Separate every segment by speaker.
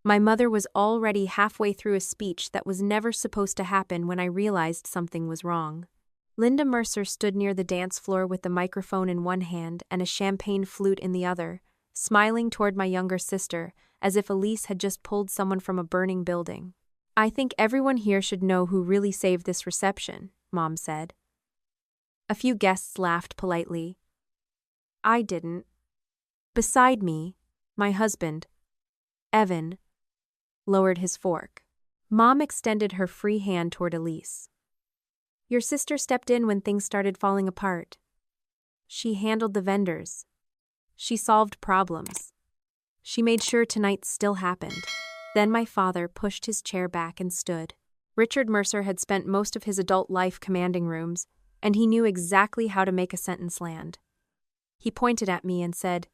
Speaker 1: My mother was already halfway through a speech that was never supposed to happen when I realized something was wrong. Linda Mercer stood near the dance floor with the microphone in one hand and a champagne flute in the other, smiling toward my younger sister, as if Elise had just pulled someone from a burning building. "I think everyone here should know who really saved this reception," Mom said. A few guests laughed politely. I didn't. Beside me, my husband, Evan, lowered his fork. Mom extended her free hand toward Elise. "Your sister stepped in when things started falling apart. She handled the vendors. She solved problems. She made sure tonight still happened." Then my father pushed his chair back and stood. Richard Mercer had spent most of his adult life commanding rooms, and he knew exactly how to make a sentence land. He pointed at me and said,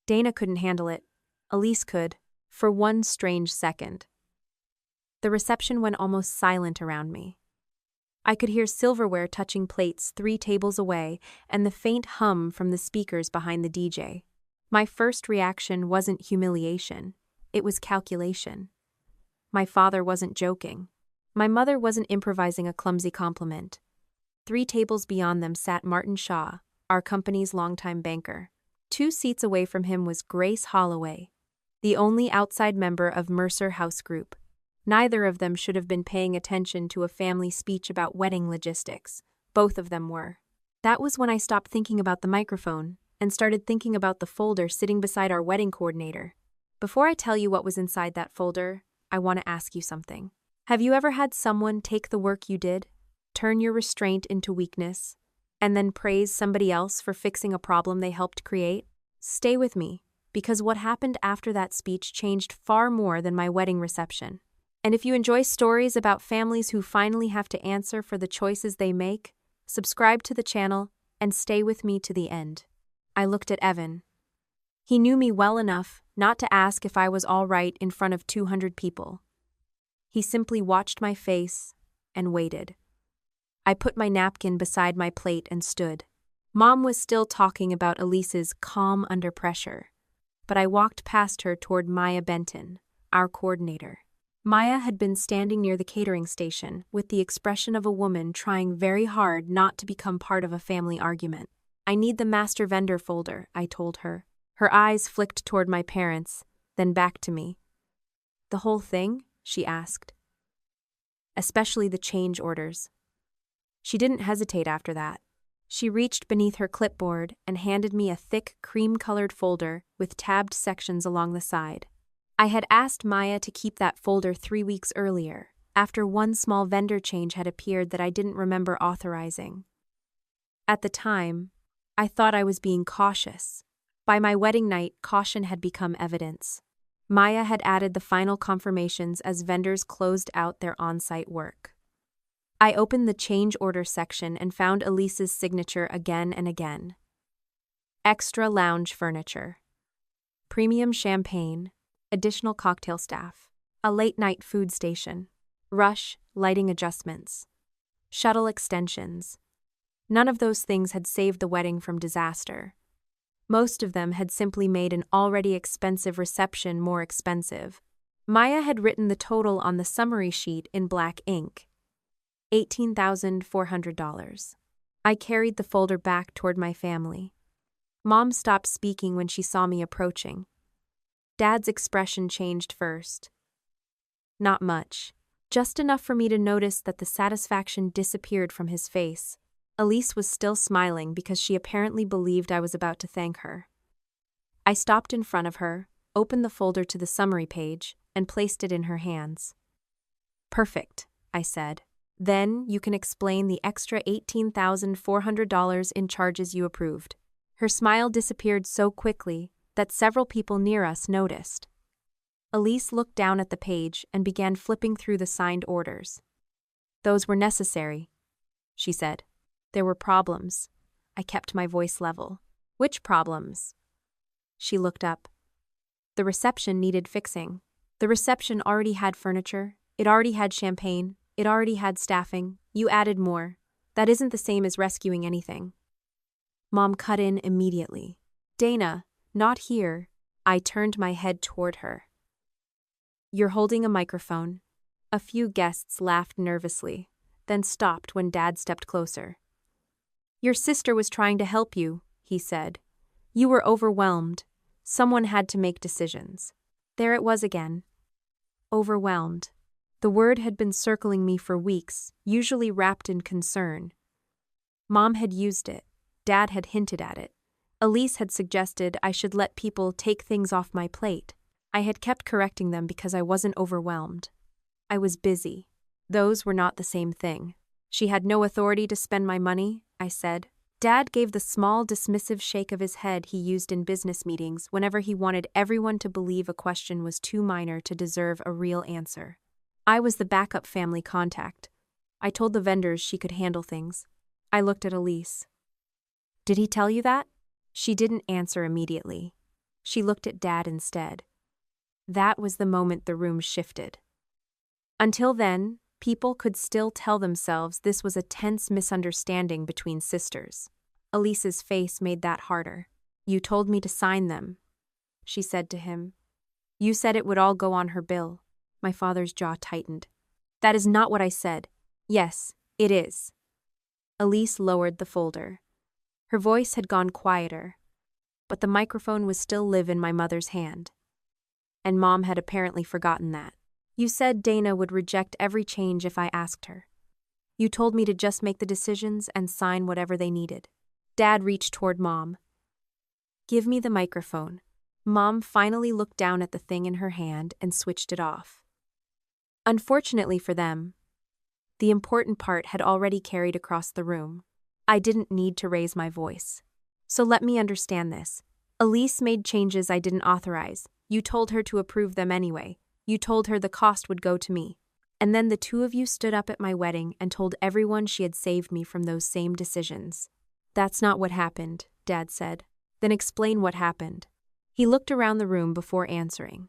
Speaker 1: "Dana couldn't handle it. Elise could." For one strange second. The reception went almost silent around me. I could hear silverware touching plates 3 tables away and the faint hum from the speakers behind the DJ. My first reaction wasn't humiliation. It was calculation. My father wasn't joking. My mother wasn't improvising a clumsy compliment. 3 tables beyond them sat Martin Shaw, our company's longtime banker. 2 seats away from him was Grace Holloway, the only outside member of Mercer House Group. Neither of them should have been paying attention to a family speech about wedding logistics. Both of them were. That was when I stopped thinking about the microphone and started thinking about the folder sitting beside our wedding coordinator. Before I tell you what was inside that folder, I want to ask you something. Have you ever had someone take the work you did, turn your restraint into weakness, and then praise somebody else for fixing a problem they helped create? Stay with me, because what happened after that speech changed far more than my wedding reception. And if you enjoy stories about families who finally have to answer for the choices they make, subscribe to the channel and stay with me to the end. I looked at Evan. He knew me well enough not to ask if I was all right in front of 200 people. He simply watched my face and waited. I put my napkin beside my plate and stood. Mom was still talking about Elise's calm under pressure, but I walked past her toward Maya Benton, our coordinator. Maya had been standing near the catering station with the expression of a woman trying very hard not to become part of a family argument. "I need the master vendor folder," I told her. Her eyes flicked toward my parents, then back to me. "The whole thing?" she asked. "Especially the change orders." She didn't hesitate after that. She reached beneath her clipboard and handed me a thick, cream-colored folder with tabbed sections along the side. I had asked Maya to keep that folder 3 weeks earlier, after one small vendor change had appeared that I didn't remember authorizing. At the time, I thought I was being cautious. By my wedding night, caution had become evidence. Maya had added the final confirmations as vendors closed out their on-site work. I opened the change order section and found Elise's signature again and again. Extra lounge furniture. Premium champagne. Additional cocktail staff. A late-night food station. Rush lighting adjustments. Shuttle extensions. None of those things had saved the wedding from disaster. Most of them had simply made an already expensive reception more expensive. Maya had written the total on the summary sheet in black ink. $18,400. I carried the folder back toward my family. Mom stopped speaking when she saw me approaching. Dad's expression changed first. Not much. Just enough for me to notice that the satisfaction disappeared from his face. Elise was still smiling because she apparently believed I was about to thank her. I stopped in front of her, opened the folder to the summary page, and placed it in her hands. "Perfect," I said. "Then you can explain the extra $18,400 in charges you approved." Her smile disappeared so quickly that several people near us noticed. Elise looked down at the page and began flipping through the signed orders. "Those were necessary," she said. "There were problems." I kept my voice level. "Which problems?" She looked up. "The reception needed fixing. The reception already had furniture. It already had champagne. It already had staffing. You added more. That isn't the same as rescuing anything." Mom cut in immediately. "Dana, not here." I turned my head toward her. You're holding a microphone. A few guests laughed nervously, then stopped when Dad stepped closer. Your sister was trying to help you, he said. You were overwhelmed. Someone had to make decisions. There it was again. Overwhelmed. The word had been circling me for weeks, usually wrapped in concern. Mom had used it. Dad had hinted at it. Elise had suggested I should let people take things off my plate. I had kept correcting them because I wasn't overwhelmed. I was busy. Those were not the same thing. She had no authority to spend my money, I said. Dad gave the small, dismissive shake of his head he used in business meetings whenever he wanted everyone to believe a question was too minor to deserve a real answer. I was the backup family contact. I told the vendors she could handle things. I looked at Elise. Did he tell you that? She didn't answer immediately. She looked at Dad instead. That was the moment the room shifted. Until then, people could still tell themselves this was a tense misunderstanding between sisters. Elise's face made that harder. You told me to sign them, she said to him. You said it would all go on her bill. My father's jaw tightened. That is not what I said. Yes, it is. Elise lowered the folder. Her voice had gone quieter, but the microphone was still live in my mother's hand. And Mom had apparently forgotten that. You said Dana would reject every change if I asked her. You told me to just make the decisions and sign whatever they needed. Dad reached toward Mom. Give me the microphone. Mom finally looked down at the thing in her hand and switched it off. Unfortunately for them, the important part had already carried across the room. I didn't need to raise my voice. So let me understand this. Elise made changes I didn't authorize. You told her to approve them anyway. You told her the cost would go to me. And then the two of you stood up at my wedding and told everyone she had saved me from those same decisions. That's not what happened, Dad said. Then explain what happened. He looked around the room before answering.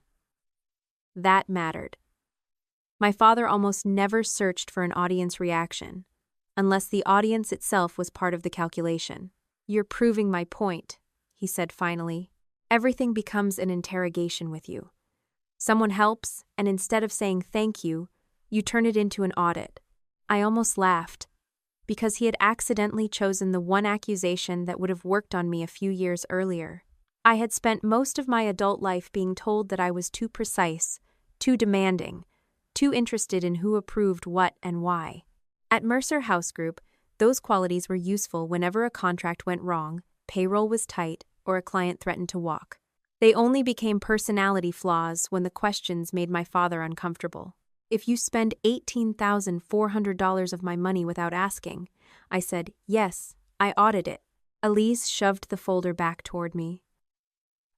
Speaker 1: That mattered. My father almost never searched for an audience reaction, unless the audience itself was part of the calculation. You're proving my point, he said finally. Everything becomes an interrogation with you. Someone helps, and instead of saying thank you, you turn it into an audit. I almost laughed, because he had accidentally chosen the one accusation that would have worked on me a few years earlier. I had spent most of my adult life being told that I was too precise, too demanding, too interested in who approved what and why. At Mercer House Group, those qualities were useful whenever a contract went wrong, payroll was tight, or a client threatened to walk. They only became personality flaws when the questions made my father uncomfortable. If you spend $18,400 of my money without asking, I said, yes, I audit it. Elise shoved the folder back toward me.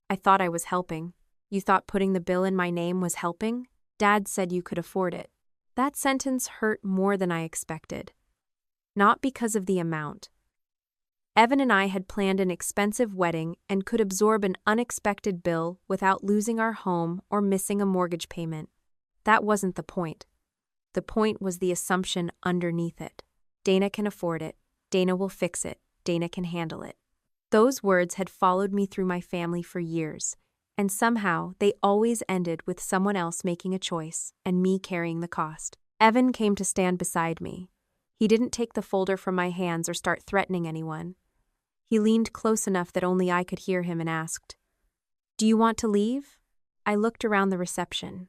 Speaker 1: I thought I was helping. You thought putting the bill in my name was helping? Dad said you could afford it. That sentence hurt more than I expected. Not because of the amount. Evan and I had planned an expensive wedding and could absorb an unexpected bill without losing our home or missing a mortgage payment. That wasn't the point. The point was the assumption underneath it. Dana can afford it. Dana will fix it. Dana can handle it. Those words had followed me through my family for years, and somehow they always ended with someone else making a choice and me carrying the cost. Evan came to stand beside me. He didn't take the folder from my hands or start threatening anyone. He leaned close enough that only I could hear him and asked, "Do you want to leave?" I looked around the reception.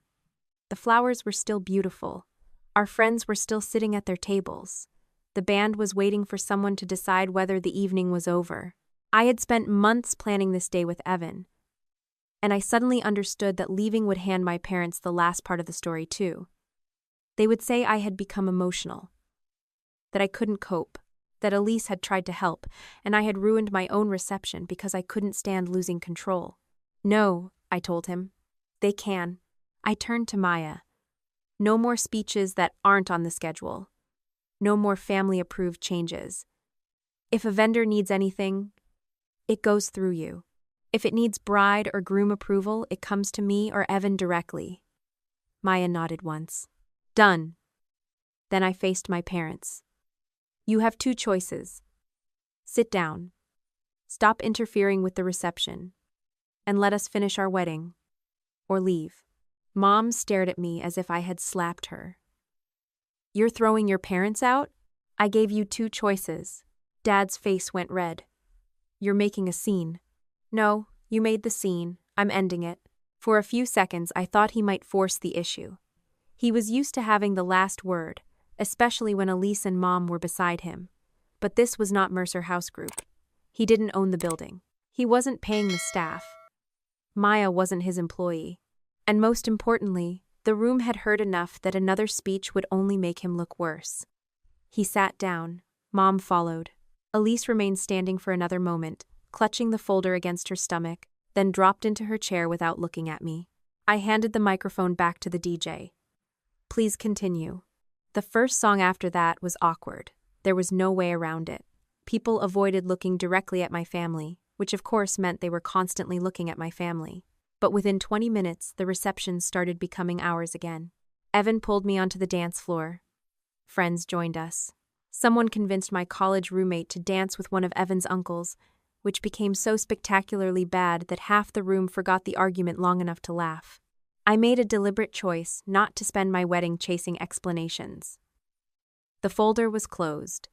Speaker 1: The flowers were still beautiful. Our friends were still sitting at their tables. The band was waiting for someone to decide whether the evening was over. I had spent months planning this day with Evan, and I suddenly understood that leaving would hand my parents the last part of the story too. They would say I had become emotional, that I couldn't cope, that Elise had tried to help, and I had ruined my own reception because I couldn't stand losing control. No, I told him. They can. I turned to Maya. No more speeches that aren't on the schedule. No more family-approved changes. If a vendor needs anything, it goes through you. If it needs bride or groom approval, it comes to me or Evan directly. Maya nodded once. Done. Then I faced my parents. You have two choices. Sit down. Stop interfering with the reception. And let us finish our wedding. Or leave. Mom stared at me as if I had slapped her. "You're throwing your parents out? I gave you 2 choices." Dad's face went red. "You're making a scene." "No, you made the scene. I'm ending it." For a few seconds, I thought he might force the issue. He was used to having the last word, especially when Elise and Mom were beside him. But this was not Mercer House Group. He didn't own the building. He wasn't paying the staff. Maya wasn't his employee. And most importantly, the room had heard enough that another speech would only make him look worse. He sat down. Mom followed. Elise remained standing for another moment, clutching the folder against her stomach, then dropped into her chair without looking at me. I handed the microphone back to the DJ. "Please continue." The first song after that was awkward. There was no way around it. People avoided looking directly at my family, which of course meant they were constantly looking at my family. But within 20 minutes, the reception started becoming ours again. Evan pulled me onto the dance floor. Friends joined us. Someone convinced my college roommate to dance with one of Evan's uncles, which became so spectacularly bad that half the room forgot the argument long enough to laugh. I made a deliberate choice not to spend my wedding chasing explanations. The folder was closed.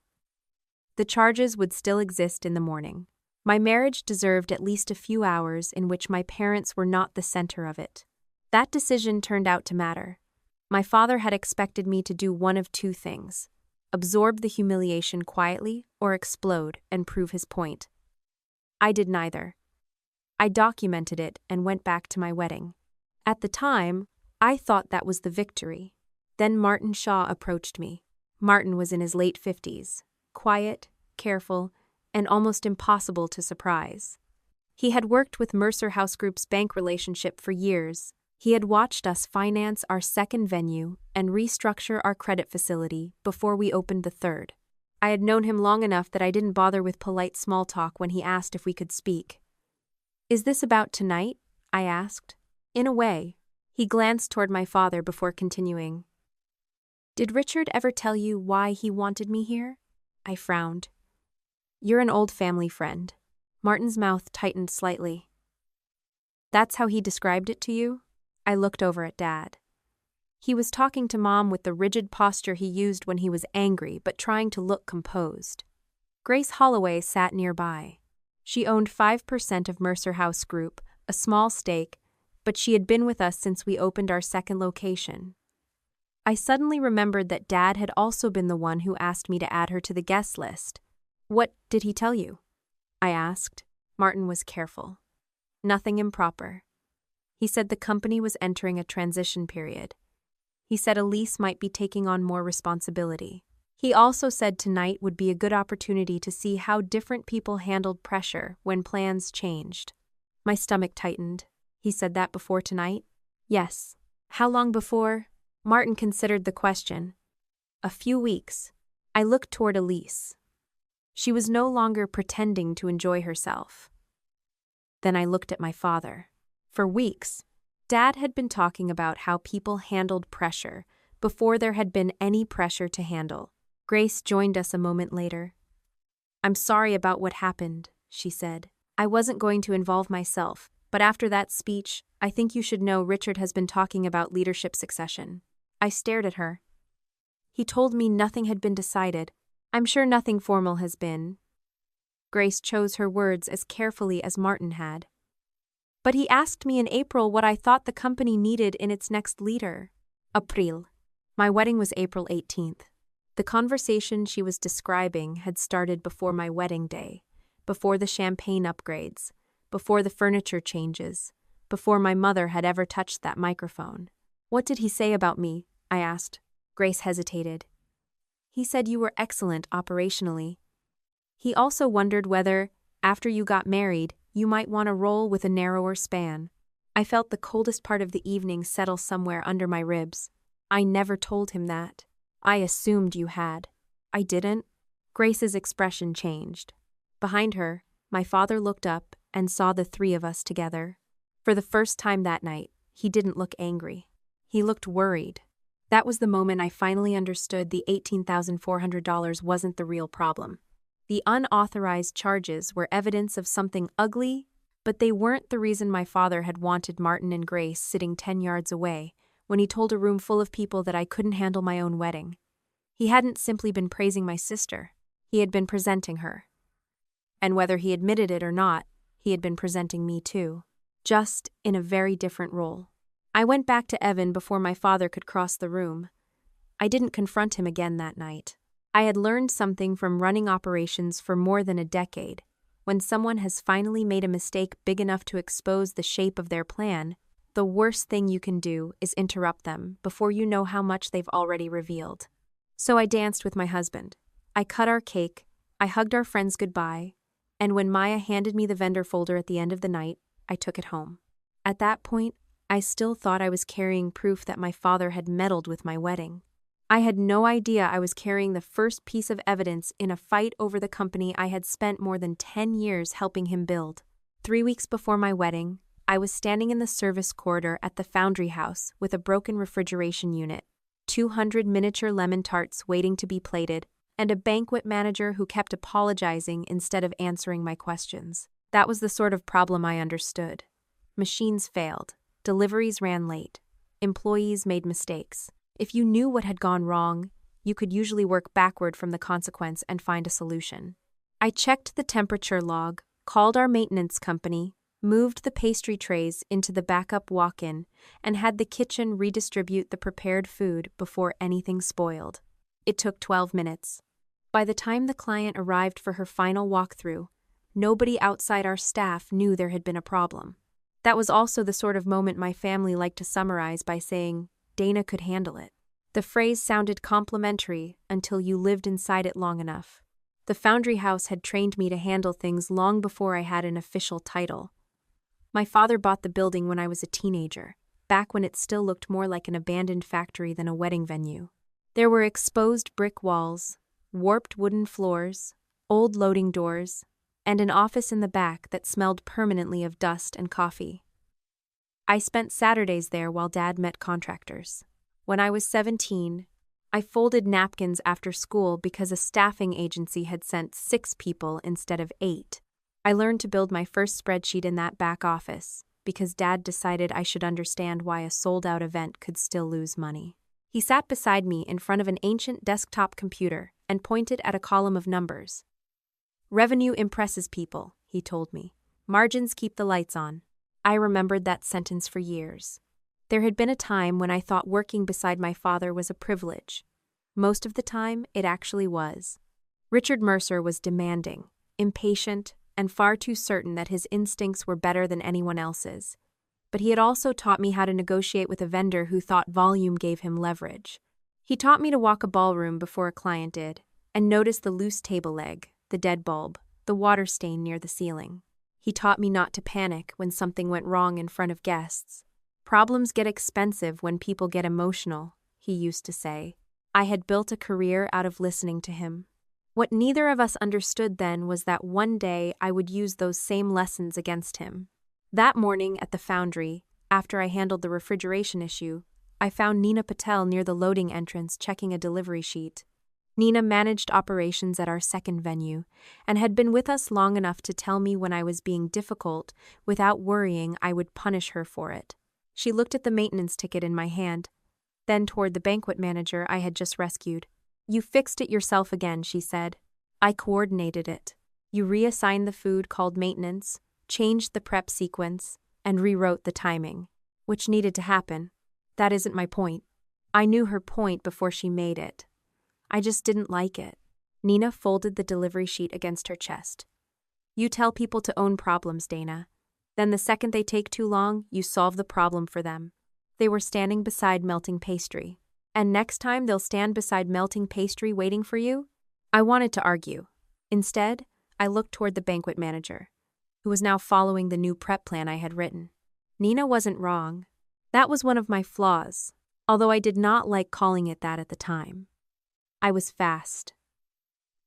Speaker 1: The charges would still exist in the morning. My marriage deserved at least a few hours in which my parents were not the center of it. That decision turned out to matter. My father had expected me to do one of 2 things: absorb the humiliation quietly or explode and prove his point. I did neither. I documented it and went back to my wedding. At the time, I thought that was the victory. Then Martin Shaw approached me. Martin was in his late 50s, quiet, careful, and almost impossible to surprise. He had worked with Mercer House Group's bank relationship for years. He had watched us finance our second venue and restructure our credit facility before we opened the third. I had known him long enough that I didn't bother with polite small talk when he asked if we could speak. "Is this about tonight?" I asked. "In a way." He glanced toward my father before continuing. "Did Richard ever tell you why he wanted me here?" I frowned. "You're an old family friend." Martin's mouth tightened slightly. "That's how he described it to you?" I looked over at Dad. He was talking to Mom with the rigid posture he used when he was angry but trying to look composed. Grace Holloway sat nearby. She owned 5% of Mercer House Group, a small stake, but she had been with us since we opened our second location. I suddenly remembered that Dad had also been the one who asked me to add her to the guest list. "What did he tell you?" I asked. Martin was careful. "Nothing improper. He said the company was entering a transition period. He said Elise might be taking on more responsibility. He also said tonight would be a good opportunity to see how different people handled pressure when plans changed." My stomach tightened. "He said that before tonight?" "Yes." "How long before?" Martin considered the question. "A few weeks." I looked toward Elise. She was no longer pretending to enjoy herself. Then I looked at my father. For weeks, Dad had been talking about how people handled pressure before there had been any pressure to handle. Grace joined us a moment later. "I'm sorry about what happened," she said. "I wasn't going to involve myself, but after that speech, I think you should know Richard has been talking about leadership succession." I stared at her. "He told me nothing had been decided. I'm sure nothing formal has been." Grace chose her words as carefully as Martin had. "But he asked me in April what I thought the company needed in its next leader." April. My wedding was April 18th. The conversation she was describing had started before my wedding day, before the champagne upgrades, before the furniture changes, before my mother had ever touched that microphone. "What did he say about me?" I asked. Grace hesitated. "He said you were excellent operationally. He also wondered whether, after you got married, you might want a role with a narrower span." I felt the coldest part of the evening settle somewhere under my ribs. "I never told him that." "I assumed you had." "I didn't." Grace's expression changed. Behind her, my father looked up and saw the 3 of us together. For the first time that night, he didn't look angry. He looked worried. That was the moment I finally understood the $18,400 wasn't the real problem. The unauthorized charges were evidence of something ugly But they weren't the reason my father had wanted Martin and Grace sitting 10 yards away when he told a room full of people that I couldn't handle my own wedding. He hadn't simply been praising my sister, he had been presenting her. And whether he admitted it or not, he had been presenting me too, just in a very different role. I went back to Evan before my father could cross the room. I didn't confront him again that night. I had learned something from running operations for more than a decade. When someone has finally made a mistake big enough to expose the shape of their plan, the worst thing you can do is interrupt them before you know how much they've already revealed. So I danced with my husband. I cut our cake, I hugged our friends goodbye, and when Maya handed me the vendor folder at the end of the night, I took it home. At that point, I still thought I was carrying proof that my father had meddled with my wedding. I had no idea I was carrying the first piece of evidence in a fight over the company I had spent more than 10 years helping him build. 3 weeks before my wedding, I was standing in the service corridor at the foundry house with a broken refrigeration unit, 200 miniature lemon tarts waiting to be plated, and a banquet manager who kept apologizing instead of answering my questions. That was the sort of problem I understood. Machines failed, deliveries ran late, employees made mistakes. If you knew what had gone wrong, you could usually work backward from the consequence and find a solution. I checked the temperature log, called our maintenance company, moved the pastry trays into the backup walk-in, and had the kitchen redistribute the prepared food before anything spoiled. It took 12 minutes. By the time the client arrived for her final walkthrough, nobody outside our staff knew there had been a problem. That was also the sort of moment my family liked to summarize by saying, "Dana could handle it." The phrase sounded complimentary until you lived inside it long enough. The foundry house had trained me to handle things long before I had an official title. My father bought the building when I was a teenager, back when it still looked more like an abandoned factory than a wedding venue. There were exposed brick walls, warped wooden floors, old loading doors, and an office in the back that smelled permanently of dust and coffee. I spent Saturdays there while Dad met contractors. When I was 17, I folded napkins after school because a staffing agency had sent 6 people instead of 8. I learned to build my first spreadsheet in that back office because Dad decided I should understand why a sold-out event could still lose money. He sat beside me in front of an ancient desktop computer and pointed at a column of numbers. "Revenue impresses people," he told me. "Margins keep the lights on." I remembered that sentence for years. There had been a time when I thought working beside my father was a privilege. Most of the time, it actually was. Richard Mercer was demanding, impatient, and far too certain that his instincts were better than anyone else's. But he had also taught me how to negotiate with a vendor who thought volume gave him leverage. He taught me to walk a ballroom before a client did, and notice the loose table leg, the dead bulb, the water stain near the ceiling. He taught me not to panic when something went wrong in front of guests. "Problems get expensive when people get emotional," he used to say. I had built a career out of listening to him. What neither of us understood then was that one day I would use those same lessons against him. That morning at the foundry, after I handled the refrigeration issue, I found Nina Patel near the loading entrance checking a delivery sheet. Nina managed operations at our second venue and had been with us long enough to tell me when I was being difficult without worrying I would punish her for it. She looked at the maintenance ticket in my hand, then toward the banquet manager I had just rescued. "You fixed it yourself again," she said. "I coordinated it. You reassigned the food called maintenance, changed the prep sequence, and rewrote the timing, which needed to happen. That isn't my point. I knew her point before she made it. I just didn't like it." Nina folded the delivery sheet against her chest. "You tell people to own problems, Dana. Then the second they take too long, you solve the problem for them." They were standing beside melting pastry. "And next time they'll stand beside melting pastry waiting for you?" I wanted to argue. Instead, I looked toward the banquet manager, who was now following the new prep plan I had written. Nina wasn't wrong. That was one of my flaws, although I did not like calling it that at the time. I was fast.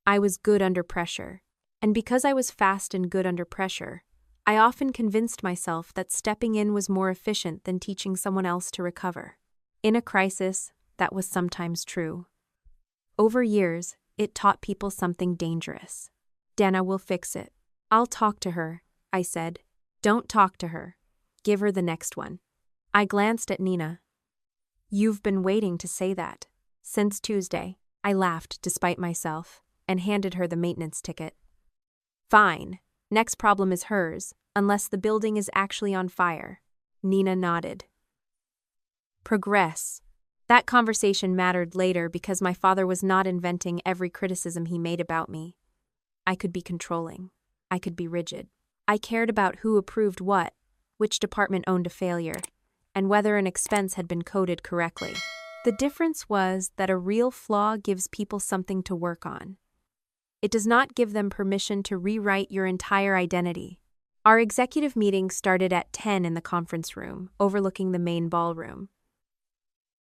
Speaker 1: I was good under pressure. And because I was fast and good under pressure, I often convinced myself that stepping in was more efficient than teaching someone else to recover. In a crisis, that was sometimes true. Over years, it taught people something dangerous. "Dana will fix it. I'll talk to her," I said. Don't talk to her. Give her the next one. I glanced at Nina. You've been waiting to say that. Since Tuesday. I laughed despite myself and handed her the maintenance ticket. Fine. Next problem is hers, unless the building is actually on fire. Nina nodded. Progress. That conversation mattered later because my father was not inventing every criticism he made about me. I could be controlling. I could be rigid. I cared about who approved what, which department owned a failure, and whether an expense had been coded correctly. The difference was that a real flaw gives people something to work on. It does not give them permission to rewrite your entire identity. Our executive meeting started at 10 in the conference room, overlooking the main ballroom.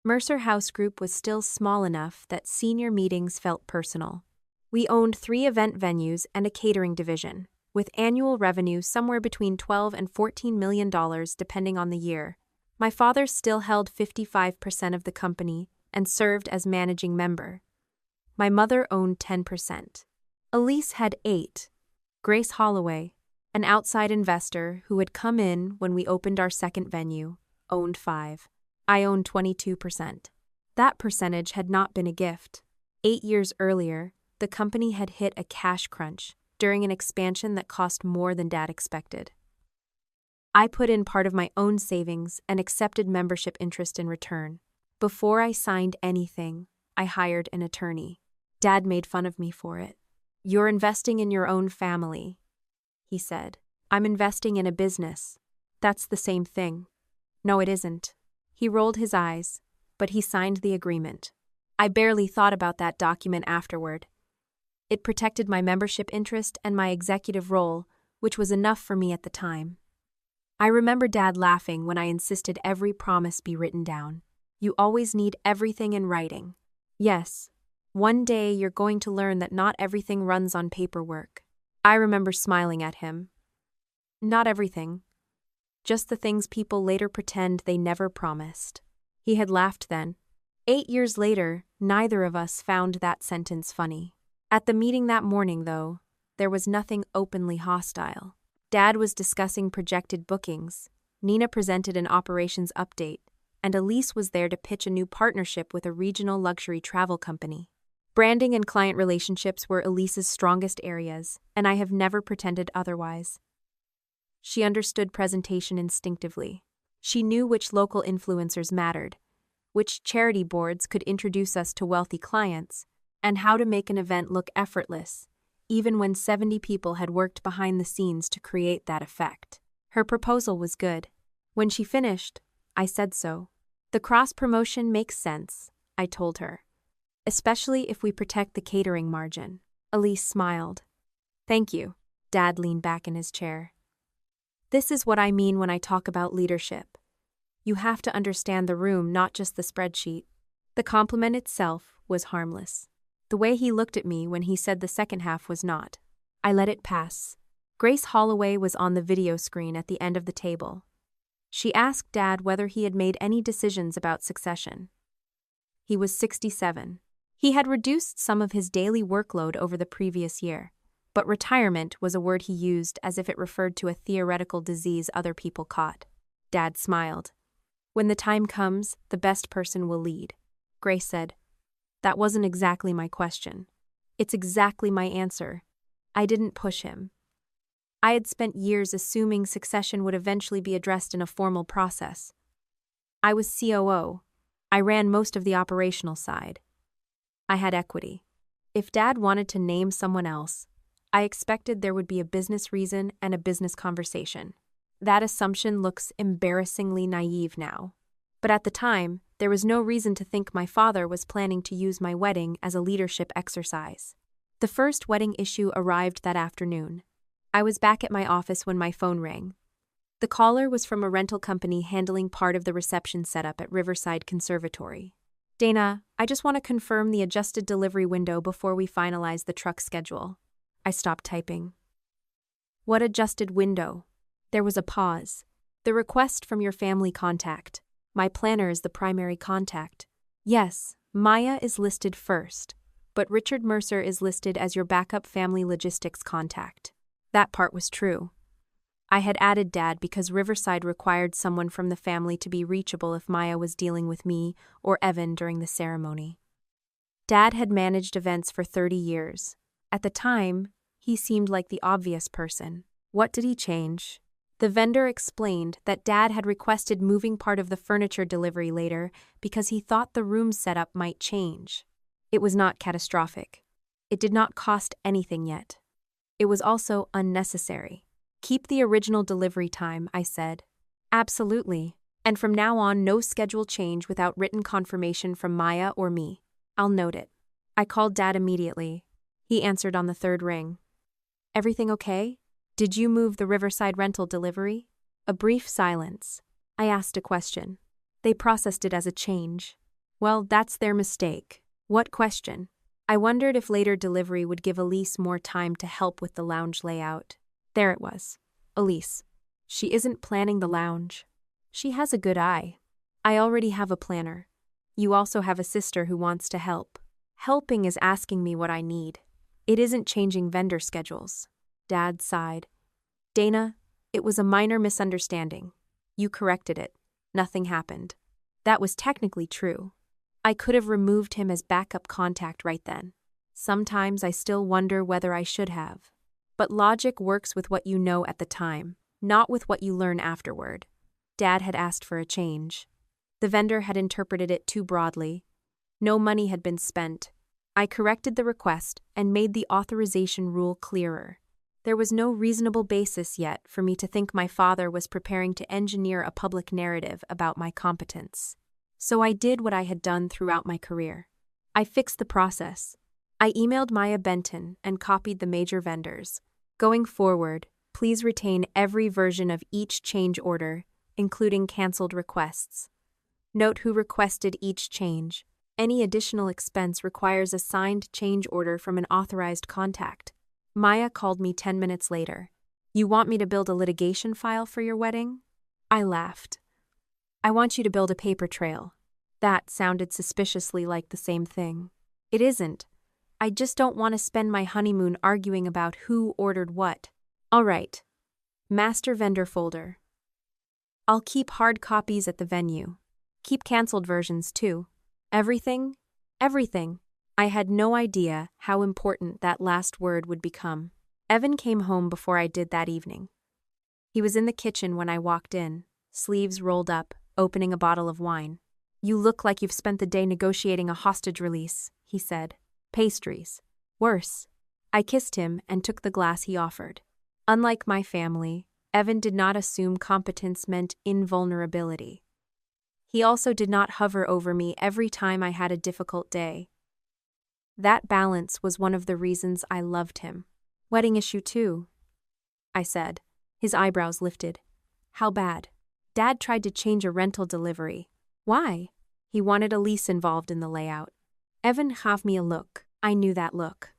Speaker 1: Mercer House Group was still small enough that senior meetings felt personal. We owned 3 event venues and a catering division, with annual revenue somewhere between $12 and $14 million depending on the year. My father still held 55% of the company and served as managing member. My mother owned 10%. Elise had 8%. Grace Holloway, an outside investor who had come in when we opened our second venue, owned 5%. I owned 22%. That percentage had not been a gift. 8 years earlier, the company had hit a cash crunch during an expansion that cost more than Dad expected. I put in part of my own savings and accepted membership interest in return. Before I signed anything, I hired an attorney. Dad made fun of me for it. You're investing in your own family, he said. I'm investing in a business. That's the same thing. No, it isn't. He rolled his eyes, but he signed the agreement. I barely thought about that document afterward. It protected my membership interest and my executive role, which was enough for me at the time. I remember Dad laughing when I insisted every promise be written down. You always need everything in writing. Yes, one day you're going to learn that not everything runs on paperwork. I remember smiling at him. Not everything. Just the things people later pretend they never promised. He had laughed then. 8 years later, neither of us found that sentence funny. At the meeting that morning, though, there was nothing openly hostile. Dad was discussing projected bookings, Nina presented an operations update, and Elise was there to pitch a new partnership with a regional luxury travel company. Branding and client relationships were Elise's strongest areas, and I have never pretended otherwise. She understood presentation instinctively. She knew which local influencers mattered, which charity boards could introduce us to wealthy clients, and how to make an event look effortless, even when 70 people had worked behind the scenes to create that effect. Her proposal was good. When she finished, I said so. The cross-promotion makes sense, I told her. Especially if we protect the catering margin. Elise smiled. Thank you. Dad leaned back in his chair. This is what I mean when I talk about leadership. You have to understand the room, not just the spreadsheet. The compliment itself was harmless. The way he looked at me when he said the second half was not. I let it pass. Grace Holloway was on the video screen at the end of the table. She asked Dad whether he had made any decisions about succession. He was 67. He had reduced some of his daily workload over the previous year, but retirement was a word he used as if it referred to a theoretical disease other people caught. Dad smiled. When the time comes, the best person will lead. Grace said, That wasn't exactly my question. It's exactly my answer. I didn't push him. I had spent years assuming succession would eventually be addressed in a formal process. I was COO. I ran most of the operational side. I had equity. If Dad wanted to name someone else, I expected there would be a business reason and a business conversation. That assumption looks embarrassingly naive now. But at the time, there was no reason to think my father was planning to use my wedding as a leadership exercise. The first wedding issue arrived that afternoon. I was back at my office when my phone rang. The caller was from a rental company handling part of the reception setup at Riverside Conservatory. Dana, I just want to confirm the adjusted delivery window before we finalize the truck schedule. I stopped typing. What adjusted window? There was a pause. The request from your family contact. My planner is the primary contact. Yes, Maya is listed first, but Richard Mercer is listed as your backup family logistics contact. That part was true. I had added Dad because Riverside required someone from the family to be reachable if Maya was dealing with me or Evan during the ceremony. Dad had managed events for 30 years. At the time, he seemed like the obvious person. What did he change? The vendor explained that Dad had requested moving part of the furniture delivery later because he thought the room setup might change. It was not catastrophic. It did not cost anything yet. It was also unnecessary. Keep the original delivery time, I said. Absolutely. And from now on, no schedule change without written confirmation from Maya or me. I'll note it. I called Dad immediately. He answered on the third ring. Everything okay? Did you move the Riverside rental delivery? A brief silence. I asked a question. They processed it as a change. Well, that's their mistake. What question? I wondered if later delivery would give Elise more time to help with the lounge layout. There it was. Elise. She isn't planning the lounge. She has a good eye. I already have a planner. You also have a sister who wants to help. Helping is asking me what I need. It isn't changing vendor schedules. Dad sighed. Dana, it was a minor misunderstanding. You corrected it. Nothing happened. That was technically true. I could have removed him as backup contact right then. Sometimes I still wonder whether I should have. But logic works with what you know at the time, not with what you learn afterward. Dad had asked for a change. The vendor had interpreted it too broadly. No money had been spent. I corrected the request and made the authorization rule clearer. There was no reasonable basis yet for me to think my father was preparing to engineer a public narrative about my competence. So I did what I had done throughout my career. I fixed the process. I emailed Maya Benton and copied the major vendors. Going forward, please retain every version of each change order, including canceled requests. Note who requested each change. Any additional expense requires a signed change order from an authorized contact. Maya called me 10 minutes later. You want me to build a litigation file for your wedding? I laughed. I want you to build a paper trail. That sounded suspiciously like the same thing. It isn't. I just don't want to spend my honeymoon arguing about who ordered what. All right. Master vendor folder. I'll keep hard copies at the venue. Keep canceled versions too. Everything? Everything. I had no idea how important that last word would become. Evan came home before I did that evening. He was in the kitchen when I walked in, sleeves rolled up, opening a bottle of wine. You look like you've spent the day negotiating a hostage release, he said. Pastries. Worse. I kissed him and took the glass he offered. Unlike my family, Evan did not assume competence meant invulnerability. He also did not hover over me every time I had a difficult day. That balance was one of the reasons I loved him. Wedding issue too, I said. His eyebrows lifted. How bad? Dad tried to change a rental delivery. Why? He wanted Elise involved in the layout. Evan gave me a look. I knew that look.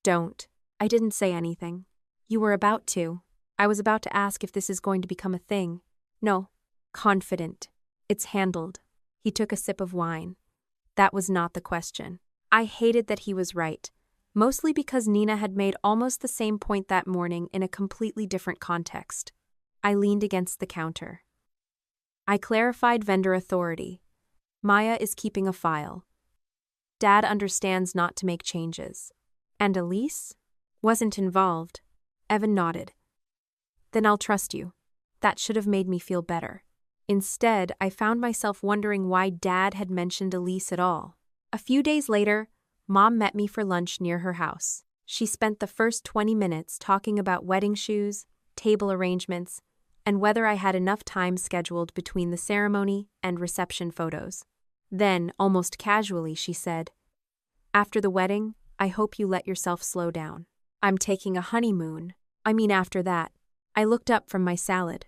Speaker 1: Don't. I didn't say anything. You were about to. I was about to ask if this is going to become a thing. No. Confident. It's handled. He took a sip of wine. That was not the question. I hated that he was right, mostly because Nina had made almost the same point that morning in a completely different context. I leaned against the counter. I clarified vendor authority. Maya is keeping a file. Dad understands not to make changes. And Elise? Wasn't involved. Evan nodded. Then I'll trust you. That should have made me feel better. Instead, I found myself wondering why Dad had mentioned Elise at all. A few days later, Mom met me for lunch near her house. She spent the first 20 minutes talking about wedding shoes, table arrangements, and whether I had enough time scheduled between the ceremony and reception photos. Then, almost casually, she said, After the wedding, I hope you let yourself slow down. I'm taking a honeymoon. After that. I looked up from my salad.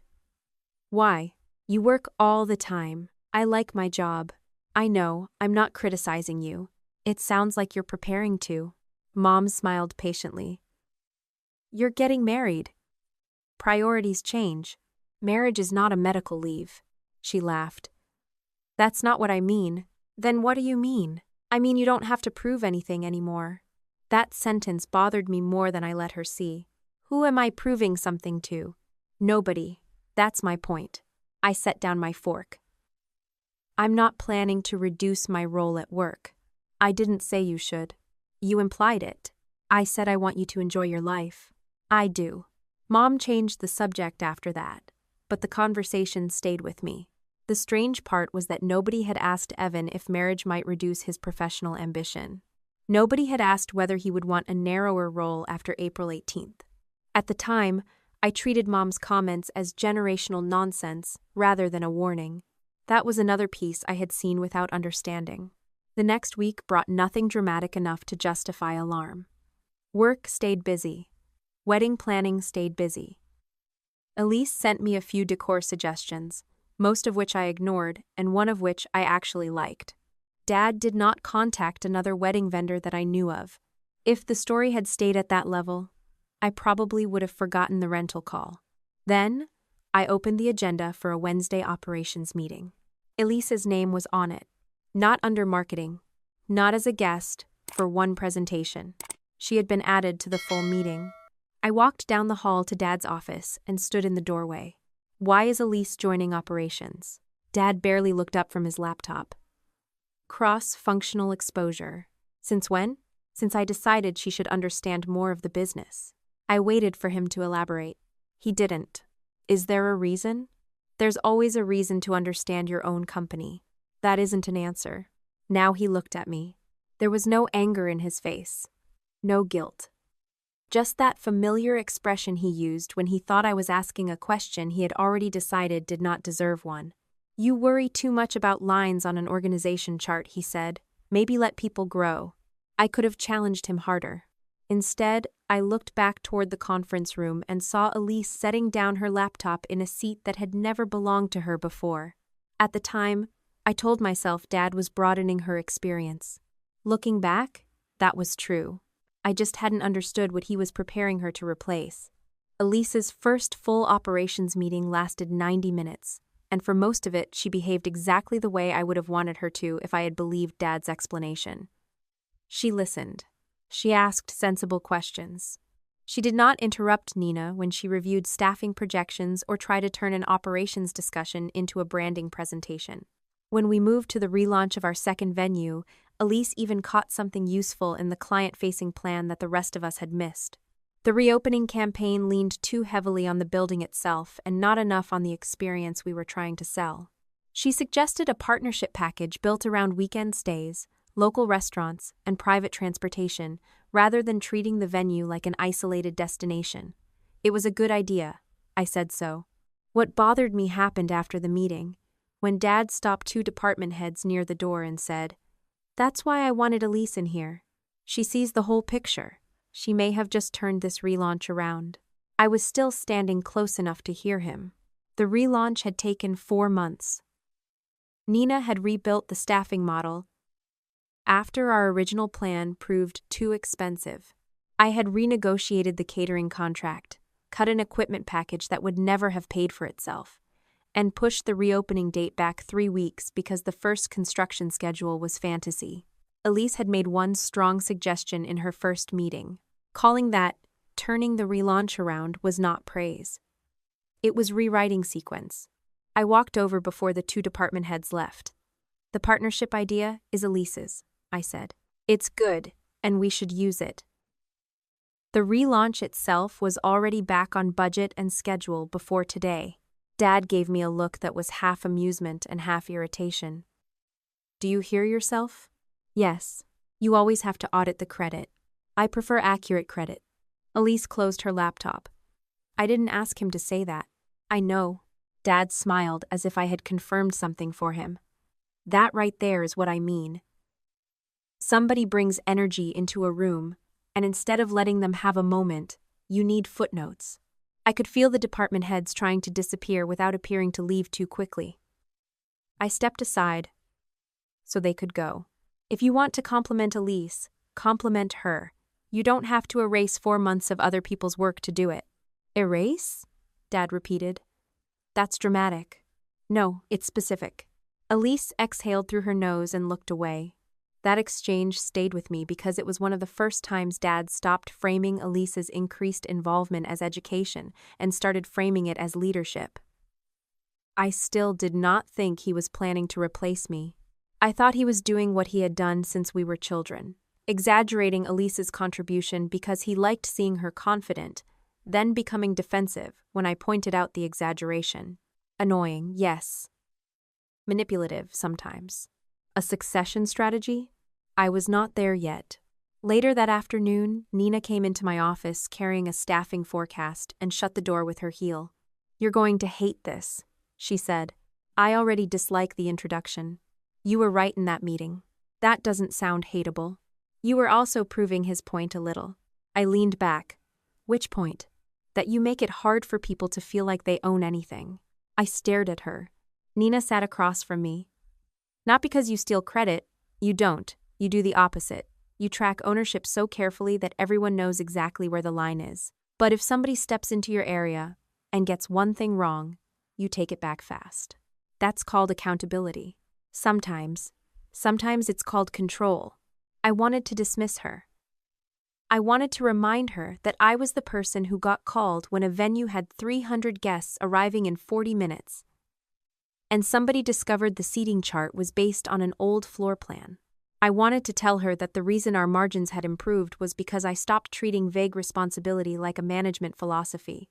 Speaker 1: Why? You work all the time. I like my job. I know, I'm not criticizing you. It sounds like you're preparing to. Mom smiled patiently. You're getting married. Priorities change. Marriage is not a medical leave. She laughed. That's not what I mean. Then what do you mean? You don't have to prove anything anymore. That sentence bothered me more than I let her see. Who am I proving something to? Nobody. That's my point. I set down my fork. I'm not planning to reduce my role at work. I didn't say you should. You implied it. I said I want you to enjoy your life. I do. Mom changed the subject after that, but the conversation stayed with me. The strange part was that nobody had asked Evan if marriage might reduce his professional ambition. Nobody had asked whether he would want a narrower role after April 18th. At the time, I treated Mom's comments as generational nonsense rather than a warning. That was another piece I had seen without understanding. The next week brought nothing dramatic enough to justify alarm. Work stayed busy. Wedding planning stayed busy. Elise sent me a few decor suggestions, most of which I ignored and one of which I actually liked. Dad did not contact another wedding vendor that I knew of. If the story had stayed at that level, I probably would have forgotten the rental call. Then, I opened the agenda for a Wednesday operations meeting. Elise's name was on it, not under marketing, not as a guest, for one presentation. She had been added to the full meeting. I walked down the hall to Dad's office and stood in the doorway. Why is Elise joining operations? Dad barely looked up from his laptop. Cross-functional exposure. Since when? Since I decided she should understand more of the business. I waited for him to elaborate. He didn't. Is there a reason? There's always a reason to understand your own company. That isn't an answer. Now he looked at me. There was no anger in his face. No guilt. Just that familiar expression he used when he thought I was asking a question he had already decided did not deserve one. You worry too much about lines on an organization chart, he said. Maybe let people grow. I could have challenged him harder. Instead, I looked back toward the conference room and saw Elise setting down her laptop in a seat that had never belonged to her before. At the time, I told myself Dad was broadening her experience. Looking back, that was true. I just hadn't understood what he was preparing her to replace. Elise's first full operations meeting lasted 90 minutes, and for most of it, she behaved exactly the way I would have wanted her to if I had believed Dad's explanation. She listened. She asked sensible questions. She did not interrupt Nina when she reviewed staffing projections or try to turn an operations discussion into a branding presentation. When we moved to the relaunch of our second venue, Elise even caught something useful in the client-facing plan that the rest of us had missed. The reopening campaign leaned too heavily on the building itself and not enough on the experience we were trying to sell. She suggested a partnership package built around weekend stays, local restaurants, and private transportation, rather than treating the venue like an isolated destination. It was a good idea. I said so. What bothered me happened after the meeting, when Dad stopped two department heads near the door and said, "That's why I wanted Elise in here. She sees the whole picture. She may have just turned this relaunch around." I was still standing close enough to hear him. The relaunch had taken 4 months. Nina had rebuilt the staffing model after our original plan proved too expensive. I had renegotiated the catering contract, cut an equipment package that would never have paid for itself, and pushed the reopening date back 3 weeks because the first construction schedule was fantasy. Elise had made one strong suggestion in her first meeting, calling that turning the relaunch around was not praise. It was rewriting sequence. I walked over before the two department heads left. "The partnership idea is Elise's," I said. "It's good, and we should use it." The relaunch itself was already back on budget and schedule before today. Dad gave me a look that was half amusement and half irritation. "Do you hear yourself?" "Yes. You always have to audit the credit. I prefer accurate credit." Elise closed her laptop. "I didn't ask him to say that." "I know." Dad smiled as if I had confirmed something for him. "That right there is what I mean. Somebody brings energy into a room, and instead of letting them have a moment, you need footnotes." I could feel the department heads trying to disappear without appearing to leave too quickly. I stepped aside so they could go. "If you want to compliment Elise, compliment her. You don't have to erase 4 months of other people's work to do it." "Erase?" Dad repeated. "That's dramatic." "No, it's specific." Elise exhaled through her nose and looked away. That exchange stayed with me because it was one of the first times Dad stopped framing Elise's increased involvement as education and started framing it as leadership. I still did not think he was planning to replace me. I thought he was doing what he had done since we were children, exaggerating Elise's contribution because he liked seeing her confident, then becoming defensive when I pointed out the exaggeration. Annoying, yes. Manipulative, sometimes. A succession strategy? I was not there yet. Later that afternoon, Nina came into my office carrying a staffing forecast and shut the door with her heel. "You're going to hate this," she said. "I already dislike the introduction. You were right in that meeting. That doesn't sound hateable. You were also proving his point a little." I leaned back. "Which point?" "That you make it hard for people to feel like they own anything." I stared at her. Nina sat across from me. "Not because you steal credit. You don't. You do the opposite. You track ownership so carefully that everyone knows exactly where the line is. But if somebody steps into your area and gets one thing wrong, you take it back fast. That's called accountability. Sometimes it's called control." I wanted to dismiss her. I wanted to remind her that I was the person who got called when a venue had 300 guests arriving in 40 minutes. And somebody discovered the seating chart was based on an old floor plan. I wanted to tell her that the reason our margins had improved was because I stopped treating vague responsibility like a management philosophy.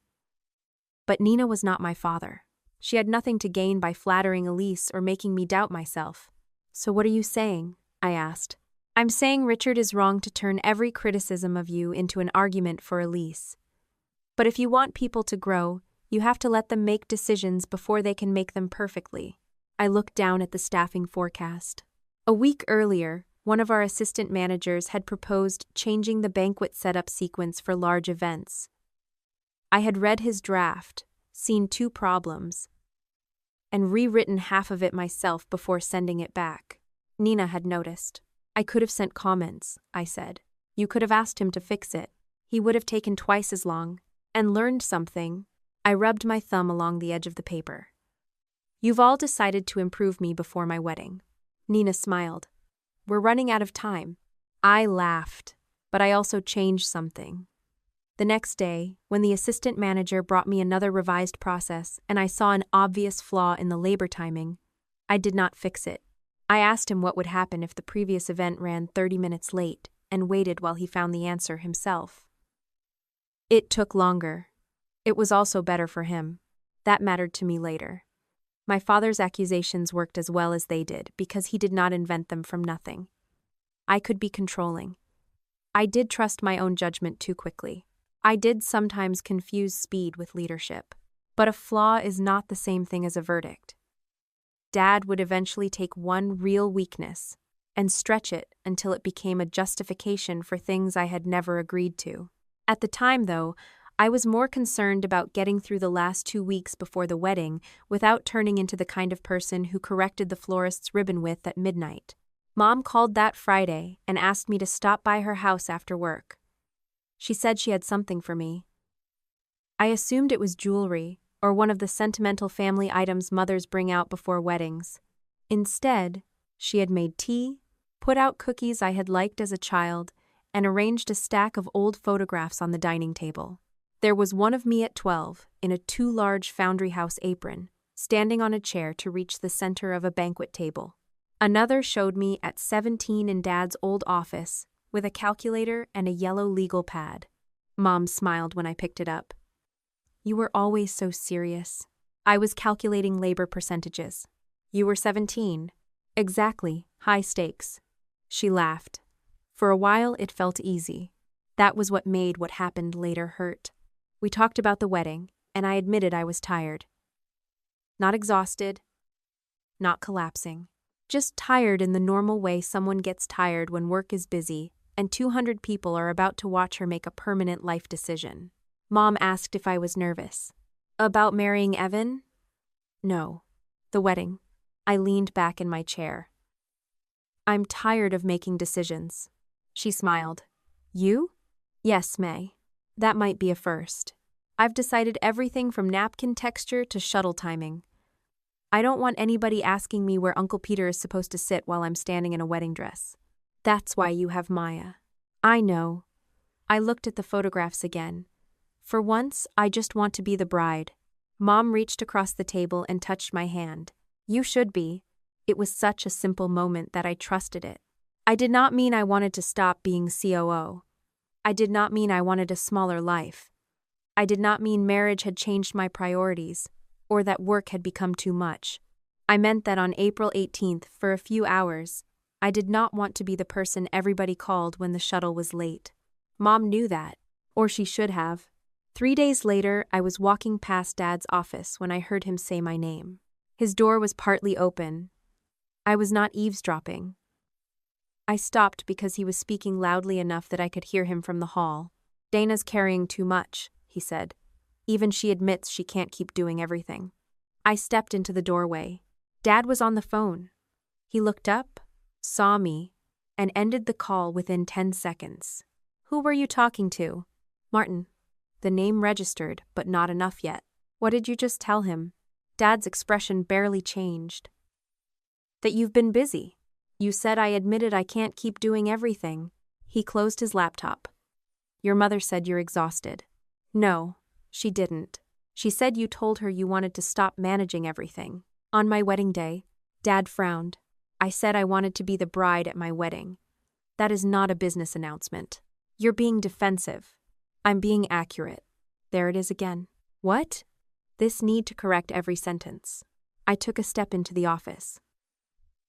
Speaker 1: But Nina was not my father. She had nothing to gain by flattering Elise or making me doubt myself. "So what are you saying?" I asked. "I'm saying Richard is wrong to turn every criticism of you into an argument for Elise. But if you want people to grow, you have to let them make decisions before they can make them perfectly." I looked down at the staffing forecast. A week earlier, one of our assistant managers had proposed changing the banquet setup sequence for large events. I had read his draft, seen 2 problems, and rewritten half of it myself before sending it back. Nina had noticed. "I could have sent comments," I said. "You could have asked him to fix it. He would have taken twice as long, and learned something." I rubbed my thumb along the edge of the paper. "You've all decided to improve me before my wedding." Nina smiled. "We're running out of time." I laughed, but I also changed something. The next day, when the assistant manager brought me another revised process and I saw an obvious flaw in the labor timing, I did not fix it. I asked him what would happen if the previous event ran 30 minutes late and waited while he found the answer himself. It took longer. It was also better for him. That mattered to me later. My father's accusations worked as well as they did because he did not invent them from nothing. I could be controlling. I did trust my own judgment too quickly. I did sometimes confuse speed with leadership. But a flaw is not the same thing as a verdict. Dad would eventually take one real weakness and stretch it until it became a justification for things I had never agreed to. At the time, though, I was more concerned about getting through the last 2 weeks before the wedding without turning into the kind of person who corrected the florist's ribbon width at midnight. Mom called that Friday and asked me to stop by her house after work. She said she had something for me. I assumed it was jewelry or one of the sentimental family items mothers bring out before weddings. Instead, she had made tea, put out cookies I had liked as a child, and arranged a stack of old photographs on the dining table. There was one of me at 12, in a too large Foundry House apron, standing on a chair to reach the center of a banquet table. Another showed me at 17 in Dad's old office, with a calculator and a yellow legal pad. Mom smiled when I picked it up. "You were always so serious." I was calculating labor percentages. "You were 17. Exactly, high stakes." She laughed. For a while it felt easy. That was what made what happened later hurt. We talked about the wedding, and I admitted I was tired. Not exhausted, not collapsing. Just tired in the normal way someone gets tired when work is busy and 200 people are about to watch her make a permanent life decision. Mom asked if I was nervous. About marrying Evan? No. The wedding. I leaned back in my chair. "I'm tired of making decisions." She smiled. "You?" "Yes, May. That might be a first. I've decided everything from napkin texture to shuttle timing. I don't want anybody asking me where Uncle Peter is supposed to sit while I'm standing in a wedding dress. That's why you have Maya. I know. I looked at the photographs again. For once, I just want to be the bride. Mom reached across the table and touched my hand. You should be. It was such a simple moment that I trusted it. I did not mean I wanted to stop being COO. I did not mean I wanted a smaller life. I did not mean marriage had changed my priorities, or that work had become too much. I meant that on April 18th, for a few hours, I did not want to be the person everybody called when the shuttle was late. Mom knew that, or she should have. 3 days later, I was walking past Dad's office when I heard him say my name. His door was partly open. I was not eavesdropping. I stopped because he was speaking loudly enough that I could hear him from the hall. Dana's carrying too much, he said. Even she admits she can't keep doing everything. I stepped into the doorway. Dad was on the phone. He looked up, saw me, and ended the call within 10 seconds. Who were you talking to? Martin. The name registered, but not enough yet. What did you just tell him? Dad's expression barely changed. That you've been busy. You said I admitted I can't keep doing everything. He closed his laptop. Your mother said you're exhausted. No, she didn't. She said you told her you wanted to stop managing everything. On my wedding day, Dad frowned. I said I wanted to be the bride at my wedding. That is not a business announcement. You're being defensive. I'm being accurate. There it is again. What? This need to correct every sentence. I took a step into the office.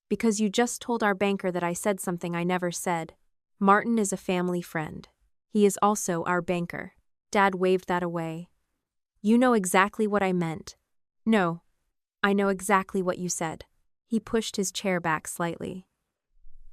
Speaker 1: Because you just told our banker that I said something I never said. Martin is a family friend. He is also our banker. Dad waved that away. You know exactly what I meant. No. I know exactly what you said. He pushed his chair back slightly.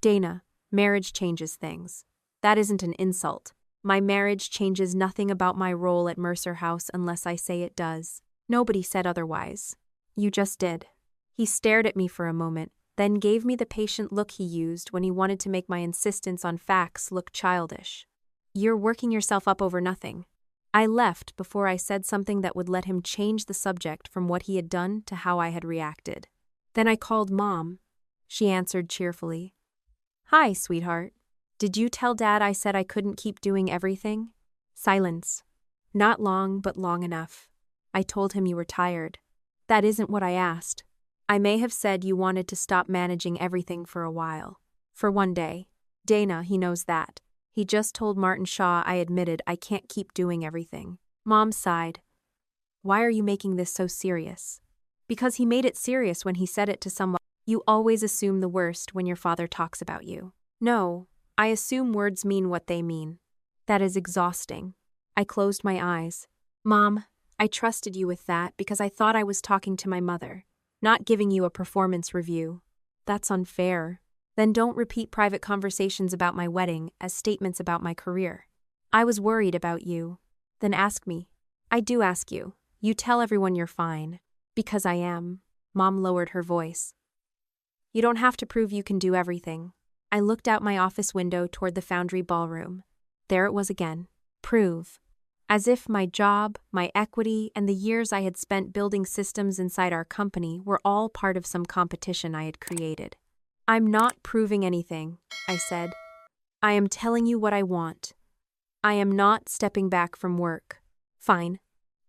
Speaker 1: Dana, marriage changes things. That isn't an insult. My marriage changes nothing about my role at Mercer House unless I say it does. Nobody said otherwise. You just did. He stared at me for a moment, then gave me the patient look he used when he wanted to make my insistence on facts look childish. You're working yourself up over nothing. I left before I said something that would let him change the subject from what he had done to how I had reacted. Then I called Mom. She answered cheerfully. Hi, sweetheart. Did you tell Dad I said I couldn't keep doing everything? Silence. Not long, but long enough. I told him you were tired. That isn't what I asked. I may have said you wanted to stop managing everything for a while. For one day. Dana, he knows that. He just told Martin Shaw I admitted I can't keep doing everything. Mom sighed. Why are you making this so serious? Because he made it serious when he said it to someone. You always assume the worst when your father talks about you. No, I assume words mean what they mean. That is exhausting. I closed my eyes. Mom, I trusted you with that because I thought I was talking to my mother, not giving you a performance review. That's unfair. Then don't repeat private conversations about my wedding as statements about my career. I was worried about you. Then ask me. I do ask you. You tell everyone you're fine. Because I am. Mom lowered her voice. You don't have to prove you can do everything. I looked out my office window toward the Foundry ballroom. There it was again. Prove. As if my job, my equity, and the years I had spent building systems inside our company were all part of some competition I had created. I'm not proving anything, I said. I am telling you what I want. I am not stepping back from work. Fine.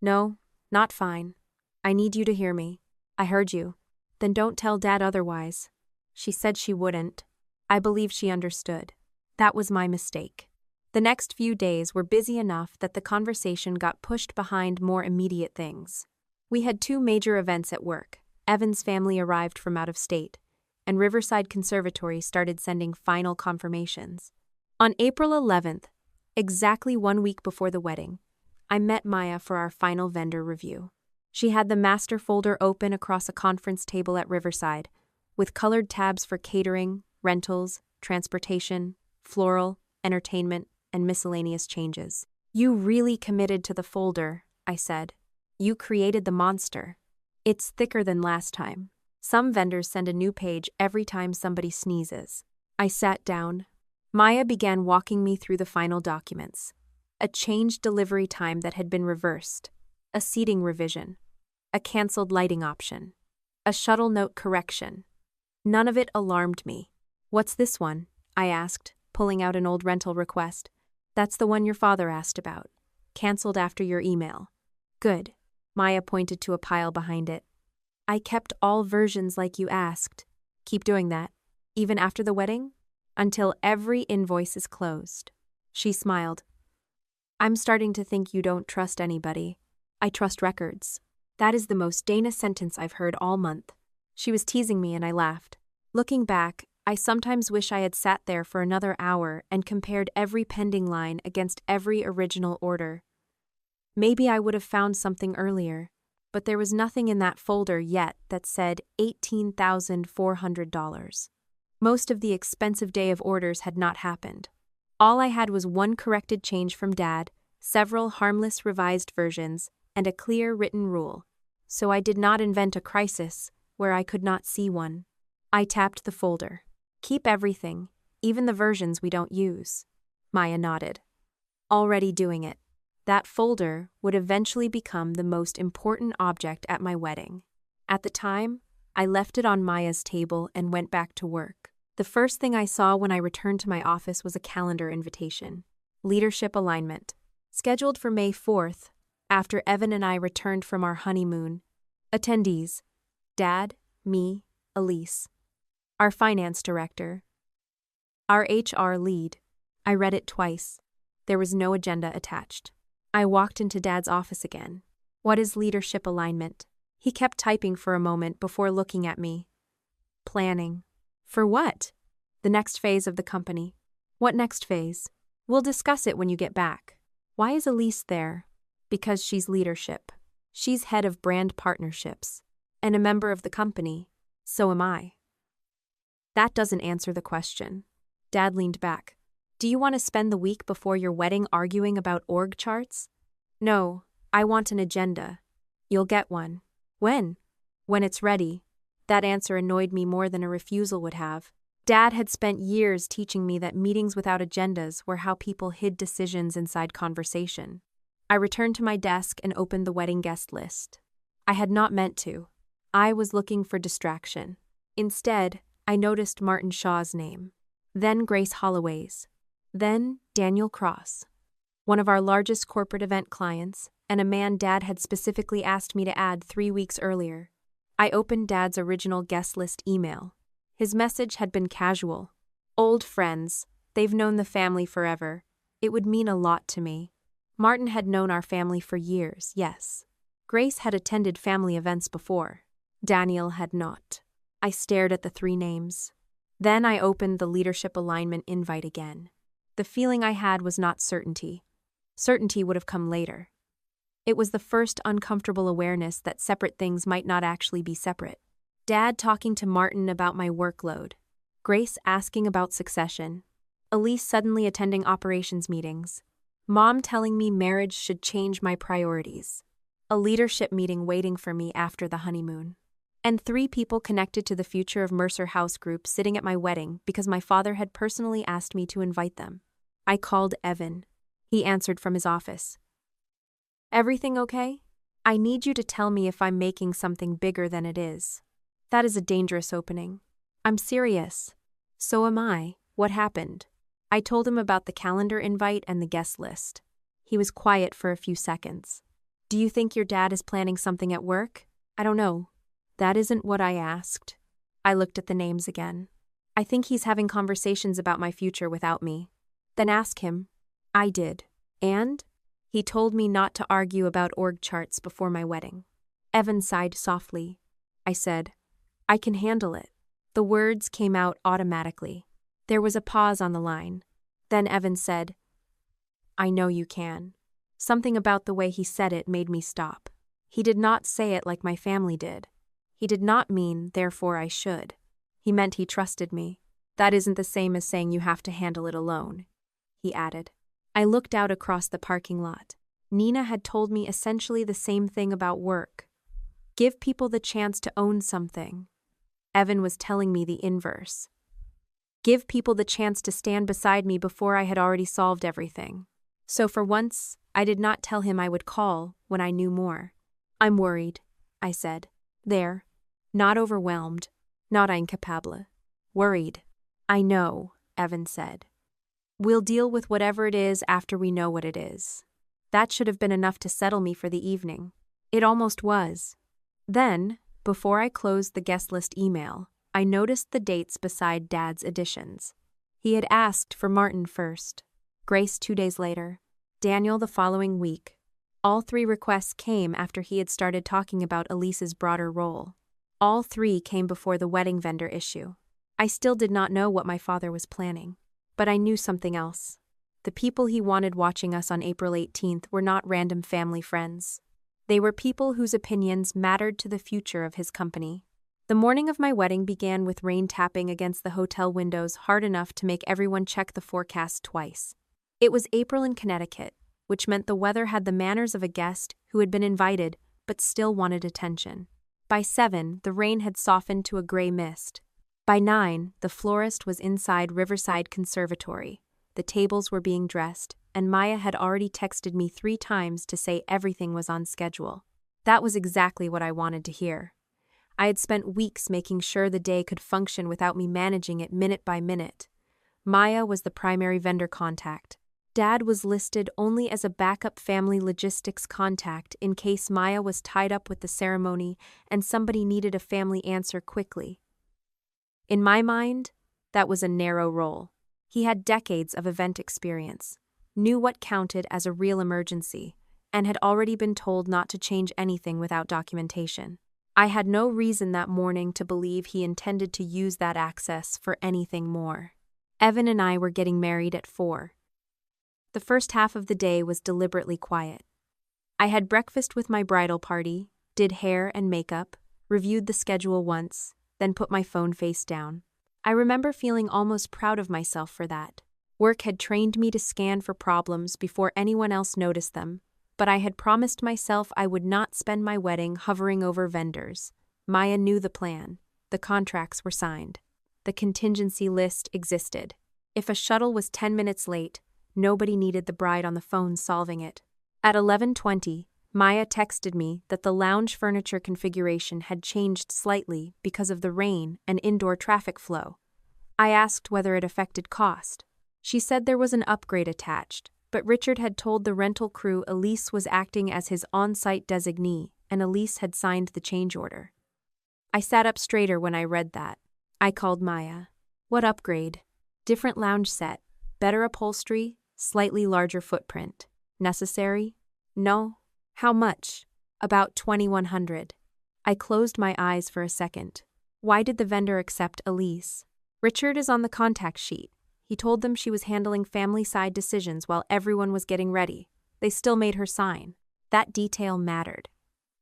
Speaker 1: No, not fine. I need you to hear me. I heard you. Then don't tell Dad otherwise. She said she wouldn't. I believe she understood. That was my mistake. The next few days were busy enough that the conversation got pushed behind more immediate things. We had 2 major events at work. Evan's family arrived from out of state, and Riverside Conservatory started sending final confirmations. On April 11th, exactly 1 week before the wedding, I met Maya for our final vendor review. She had the master folder open across a conference table at Riverside, with colored tabs for catering, rentals, transportation, floral, entertainment, and miscellaneous changes. You really committed to the folder, I said. You created the monster. It's thicker than last time. Some vendors send a new page every time somebody sneezes. I sat down. Maya began walking me through the final documents. A changed delivery time that had been reversed. A seating revision. A canceled lighting option. A shuttle note correction. None of it alarmed me. What's this one? I asked, pulling out an old rental request. That's the one your father asked about. Cancelled after your email. Good. Maya pointed to a pile behind it. I kept all versions like you asked. Keep doing that. Even after the wedding? Until every invoice is closed. She smiled. I'm starting to think you don't trust anybody. I trust records. That is the most Dana sentence I've heard all month. She was teasing me and I laughed. Looking back, I sometimes wish I had sat there for another hour and compared every pending line against every original order. Maybe I would have found something earlier, but there was nothing in that folder yet that said $18,400. Most of the expensive day of orders had not happened. All I had was one corrected change from Dad, several harmless revised versions, and a clear written rule. So I did not invent a crisis where I could not see one. I tapped the folder. Keep everything, even the versions we don't use. Maya nodded. Already doing it. That folder would eventually become the most important object at my wedding. At the time, I left it on Maya's table and went back to work. The first thing I saw when I returned to my office was a calendar invitation. Leadership alignment. Scheduled for May 4th, after Evan and I returned from our honeymoon. Attendees: Dad, me, Elise. Our finance director. Our HR lead. I read it twice. There was no agenda attached. I walked into Dad's office again. What is leadership alignment? He kept typing for a moment before looking at me. Planning. For what? The next phase of the company. What next phase? We'll discuss it when you get back. Why is Elise there? Because she's leadership. She's head of brand partnerships. And a member of the company. So am I. That doesn't answer the question. Dad leaned back. Do you want to spend the week before your wedding arguing about org charts? No, I want an agenda. You'll get one. When? When it's ready. That answer annoyed me more than a refusal would have. Dad had spent years teaching me that meetings without agendas were how people hid decisions inside conversation. I returned to my desk and opened the wedding guest list. I had not meant to. I was looking for distraction. Instead, I noticed Martin Shaw's name. Then Grace Holloway's. Then Daniel Cross. One of our largest corporate event clients, and a man Dad had specifically asked me to add 3 weeks earlier. I opened Dad's original guest list email. His message had been casual. Old friends, they've known the family forever. It would mean a lot to me. Martin had known our family for years, yes. Grace had attended family events before. Daniel had not. I stared at the 3 names. Then I opened the leadership alignment invite again. The feeling I had was not certainty. Certainty would have come later. It was the first uncomfortable awareness that separate things might not actually be separate. Dad talking to Martin about my workload. Grace asking about succession. Elise suddenly attending operations meetings. Mom telling me marriage should change my priorities. A leadership meeting waiting for me after the honeymoon. And 3 people connected to the future of Mercer House Group sitting at my wedding because my father had personally asked me to invite them. I called Evan. He answered from his office. Everything okay? I need you to tell me if I'm making something bigger than it is. That is a dangerous opening. I'm serious. So am I. What happened? I told him about the calendar invite and the guest list. He was quiet for a few seconds. Do you think your dad is planning something at work? I don't know. That isn't what I asked. I looked at the names again. I think he's having conversations about my future without me. Then ask him. I did. And? He told me not to argue about org charts before my wedding. Evan sighed softly. I said, I can handle it. The words came out automatically. There was a pause on the line. Then Evan said, I know you can. Something about the way he said it made me stop. He did not say it like my family did. He did not mean, therefore I should. He meant he trusted me. That isn't the same as saying you have to handle it alone, he added. I looked out across the parking lot. Nina had told me essentially the same thing about work. Give people the chance to own something. Evan was telling me the inverse. Give people the chance to stand beside me before I had already solved everything. So for once, I did not tell him I would call when I knew more. I'm worried, I said. There. Not overwhelmed. Not incapable. Worried. I know, Evan said. "We'll deal with whatever it is after we know what it is." That should have been enough to settle me for the evening. It almost was. Then, before I closed the guest list email, I noticed the dates beside Dad's additions. He had asked for Martin first, Grace 2 days later, Daniel the following week. All 3 requests came after he had started talking about Elise's broader role. All 3 came before the wedding vendor issue. I still did not know what my father was planning, but I knew something else. The people he wanted watching us on April 18th were not random family friends. They were people whose opinions mattered to the future of his company. The morning of my wedding began with rain tapping against the hotel windows hard enough to make everyone check the forecast twice. It was April in Connecticut, which meant the weather had the manners of a guest who had been invited but still wanted attention. By 7, the rain had softened to a gray mist. By 9, the florist was inside Riverside Conservatory. The tables were being dressed, and Maya had already texted me 3 times to say everything was on schedule. That was exactly what I wanted to hear. I had spent weeks making sure the day could function without me managing it minute by minute. Maya was the primary vendor contact. Dad was listed only as a backup family logistics contact in case Maya was tied up with the ceremony and somebody needed a family answer quickly. In my mind, that was a narrow role. He had decades of event experience, knew what counted as a real emergency, and had already been told not to change anything without documentation. I had no reason that morning to believe he intended to use that access for anything more. Evan and I were getting married at 4. The first half of the day was deliberately quiet. I had breakfast with my bridal party, did hair and makeup, reviewed the schedule once, then put my phone face down. I remember feeling almost proud of myself for that. Work had trained me to scan for problems before anyone else noticed them, but I had promised myself I would not spend my wedding hovering over vendors. Maya knew the plan. The contracts were signed. The contingency list existed. If a shuttle was 10 minutes late, nobody needed the bride on the phone solving it. At 11:20, Maya texted me that the lounge furniture configuration had changed slightly because of the rain and indoor traffic flow. I asked whether it affected cost. She said there was an upgrade attached, but Richard had told the rental crew Elise was acting as his on-site designee, and Elise had signed the change order. I sat up straighter when I read that. I called Maya. "What upgrade?" "Different lounge set, better upholstery, slightly larger footprint. Necessary?" "No." "How much?" "About $2,100. I closed my eyes for a second. Why did the vendor accept Elise? Richard is on the contact sheet. He told them she was handling family-side decisions while everyone was getting ready. They still made her sign. That detail mattered.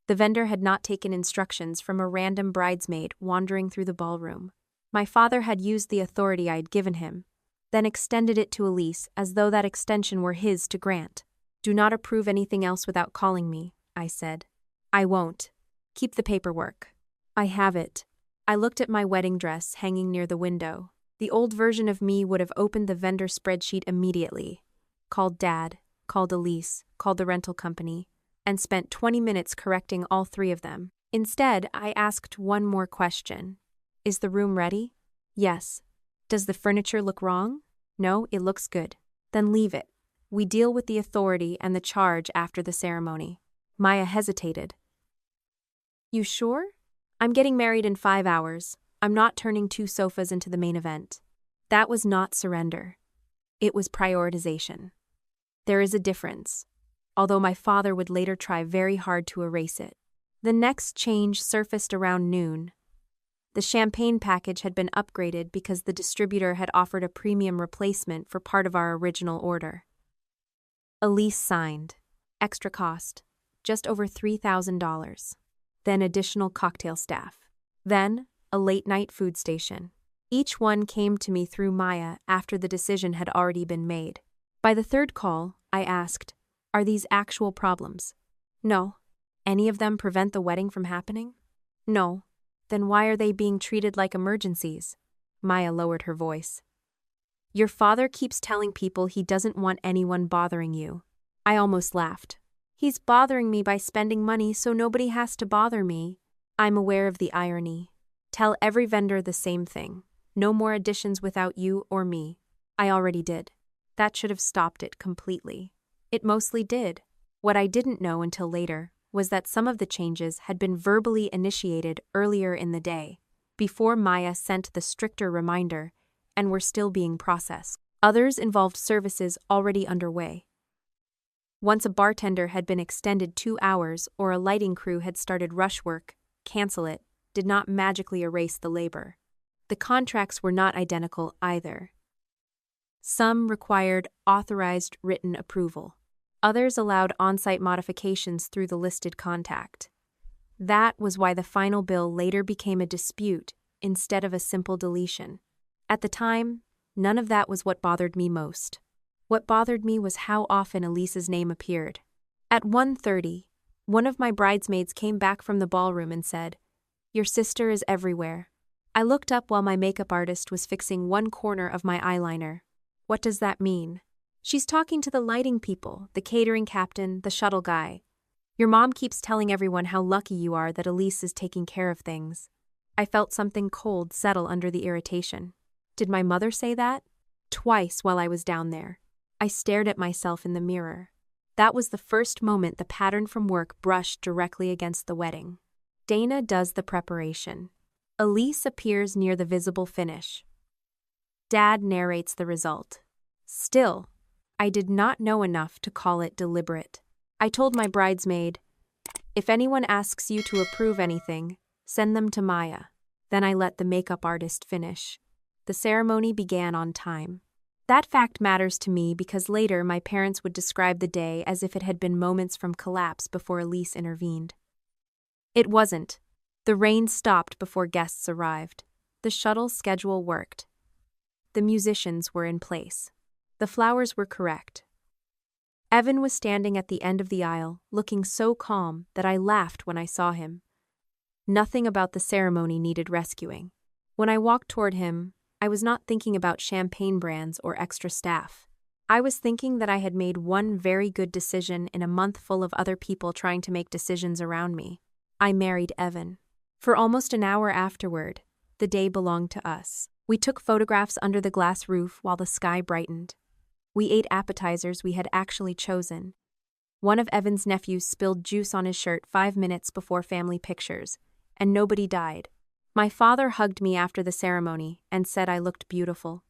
Speaker 1: The vendor had not taken instructions from a random bridesmaid wandering through the ballroom. My father had used the authority I had given him, then extended it to Elise as though that extension were his to grant. "Do not approve anything else without calling me," I said. "I won't. Keep the paperwork." "I have it." I looked at my wedding dress hanging near the window. The old version of me would have opened the vendor spreadsheet immediately, called Dad, called Elise, called the rental company, and spent 20 minutes correcting all 3 of them. Instead, I asked one more question. "Is the room ready?" "Yes." "Does the furniture look wrong?" "No, it looks good." "Then leave it. We deal with the authority and the charge after the ceremony." Maya hesitated. "You sure?" "I'm getting married in 5 hours. I'm not turning 2 sofas into the main event." That was not surrender. It was prioritization. There is a difference, although my father would later try very hard to erase it. The next change surfaced around noon. The champagne package had been upgraded because the distributor had offered a premium replacement for part of our original order. Elise signed. Extra cost, just over $3,000. Then additional cocktail staff. Then a late-night food station. Each one came to me through Maya after the decision had already been made. By the 3rd call, I asked, "Are these actual problems?" "No." "Any of them prevent the wedding from happening?" "No." "Then why are they being treated like emergencies?" Maya lowered her voice. "Your father keeps telling people he doesn't want anyone bothering you." I almost laughed. "He's bothering me by spending money so nobody has to bother me." I'm aware of the irony. Tell every vendor the same thing. No more additions without you or me. I already did. That should have stopped it completely. It mostly did. What I didn't know until later was that some of the changes had been verbally initiated earlier in the day, before Maya sent the stricter reminder, and were still being processed. Others involved services already underway. Once a bartender had been extended 2 hours or a lighting crew had started rush work, cancel it did not magically erase the labor. The contracts were not identical either. Some required authorized written approval. Others allowed on-site modifications through the listed contact. That was why the final bill later became a dispute instead of a simple deletion. At the time, none of that was what bothered me most. What bothered me was how often Elise's name appeared. At 1:30, one of my bridesmaids came back from the ballroom and said, "Your sister is everywhere." I looked up while my makeup artist was fixing one corner of my eyeliner. What does that mean? She's talking to the lighting people, the catering captain, the shuttle guy. Your mom keeps telling everyone how lucky you are that Elise is taking care of things. I felt something cold settle under the irritation. Did my mother say that? Twice while I was down there. I stared at myself in the mirror. That was the first moment the pattern from work brushed directly against the wedding. Dana does the preparation. Elise appears near the visible finish. Dad narrates the result. Still, I did not know enough to call it deliberate. I told my bridesmaid, "If anyone asks you to approve anything, send them to Maya." Then I let the makeup artist finish. The ceremony began on time. That fact matters to me because later my parents would describe the day as if it had been moments from collapse before Elise intervened. It wasn't. The rain stopped before guests arrived. The shuttle schedule worked. The musicians were in place. The flowers were correct. Evan was standing at the end of the aisle, looking so calm that I laughed when I saw him. Nothing about the ceremony needed rescuing. When I walked toward him, I was not thinking about champagne brands or extra staff. I was thinking that I had made one very good decision in a month full of other people trying to make decisions around me. I married Evan. For almost an hour afterward, the day belonged to us. We took photographs under the glass roof while the sky brightened. We ate appetizers we had actually chosen. One of Evan's nephews spilled juice on his shirt 5 minutes before family pictures, and nobody died. My father hugged me after the ceremony and said I looked beautiful.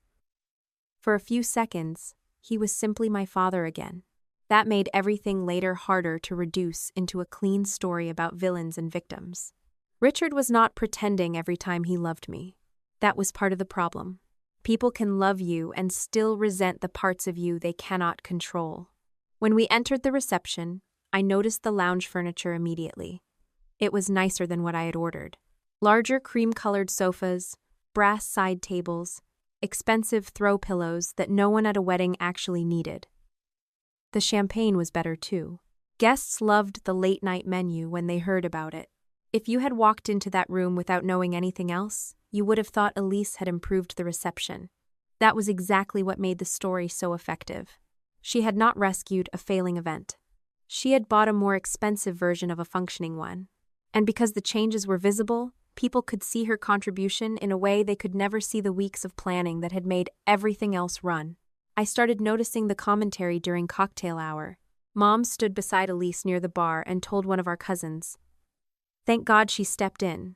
Speaker 1: For a few seconds, he was simply my father again. That made everything later harder to reduce into a clean story about villains and victims. Richard was not pretending every time he loved me. That was part of the problem. People can love you and still resent the parts of you they cannot control. When we entered the reception, I noticed the lounge furniture immediately. It was nicer than what I had ordered. Larger cream-colored sofas, brass side tables, expensive throw pillows that no one at a wedding actually needed. The champagne was better too. Guests loved the late-night menu when they heard about it. If you had walked into that room without knowing anything else, you would have thought Elise had improved the reception. That was exactly what made the story so effective. She had not rescued a failing event. She had bought a more expensive version of a functioning one. And because the changes were visible, people could see her contribution in a way they could never see the weeks of planning that had made everything else run. I started noticing the commentary during cocktail hour. Mom stood beside Elise near the bar and told one of our cousins, "Thank God she stepped in.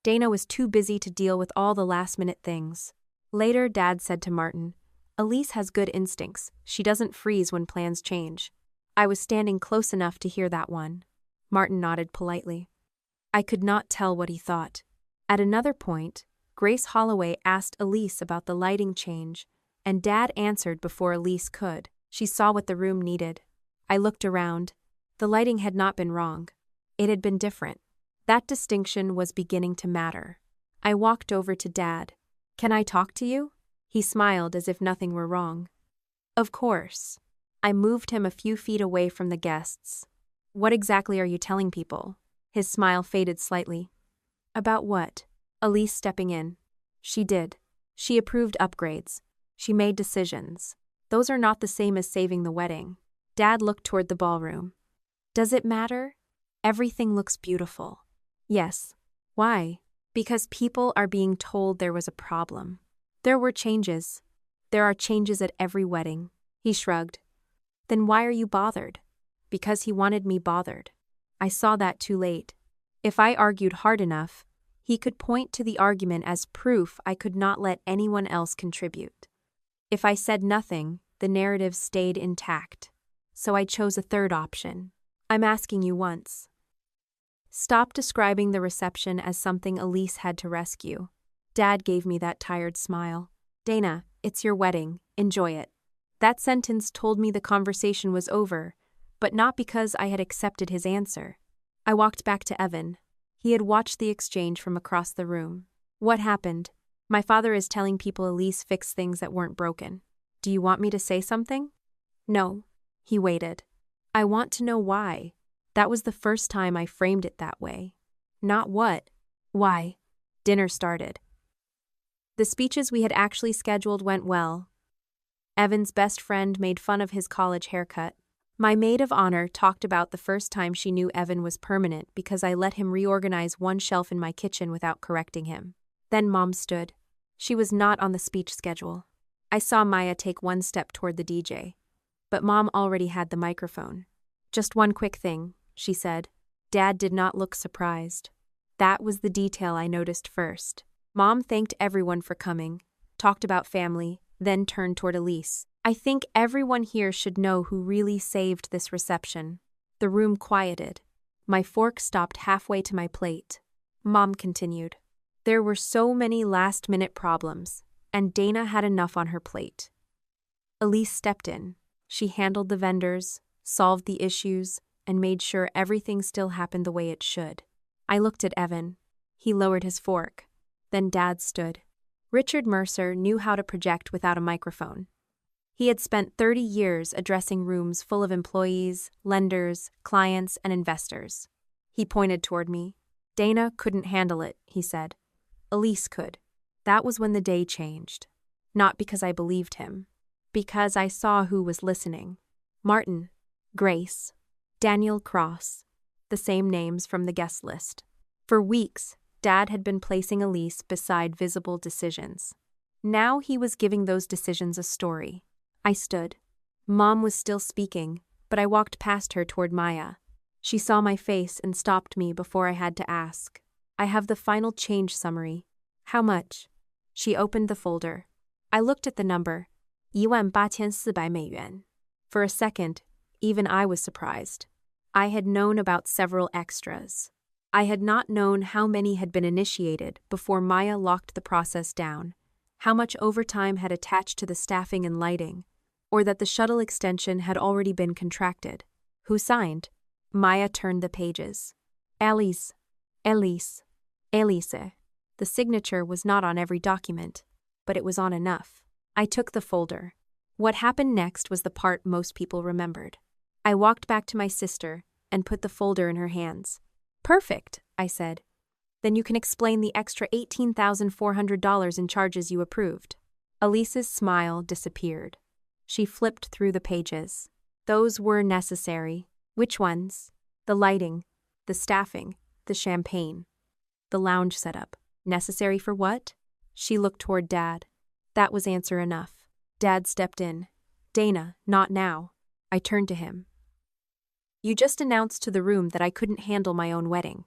Speaker 1: Dana was too busy to deal with all the last-minute things." Later, Dad said to Martin, "Elise has good instincts. She doesn't freeze when plans change." I was standing close enough to hear that one. Martin nodded politely. I could not tell what he thought. At another point, Grace Holloway asked Elise about the lighting change, and Dad answered before Elise could. She saw what the room needed. I looked around. The lighting had not been wrong. It had been different. That distinction was beginning to matter. I walked over to Dad. "Can I talk to you?" He smiled as if nothing were wrong. "Of course." I moved him a few feet away from the guests. "What exactly are you telling people?" His smile faded slightly. "About what?" Elise stepping in. "She did. She approved upgrades. She made decisions. Those are not the same as saving the wedding." Dad looked toward the ballroom. "Does it matter? Everything looks beautiful." "Yes." "Why?" "Because people are being told there was a problem. There were changes. There are changes at every wedding. He shrugged. Then why are you bothered? Because he wanted me bothered. I saw that too late. If I argued hard enough, he could point to the argument as proof I could not let anyone else contribute. If I said nothing, the narrative stayed intact. So I chose a third option. I'm asking you once. Stop describing the reception as something Elise had to rescue. Dad gave me that tired smile. Dana, it's your wedding. Enjoy it. That sentence told me the conversation was over, but not because I had accepted his answer. I walked back to Evan. He had watched the exchange from across the room. What happened? My father is telling people Elise fixed things that weren't broken. Do you want me to say something? No. He waited. I want to know why. That was the first time I framed it that way. Not what. Why? Dinner started. The speeches we had actually scheduled went well. Evan's best friend made fun of his college haircut. My maid of honor talked about the first time she knew Evan was permanent because I let him reorganize one shelf in my kitchen without correcting him. Then Mom stood. She was not on the speech schedule. I saw Maya take one step toward the DJ. But Mom already had the microphone. Just one quick thing, she said. Dad did not look surprised. That was the detail I noticed first. Mom thanked everyone for coming, talked about family, then turned toward Elise. I think everyone here should know who really saved this reception. The room quieted. My fork stopped halfway to my plate. Mom continued. There were so many last-minute problems, and Dana had enough on her plate. Elise stepped in. She handled the vendors, solved the issues, and made sure everything still happened the way it should. I looked at Evan. He lowered his fork. Then Dad stood. Richard Mercer knew how to project without a microphone. He had spent 30 years addressing rooms full of employees, lenders, clients, and investors. He pointed toward me. Dana couldn't handle it, he said. Elise could. That was when the day changed. Not because I believed him. Because I saw who was listening. Martin, Grace, Daniel Cross. The same names from the guest list. For weeks, Dad had been placing Elise beside visible decisions. Now he was giving those decisions a story. I stood. Mom was still speaking, but I walked past her toward Maya. She saw my face and stopped me before I had to ask. I have the final change summary. How much? She opened the folder. I looked at the number. 18,400美元. For a second, even I was surprised. I had known about several extras. I had not known how many had been initiated before Maya locked the process down, how much overtime had attached to the staffing and lighting, or that the shuttle extension had already been contracted. Who signed? Maya turned the pages. Elise. Elise. Elise. The signature was not on every document, but it was on enough. I took the folder. What happened next was the part most people remembered. I walked back to my sister and put the folder in her hands. Perfect, I said. Then you can explain the extra $18,400 in charges you approved. Elise's smile disappeared. She flipped through the pages. Those were necessary. Which ones? The lighting, the staffing, the champagne. The lounge setup. Necessary for what? She looked toward Dad. That was answer enough. Dad stepped in. Dana, not now. I turned to him. You just announced to the room that I couldn't handle my own wedding.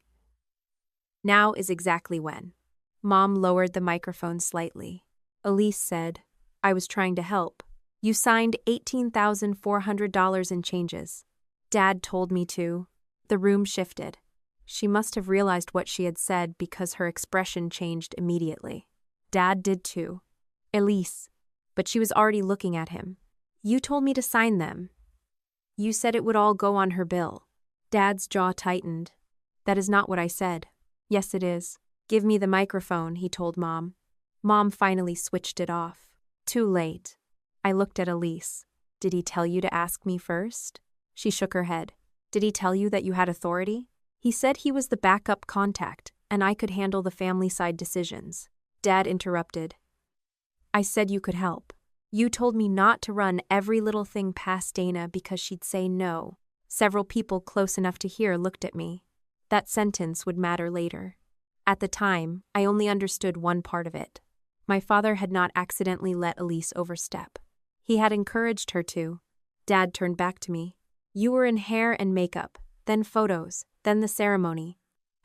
Speaker 1: Now is exactly when. Mom lowered the microphone slightly. Elise said, I was trying to help. You signed $18,400 in changes. Dad told me to. The room shifted. She must have realized what she had said because her expression changed immediately. Dad did too. Elise. But she was already looking at him. You told me to sign them. You said it would all go on her bill. Dad's jaw tightened. That is not what I said. Yes, it is. Give me the microphone, he told Mom. Mom finally switched it off. Too late. I looked at Elise. Did he tell you to ask me first? She shook her head. Did he tell you that you had authority? He said he was the backup contact, and I could handle the family-side decisions. Dad interrupted. I said you could help. You told me not to run every little thing past Dana because she'd say no. Several people close enough to hear looked at me. That sentence would matter later. At the time, I only understood one part of it. My father had not accidentally let Elise overstep. He had encouraged her to. Dad turned back to me. You were in hair and makeup, then photos, then the ceremony.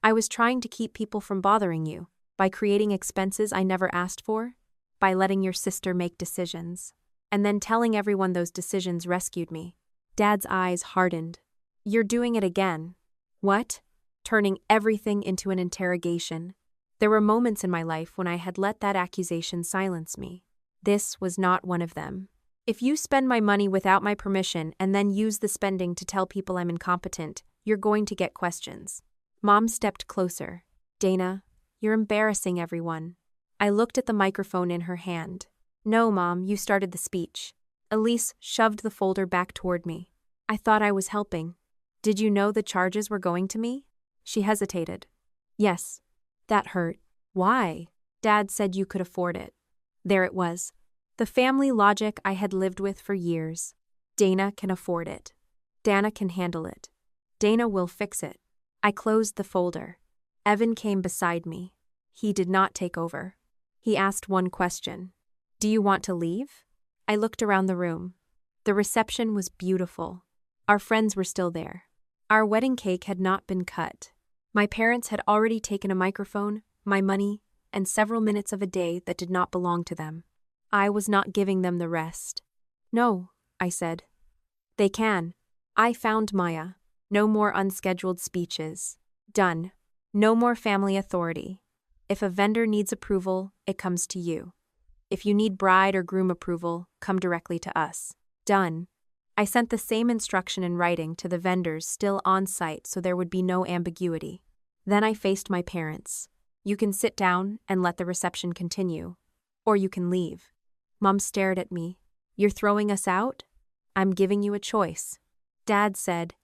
Speaker 1: I was trying to keep people from bothering you, by creating expenses I never asked for, by letting your sister make decisions, and then telling everyone those decisions rescued me. Dad's eyes hardened. You're doing it again. What? Turning everything into an interrogation. There were moments in my life when I had let that accusation silence me. This was not one of them. If you spend my money without my permission and then use the spending to tell people I'm incompetent, you're going to get questions. Mom stepped closer. Dana, you're embarrassing everyone. I looked at the microphone in her hand. No, Mom, you started the speech. Elise shoved the folder back toward me. I thought I was helping. Did you know the charges were going to me? She hesitated. Yes. That hurt. Why? Dad said you could afford it. There it was. The family logic I had lived with for years. Dana can afford it. Dana can handle it. Dana will fix it. I closed the folder. Evan came beside me. He did not take over. He asked one question. Do you want to leave? I looked around the room. The reception was beautiful. Our friends were still there. Our wedding cake had not been cut. My parents had already taken a microphone, my money, and several minutes of a day that did not belong to them. I was not giving them the rest. No, I said. They can. I found Maya. No more unscheduled speeches. Done. No more family authority. If a vendor needs approval, it comes to you. If you need bride or groom approval, come directly to us. Done. I sent the same instruction in writing to the vendors still on site so there would be no ambiguity. Then I faced my parents. You can sit down and let the reception continue. Or you can leave. Mom stared at me. You're throwing us out? I'm giving you a choice. Dad said,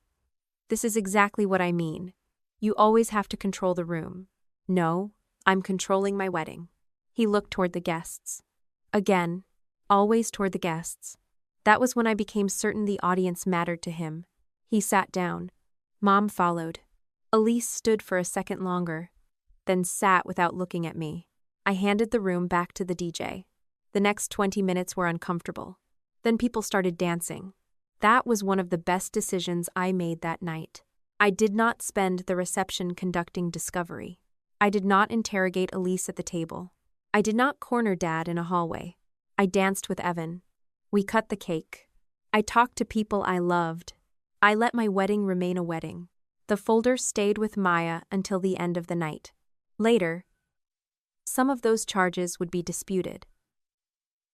Speaker 1: this is exactly what I mean. You always have to control the room. No, I'm controlling my wedding. He looked toward the guests. Again, always toward the guests. That was when I became certain the audience mattered to him. He sat down. Mom followed. Elise stood for a second longer, then sat without looking at me. I handed the room back to the DJ. The next 20 minutes were uncomfortable. Then people started dancing. That was one of the best decisions I made that night. I did not spend the reception conducting discovery. I did not interrogate Elise at the table. I did not corner Dad in a hallway. I danced with Evan. We cut the cake. I talked to people I loved. I let my wedding remain a wedding. The folder stayed with Maya until the end of the night. Later, some of those charges would be disputed.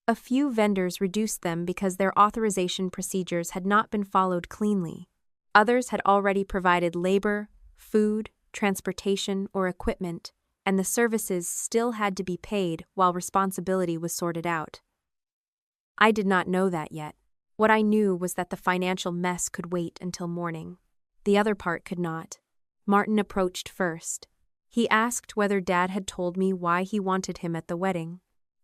Speaker 1: A few vendors reduced them because their authorization procedures had not been followed cleanly. Others had already provided labor, food, transportation, or equipment, and the services still had to be paid while responsibility was sorted out. I did not know that yet. What I knew was that the financial mess could wait until morning. The other part could not. Martin approached first. He asked whether Dad had told me why he wanted him at the wedding.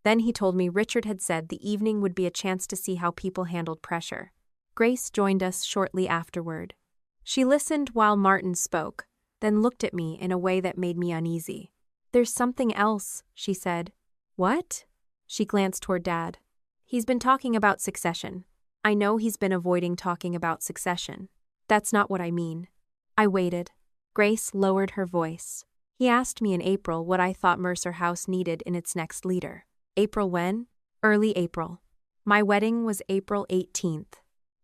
Speaker 1: Then he told me Richard had said the evening would be a chance to see how people handled pressure. Grace joined us shortly afterward. She listened while Martin spoke, then looked at me in a way that made me uneasy. There's something else, she said. What? She glanced toward Dad. He's been talking about succession. I know he's been avoiding talking about succession. That's not what I mean. I waited. Grace lowered her voice. He asked me in April what I thought Mercer House needed in its next leader. April when? Early April. My wedding was April 18th.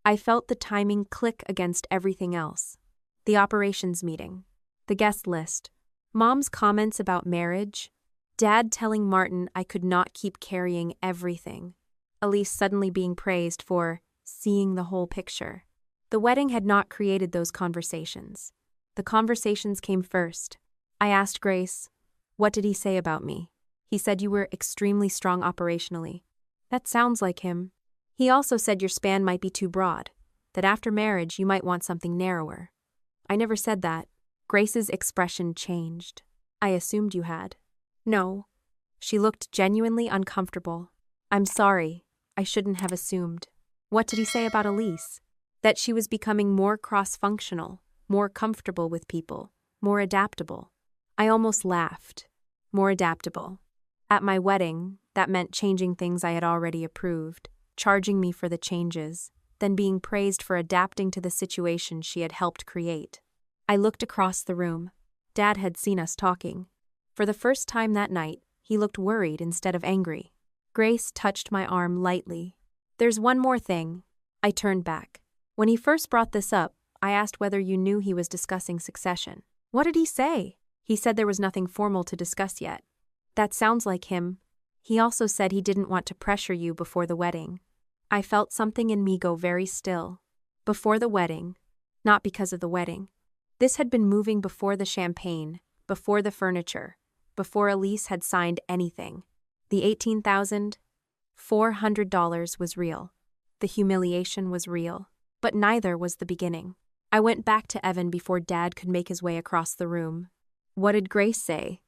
Speaker 1: I felt the timing click against everything else. The operations meeting. The guest list. Mom's comments about marriage. Dad telling Martin I could not keep carrying everything. Elise suddenly being praised for seeing the whole picture. The wedding had not created those conversations. The conversations came first. I asked Grace, what did he say about me? He said you were extremely strong operationally. That sounds like him. He also said your span might be too broad, that after marriage you might want something narrower. I never said that. Grace's expression changed. I assumed you had. No. She looked genuinely uncomfortable. I'm sorry. I shouldn't have assumed. What did he say about Elise? That she was becoming more cross-functional, more comfortable with people, more adaptable. I almost laughed. More adaptable. At my wedding, That meant changing things I had already approved, charging me for the changes, then being praised for adapting to the situation she had helped create. I looked across the room. Dad had seen us talking. For the first time that night, he looked worried instead of angry. Grace touched my arm lightly. "There's one more thing." I turned back. "When he first brought this up, I asked whether you knew he was discussing succession. What did he say?" "He said there was nothing formal to discuss yet." "That sounds like him. He also said he didn't want to pressure you before the wedding." I felt something in me go very still. Before the wedding, not because of the wedding. This had been moving before the champagne, before the furniture, before Elise had signed anything. The $18,400 was real. The humiliation was real. But neither was the beginning. I went back to Evan before Dad could make his way across the room. "What did Grace say?"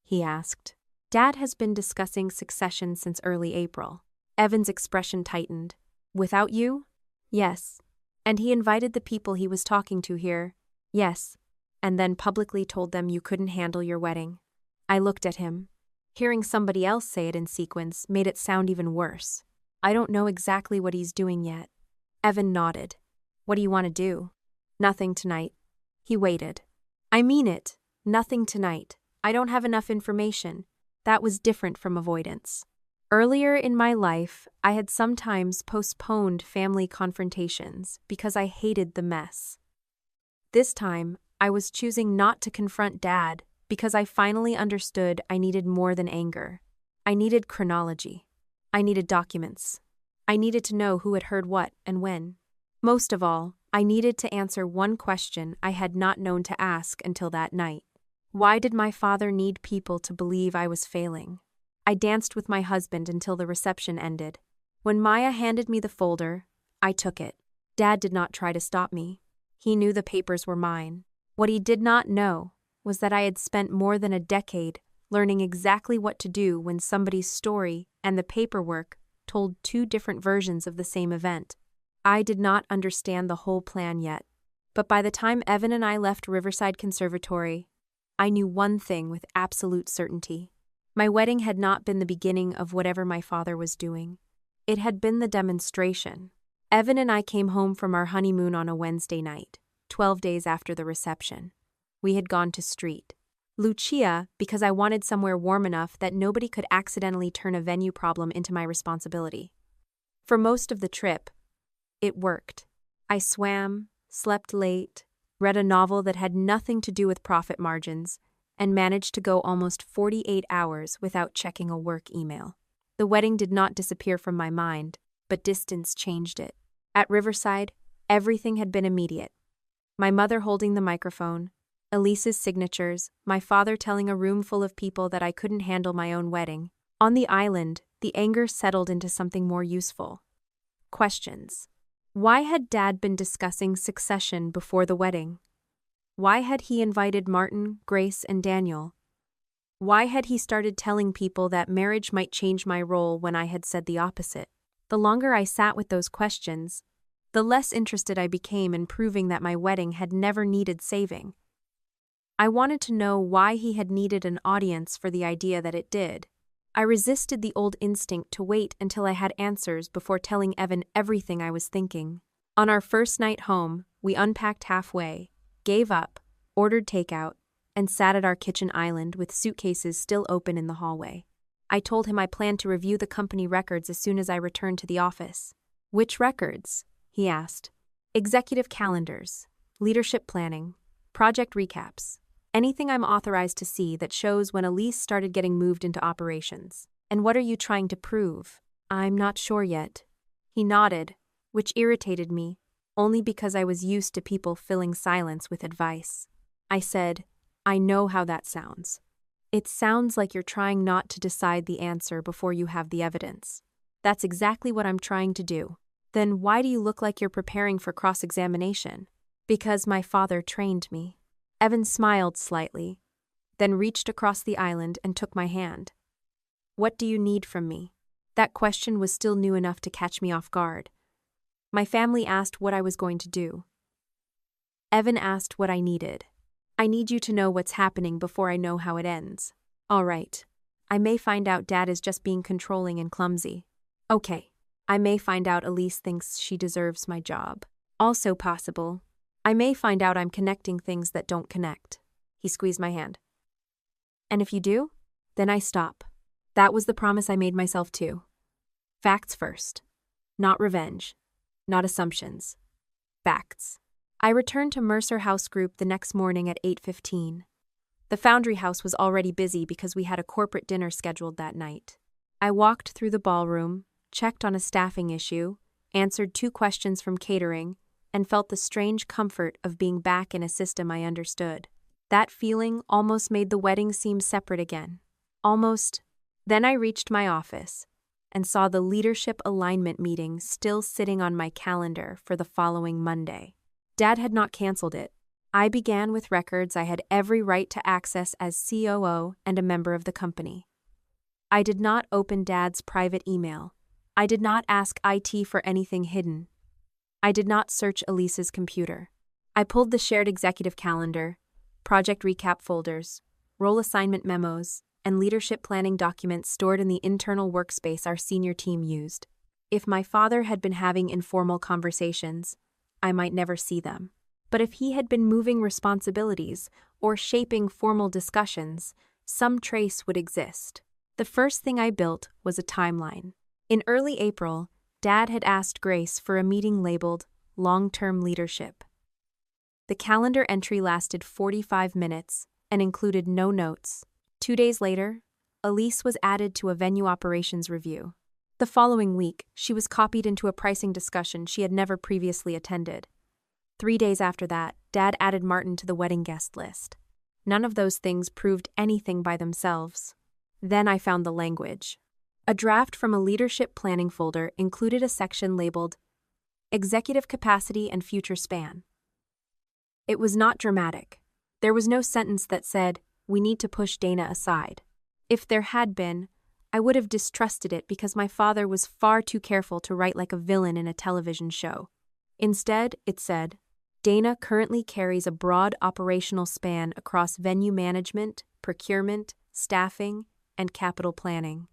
Speaker 1: he asked. "Dad has been discussing succession since early April." Evan's expression tightened. "Without you?" "Yes." "And he invited the people he was talking to here?" "Yes." "And then publicly told them you couldn't handle your wedding." I looked at him. Hearing somebody else say it in sequence made it sound even worse. "I don't know exactly what he's doing yet." Evan nodded. "What do you want to do?" "Nothing tonight." He waited. "I mean it. Nothing tonight. I don't have enough information." That was different from avoidance. Earlier in my life, I had sometimes postponed family confrontations because I hated the mess. This time, I was choosing not to confront Dad because I finally understood I needed more than anger. I needed chronology. I needed documents. I needed to know who had heard what and when. Most of all, I needed to answer one question I had not known to ask until that night. Why did my father need people to believe I was failing? I danced with my husband until the reception ended. When Maya handed me the folder, I took it. Dad did not try to stop me. He knew the papers were mine. What he did not know was that I had spent more than a decade learning exactly what to do when somebody's story and the paperwork told two different versions of the same event. I did not understand the whole plan yet, but by the time Evan and I left Riverside Conservatory, I knew one thing with absolute certainty. My wedding had not been the beginning of whatever my father was doing. It had been the demonstration. Evan and I came home from our honeymoon on a Wednesday night, 12 days after the reception. We had gone to Street Lucia because I wanted somewhere warm enough that nobody could accidentally turn a venue problem into my responsibility. For most of the trip, it worked. I swam, slept late, read a novel that had nothing to do with profit margins, and managed to go almost 48 hours without checking a work email. The wedding did not disappear from my mind, but distance changed it. At Riverside, everything had been immediate. My mother holding the microphone, Elise's signatures, my father telling a room full of people that I couldn't handle my own wedding. On the island, the anger settled into something more useful. Questions. Why had Dad been discussing succession before the wedding? Why had he invited Martin, Grace, and Daniel? Why had he started telling people that marriage might change my role when I had said the opposite? The longer I sat with those questions, the less interested I became in proving that my wedding had never needed saving. I wanted to know why he had needed an audience for the idea that it did. I resisted the old instinct to wait until I had answers before telling Evan everything I was thinking. On our first night home, we unpacked halfway, gave up, ordered takeout, and sat at our kitchen island with suitcases still open in the hallway. I told him I planned to review the company records as soon as I returned to the office. "Which records?" he asked. "Executive calendars, leadership planning, project recaps. Anything I'm authorized to see that shows when Elise started getting moved into operations. And what are you trying to prove?" "I'm not sure yet." He nodded, which irritated me, only because I was used to people filling silence with advice. I said, "I know how that sounds. It sounds like you're trying not to decide the answer before you have the evidence." "That's exactly what I'm trying to do." "Then why do you look like you're preparing for cross-examination?" "Because my father trained me." Evan smiled slightly, then reached across the island and took my hand. "What do you need from me?" That question was still new enough to catch me off guard. My family asked what I was going to do. Evan asked what I needed. "I need you to know what's happening before I know how it ends." "All right." I may find out Dad is just being controlling and clumsy. Okay. I may find out Elise thinks she deserves my job. Also possible. I may find out I'm connecting things that don't connect. He squeezed my hand. And if you do, then I stop. That was the promise I made myself too. Facts first. Not revenge. Not assumptions. Facts. I returned to Mercer House Group the next morning at 8:15. The Foundry House was already busy because we had a corporate dinner scheduled that night. I walked through the ballroom, checked on a staffing issue, answered 2 questions from catering, and felt the strange comfort of being back in a system I understood. That feeling almost made the wedding seem separate again. Almost. Then I reached my office and saw the leadership alignment meeting still sitting on my calendar for the following Monday. Dad had not canceled it. I began with records I had every right to access as COO and a member of the company. I did not open Dad's private email. I did not ask IT for anything hidden. I did not search Elise's computer. I pulled the shared executive calendar, project recap folders, role assignment memos, and leadership planning documents stored in the internal workspace our senior team used. If my father had been having informal conversations, I might never see them. But if he had been moving responsibilities or shaping formal discussions, some trace would exist. The first thing I built was a timeline. In early April, Dad had asked Grace for a meeting labeled Long-Term Leadership. The calendar entry lasted 45 minutes and included no notes. 2 days later, Elise was added to a venue operations review. The following week, she was copied into a pricing discussion she had never previously attended. 3 days after that, Dad added Martin to the wedding guest list. None of those things proved anything by themselves. Then I found the language. A draft from a leadership planning folder included a section labeled Executive Capacity and Future Span. It was not dramatic. There was no sentence that said, "We need to push Dana aside." If there had been, I would have distrusted it because my father was far too careful to write like a villain in a television show. Instead, it said, Dana currently carries a broad operational span across venue management, procurement, staffing, and capital planning.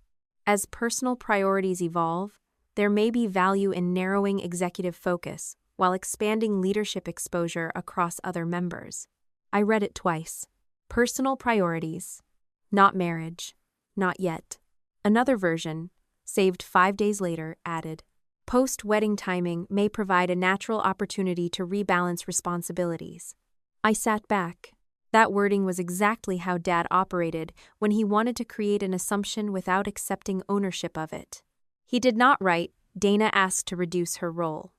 Speaker 1: As personal priorities evolve, there may be value in narrowing executive focus while expanding leadership exposure across other members. I read it twice. Personal priorities. Not marriage. Not yet. Another version, saved 5 days later, added, Post-wedding timing may provide a natural opportunity to rebalance responsibilities. I sat back. That wording was exactly how Dad operated when he wanted to create an assumption without accepting ownership of it. He did not write, Dana asked to reduce her role.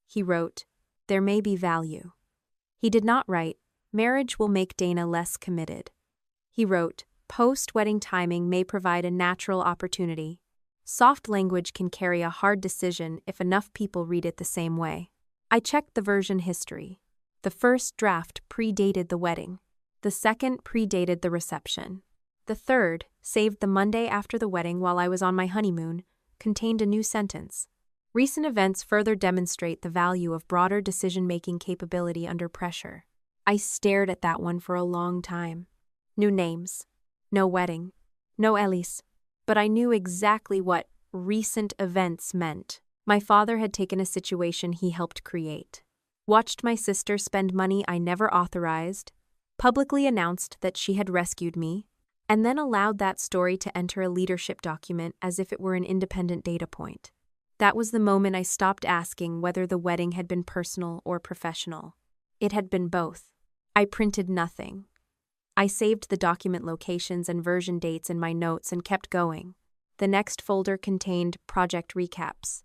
Speaker 1: He wrote, there may be value. He did not write, marriage will make Dana less committed. He wrote, post-wedding timing may provide a natural opportunity. Soft language can carry a hard decision if enough people read it the same way. I checked the version history. The first draft predated the wedding. The second predated the reception. The third, saved the Monday after the wedding while I was on my honeymoon, contained a new sentence. Recent events further demonstrate the value of broader decision-making capability under pressure. I stared at that one for a long time. New names. No wedding. No Elise. But I knew exactly what recent events meant. My father had taken a situation he helped create. Watched my sister spend money I never authorized, publicly announced that she had rescued me, and then allowed that story to enter a leadership document as if it were an independent data point. That was the moment I stopped asking whether the wedding had been personal or professional. It had been both. I printed nothing. I saved the document locations and version dates in my notes and kept going. The next folder contained project recaps.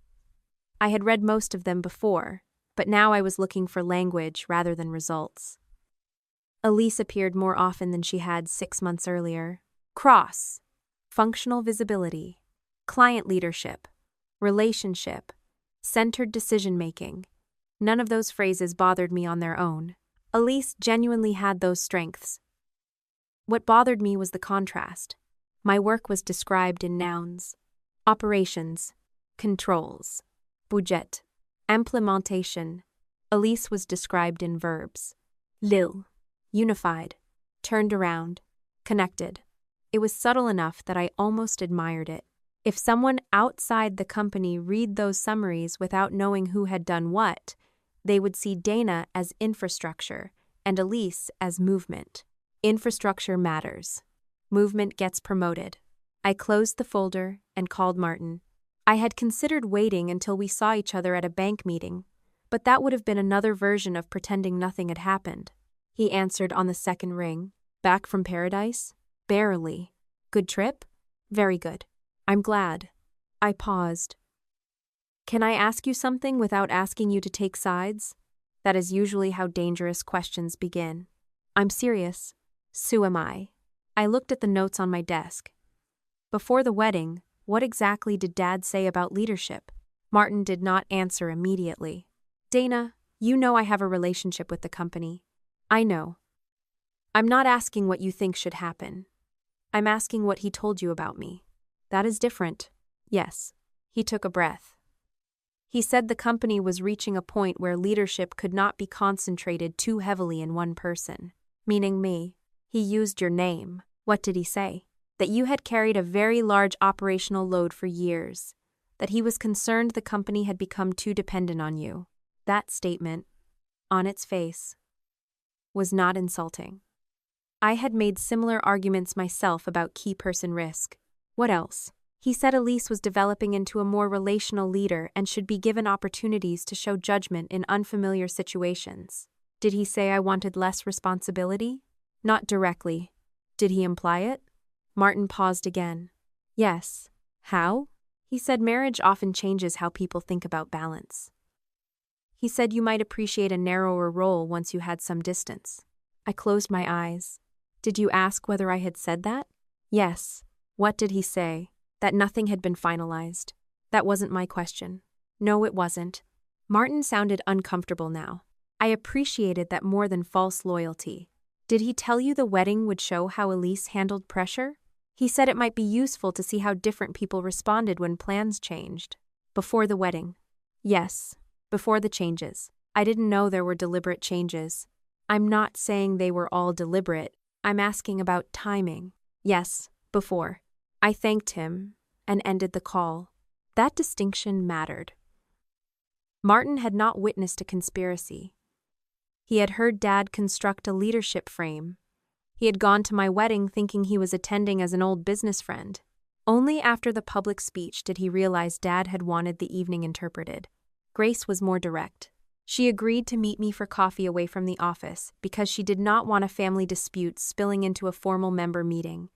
Speaker 1: I had read most of them before, but now I was looking for language rather than results. Elise appeared more often than she had 6 months earlier. Cross, functional visibility, client leadership, relationship, centered decision-making. None of those phrases bothered me on their own. Elise genuinely had those strengths. What bothered me was the contrast. My work was described in nouns. Operations, controls, budget, implementation. Elise was described in verbs. Lil, unified, turned around, connected. It was subtle enough that I almost admired it. If someone outside the company read those summaries without knowing who had done what, they would see Dana as infrastructure and Elise as movement. Infrastructure matters. Movement gets promoted. I closed the folder and called Martin. I had considered waiting until we saw each other at a bank meeting, but that would have been another version of pretending nothing had happened. He answered on the second ring. Back from paradise? Barely. Good trip? Very good. I'm glad. I paused. Can I ask you something without asking you to take sides? That is usually how dangerous questions begin. I'm serious. So am I. I looked at the notes on my desk. Before the wedding, what exactly did Dad say about leadership? Martin did not answer immediately. Dana, you know I have a relationship with the company. I know. I'm not asking what you think should happen. I'm asking what he told you about me. That is different. Yes. He took a breath. He said the company was reaching a point where leadership could not be concentrated too heavily in one person, meaning me. He used your name. What did he say? That you had carried a very large operational load for years, that he was concerned the company had become too dependent on you. That statement, on its face, was not insulting. I had made similar arguments myself about key person risk. What else? He said Elise was developing into a more relational leader and should be given opportunities to show judgment in unfamiliar situations. Did he say I wanted less responsibility? Not directly. Did he imply it? Martin paused again. Yes. How? He said marriage often changes how people think about balance. He said you might appreciate a narrower role once you had some distance. I closed my eyes. Did you ask whether I had said that? Yes. What did he say? That nothing had been finalized. That wasn't my question. No, it wasn't. Martin sounded uncomfortable now. I appreciated that more than false loyalty. Did he tell you the wedding would show how Elise handled pressure? He said it might be useful to see how different people responded when plans changed. Before the wedding. Yes, before the changes. I didn't know there were deliberate changes. I'm not saying they were all deliberate. I'm asking about timing. Yes, before. I thanked him and ended the call. That distinction mattered. Martin had not witnessed a conspiracy. He had heard Dad construct a leadership frame. He had gone to my wedding thinking he was attending as an old business friend. Only after the public speech did he realize Dad had wanted the evening interpreted. Grace was more direct. She agreed to meet me for coffee away from the office because she did not want a family dispute spilling into a formal member meeting.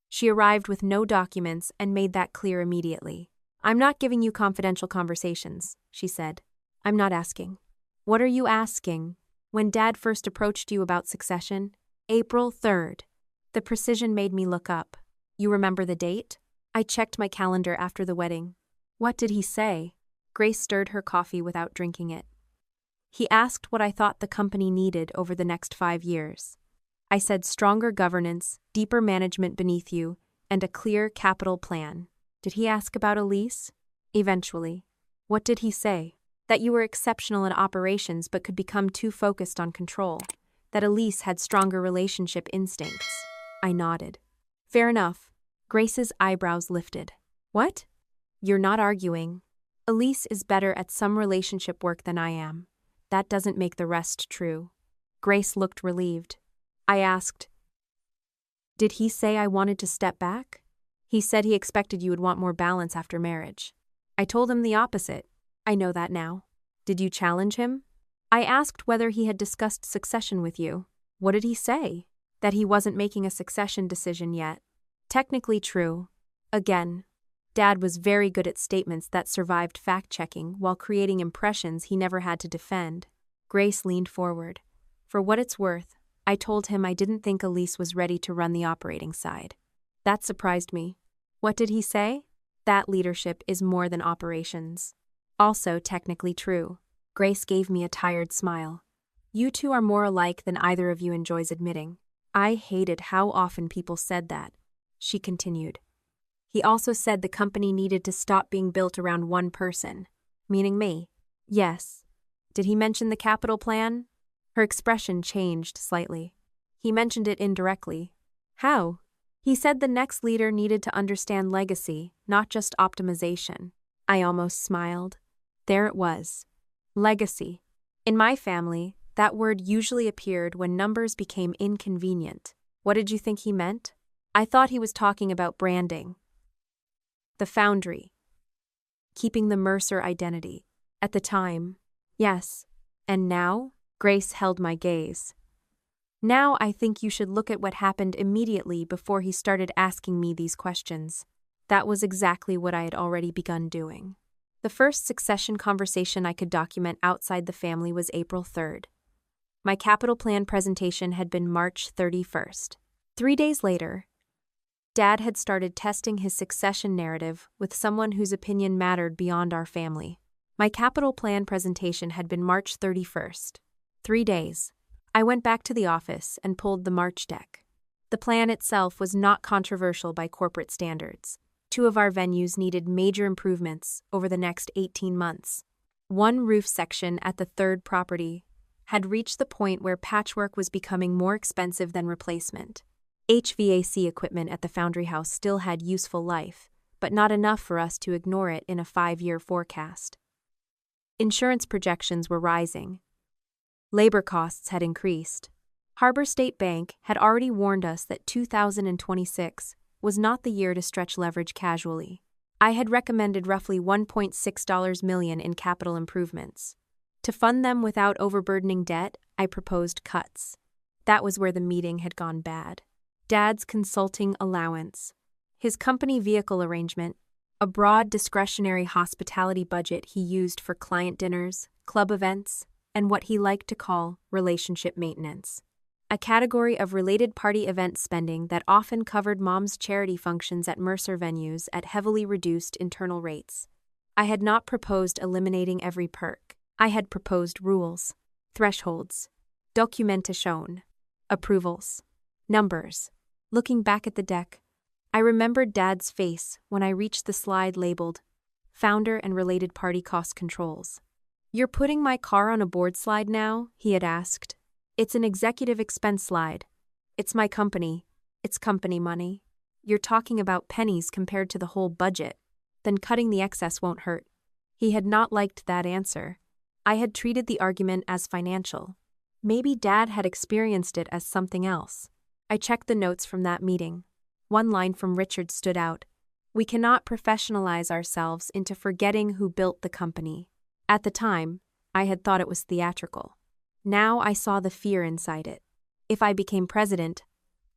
Speaker 1: She arrived with no documents and made that clear immediately. I'm not giving you confidential conversations, she said. I'm not asking. What are you asking? When Dad first approached you about succession? April 3rd. The precision made me look up. You remember the date? I checked my calendar after the wedding. What did he say? Grace stirred her coffee without drinking it. He asked what I thought the company needed over the next 5 years. I said stronger governance, deeper management beneath you, and a clear capital plan. Did he ask about Elise? Eventually. What did he say? That you were exceptional in operations but could become too focused on control. That Elise had stronger relationship instincts. I nodded. Fair enough. Grace's eyebrows lifted. What? You're not arguing. Elise is better at some relationship work than I am. That doesn't make the rest true. Grace looked relieved. I asked, did he say I wanted to step back? He said he expected you would want more balance after marriage. I told him the opposite. I know that now. Did you challenge him? I asked whether he had discussed succession with you. What did he say? That he wasn't making a succession decision yet. Technically true. Again, Dad was very good at statements that survived fact-checking while creating impressions he never had to defend. Grace leaned forward. For what it's worth, I told him I didn't think Elise was ready to run the operating side. That surprised me. What did he say? That leadership is more than operations. Also technically true. Grace gave me a tired smile. You two are more alike than either of you enjoys admitting. I hated how often people said that. She continued. He also said the company needed to stop being built around one person. Meaning me. Yes. Did he mention the capital plan? Her expression changed slightly. He mentioned it indirectly. How? He said the next leader needed to understand legacy, not just optimization. I almost smiled. There it was. Legacy. In my family, that word usually appeared when numbers became inconvenient. What did you think he meant? I thought he was talking about branding. The foundry. Keeping the Mercer identity. At the time, yes. And now? Grace held my gaze. Now I think you should look at what happened immediately before he started asking me these questions. That was exactly what I had already begun doing. The first succession conversation I could document outside the family was April 3rd. My capital plan presentation had been March 31st. 3 days later, Dad had started testing his succession narrative with someone whose opinion mattered beyond our family. My capital plan presentation had been March 31st. 3 days. I went back to the office and pulled the March deck. The plan itself was not controversial by corporate standards. 2 of our venues needed major improvements over the next 18 months. One roof section at the 3rd property had reached the point where patchwork was becoming more expensive than replacement. HVAC equipment at the Foundry House still had useful life, but not enough for us to ignore it in a 5-year forecast. Insurance projections were rising. Labor costs had increased. Harbor State Bank had already warned us that 2026 was not the year to stretch leverage casually. I had recommended roughly $1.6 million in capital improvements. To fund them without overburdening debt, I proposed cuts. That was where the meeting had gone bad. Dad's consulting allowance, his company vehicle arrangement, a broad discretionary hospitality budget he used for client dinners, club events, and what he liked to call relationship maintenance. A category of related party event spending that often covered Mom's charity functions at Mercer venues at heavily reduced internal rates. I had not proposed eliminating every perk. I had proposed rules, thresholds, documentation, approvals, numbers. Looking back at the deck, I remembered Dad's face when I reached the slide labeled Founder and Related Party Cost Controls. "You're putting my car on a board slide now?" he had asked. "It's an executive expense slide. It's my company. It's company money. You're talking about pennies compared to the whole budget. Then cutting the excess won't hurt." He had not liked that answer. I had treated the argument as financial. Maybe Dad had experienced it as something else. I checked the notes from that meeting. One line from Richard stood out. "We cannot professionalize ourselves into forgetting who built the company." At the time, I had thought it was theatrical. Now I saw the fear inside it. If I became president,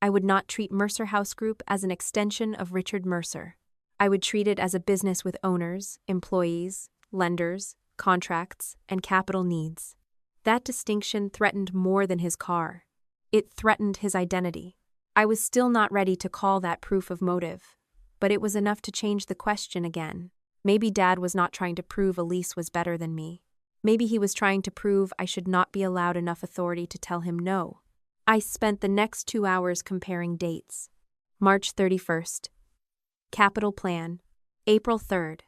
Speaker 1: I would not treat Mercer House Group as an extension of Richard Mercer. I would treat it as a business with owners, employees, lenders, contracts, and capital needs. That distinction threatened more than his car. It threatened his identity. I was still not ready to call that proof of motive, but it was enough to change the question again. Maybe Dad was not trying to prove Elise was better than me. Maybe he was trying to prove I should not be allowed enough authority to tell him no. I spent the next 2 hours comparing dates. March 31st. Capital Plan. April 3rd.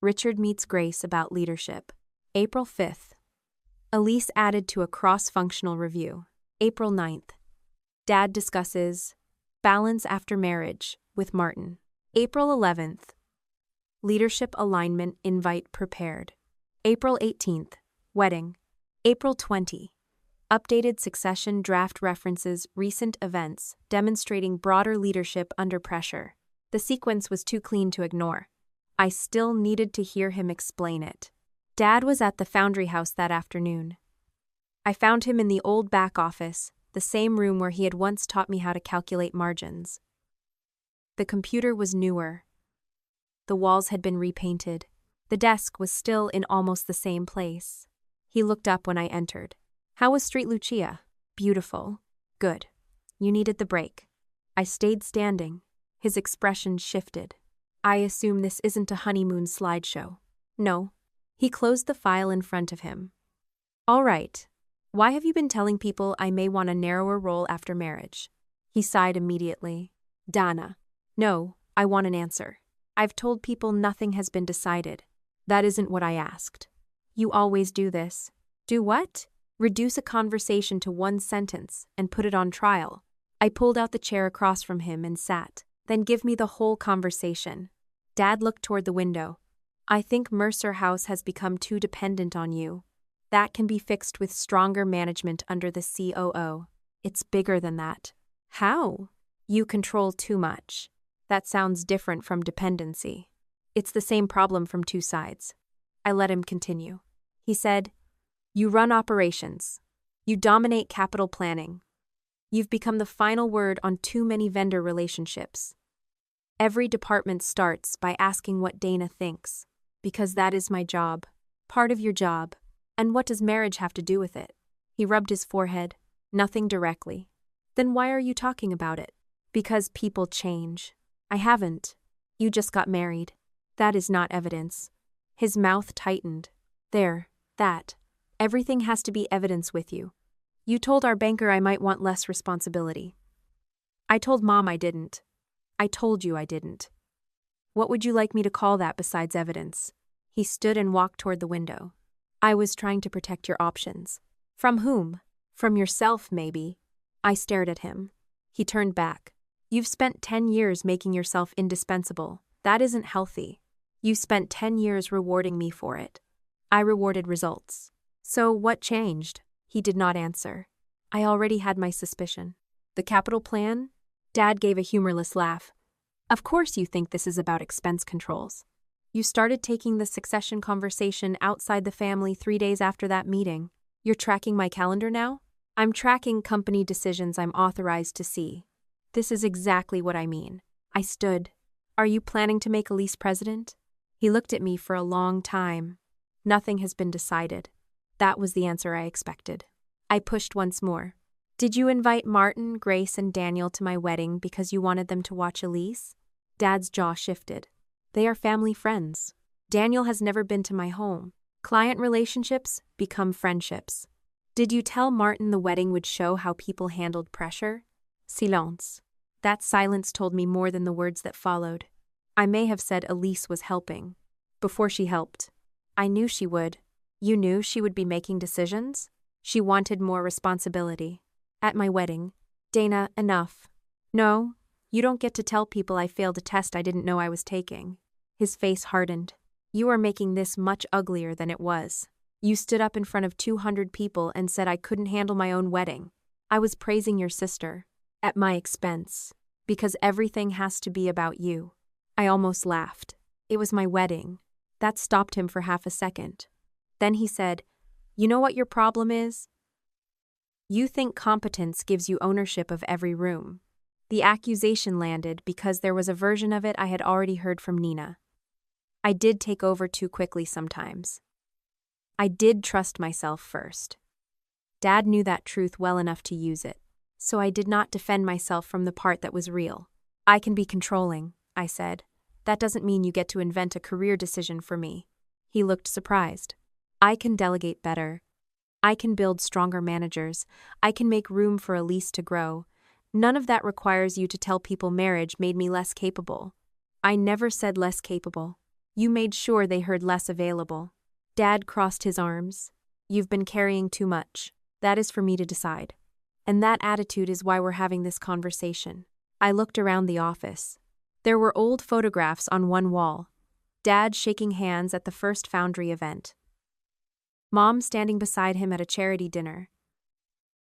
Speaker 1: Richard meets Grace about leadership. April 5th. Elise added to a cross-functional review. April 9th. Dad discusses balance after marriage with Martin. April 11th. Leadership alignment invite prepared. April 18th. Wedding. April 20. Updated succession draft references recent events demonstrating broader leadership under pressure. The sequence was too clean to ignore. I still needed to hear him explain it. Dad was at the Foundry House that afternoon. I found him in the old back office, the same room where he had once taught me how to calculate margins. The computer was newer. The walls had been repainted. The desk was still in almost the same place. He looked up when I entered. "How was Street Lucia?" "Beautiful." "Good. You needed the break." I stayed standing. His expression shifted. "I assume this isn't a honeymoon slideshow." "No." He closed the file in front of him. "All right. Why have you been telling people I may want a narrower role after marriage?" He sighed immediately. "Dana." "No, I want an answer. I've told people nothing has been decided. That isn't what I asked." "You always do this." "Do what?" "Reduce a conversation to one sentence and put it on trial." I pulled out the chair across from him and sat. Then give me the whole conversation. Dad looked toward the window. I think Mercer House has become too dependent on you. That can be fixed with stronger management under the COO. It's bigger than that. How? You control too much. That sounds different from dependency. It's the same problem from two sides. I let him continue. He said, you run operations. You dominate capital planning. You've become the final word on too many vendor relationships. Every department starts by asking what Dana thinks, because that is my job, part of your job. And what does marriage have to do with it? He rubbed his forehead. Nothing directly. Then why are you talking about it? Because people change. I haven't. You just got married. That is not evidence. His mouth tightened. There, that. Everything has to be evidence with you. You told our banker I might want less responsibility. I told Mom I didn't. I told you I didn't. What would you like me to call that besides evidence? He stood and walked toward the window. I was trying to protect your options. From whom? From yourself, maybe. I stared at him. He turned back. You've spent 10 years making yourself indispensable. That isn't healthy. You spent 10 years rewarding me for it. I rewarded results. So what changed? He did not answer. I already had my suspicion. The capital plan? Dad gave a humorless laugh. Of course you think this is about expense controls. You started taking the succession conversation outside the family 3 days after that meeting. You're tracking my calendar now? I'm tracking company decisions I'm authorized to see. This is exactly what I mean. I stood. Are you planning to make Elise president? He looked at me for a long time. Nothing has been decided. That was the answer I expected. I pushed once more. Did you invite Martin, Grace, and Daniel to my wedding because you wanted them to watch Elise? Dad's jaw shifted. They are family friends. Daniel has never been to my home. Client relationships become friendships. Did you tell Martin the wedding would show how people handled pressure? Silence. That silence told me more than the words that followed. I may have said Elise was helping. Before she helped. I knew she would. You knew she would be making decisions? She wanted more responsibility. At my wedding. Dana, enough. No, you don't get to tell people I failed a test I didn't know I was taking. His face hardened. You are making this much uglier than it was. You stood up in front of 200 people and said I couldn't handle my own wedding. I was praising your sister. At my expense. Because everything has to be about you. I almost laughed. It was my wedding. That stopped him for half a second. Then he said, you know what your problem is? You think competence gives you ownership of every room. The accusation landed because there was a version of it I had already heard from Nina. I did take over too quickly sometimes. I did trust myself first. Dad knew that truth well enough to use it, so I did not defend myself from the part that was real. I can be controlling, I said. That doesn't mean you get to invent a career decision for me. He looked surprised. I can delegate better. I can build stronger managers. I can make room for Elise to grow. None of that requires you to tell people marriage made me less capable. I never said less capable. You made sure they heard less available. Dad crossed his arms. You've been carrying too much. That is for me to decide. And that attitude is why we're having this conversation. I looked around the office. There were old photographs on one wall. Dad shaking hands at the first Foundry event. Mom standing beside him at a charity dinner.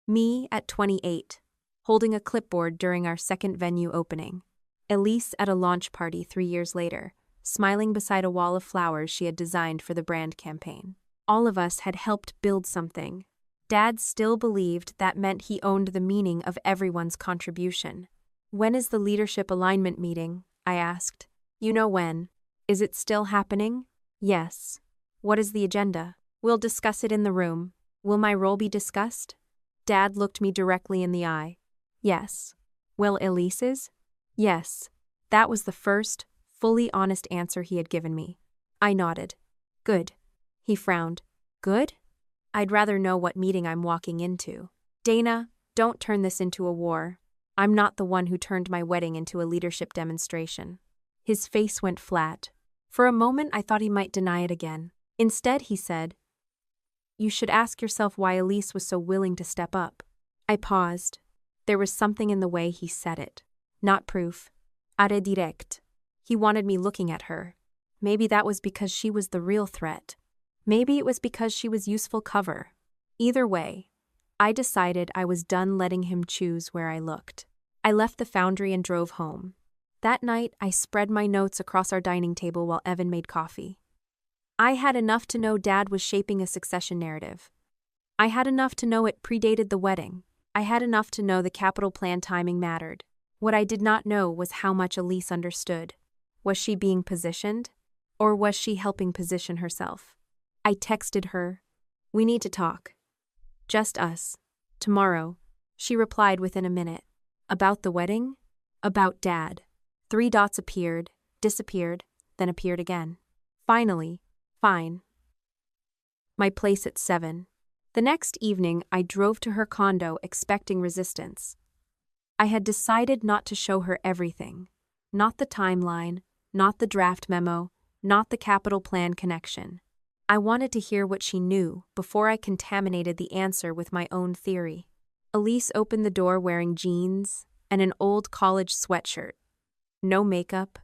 Speaker 1: Me at 28, holding a clipboard during our second venue opening. Elise at a launch party 3 years later, smiling beside a wall of flowers she had designed for the brand campaign. All of us had helped build something. Dad still believed that meant he owned the meaning of everyone's contribution. When is the leadership alignment meeting? I asked. You know when. Is it still happening? Yes. What is the agenda? We'll discuss it in the room. Will my role be discussed? Dad looked me directly in the eye. Yes. Will Elise's? Yes. That was the first, fully honest answer he had given me. I nodded. Good. He frowned. Good? I'd rather know what meeting I'm walking into. Dana, don't turn this into a war. I'm not the one who turned my wedding into a leadership demonstration. His face went flat. For a moment I thought he might deny it again. Instead he said, you should ask yourself why Elise was so willing to step up. I paused. There was something in the way he said it. Not proof. Are direct. He wanted me looking at her. Maybe that was because she was the real threat. Maybe it was because she was useful cover. Either way, I decided I was done letting him choose where I looked. I left the foundry and drove home. That night, I spread my notes across our dining table while Evan made coffee. I had enough to know Dad was shaping a succession narrative. I had enough to know it predated the wedding. I had enough to know the capital plan timing mattered. What I did not know was how much Elise understood. Was she being positioned? Or was she helping position herself? I texted her, "We need to talk. Just us. Tomorrow." She replied within a minute. About the wedding? About Dad. 3 dots appeared, disappeared, then appeared again. Finally, fine. My place at 7. The next evening, I drove to her condo expecting resistance. I had decided not to show her everything. Not the timeline, not the draft memo, not the capital plan connection. I wanted to hear what she knew before I contaminated the answer with my own theory. Elise opened the door wearing jeans and an old college sweatshirt. No makeup,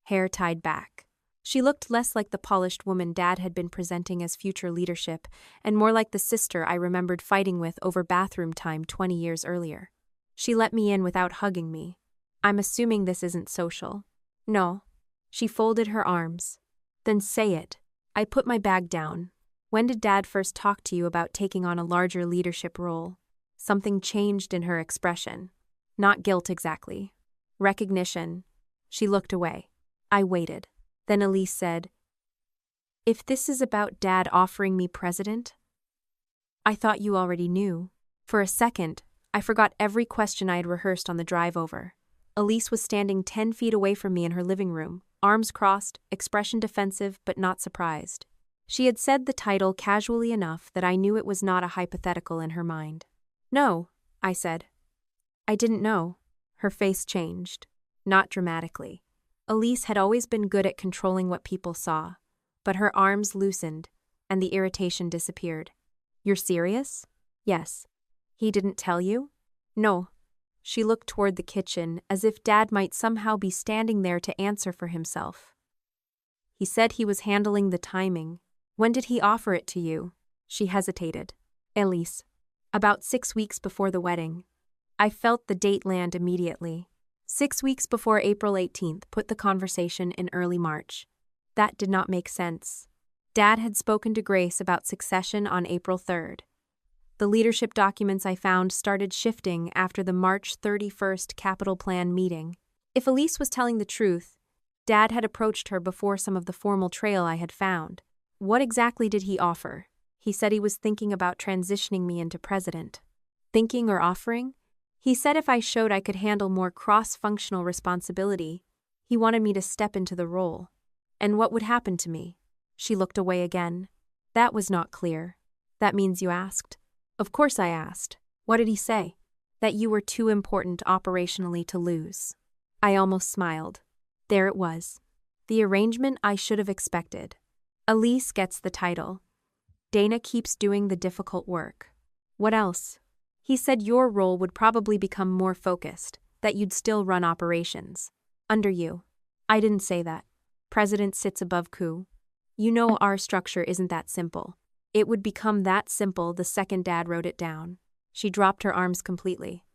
Speaker 1: hair tied back. She looked less like the polished woman Dad had been presenting as future leadership and more like the sister I remembered fighting with over bathroom time 20 years earlier. She let me in without hugging me. I'm assuming this isn't social. No. She folded her arms. Then say it. I put my bag down. When did Dad first talk to you about taking on a larger leadership role? Something changed in her expression. Not guilt exactly. Recognition. She looked away. I waited. Then Elise said, "If this is about Dad offering me president?" I thought you already knew. For a second, I forgot every question I had rehearsed on the drive over. Elise was standing 10 feet away from me in her living room, arms crossed, expression defensive but not surprised. She had said the title casually enough that I knew it was not a hypothetical in her mind. "No," I said. "I didn't know." Her face changed. Not dramatically. Elise had always been good at controlling what people saw, but her arms loosened, and the irritation disappeared. "You're serious?" "Yes." "He didn't tell you?" "No." She looked toward the kitchen, as if Dad might somehow be standing there to answer for himself. "He said he was handling the timing. When did he offer it to you?" She hesitated. "Elise. About 6 weeks before the wedding." I felt the date land immediately. 6 weeks before April 18th put the conversation in early March. That did not make sense. Dad had spoken to Grace about succession on April 3rd. The leadership documents I found started shifting after the March 31st capital plan meeting. If Elise was telling the truth, Dad had approached her before some of the formal trail I had found. What exactly did he offer? He said he was thinking about transitioning me into president. Thinking or offering? He said if I showed I could handle more cross-functional responsibility, he wanted me to step into the role. And what would happen to me? She looked away again. That was not clear. That means you asked? Of course I asked. What did he say? That you were too important operationally to lose. I almost smiled. There it was. The arrangement I should have expected. Elise gets the title. Dana keeps doing the difficult work. What else? He said your role would probably become more focused, that you'd still run operations. Under you. I didn't say that. President sits above coup. You know our structure isn't that simple. It would become that simple the second Dad wrote it down. She dropped her arms completely.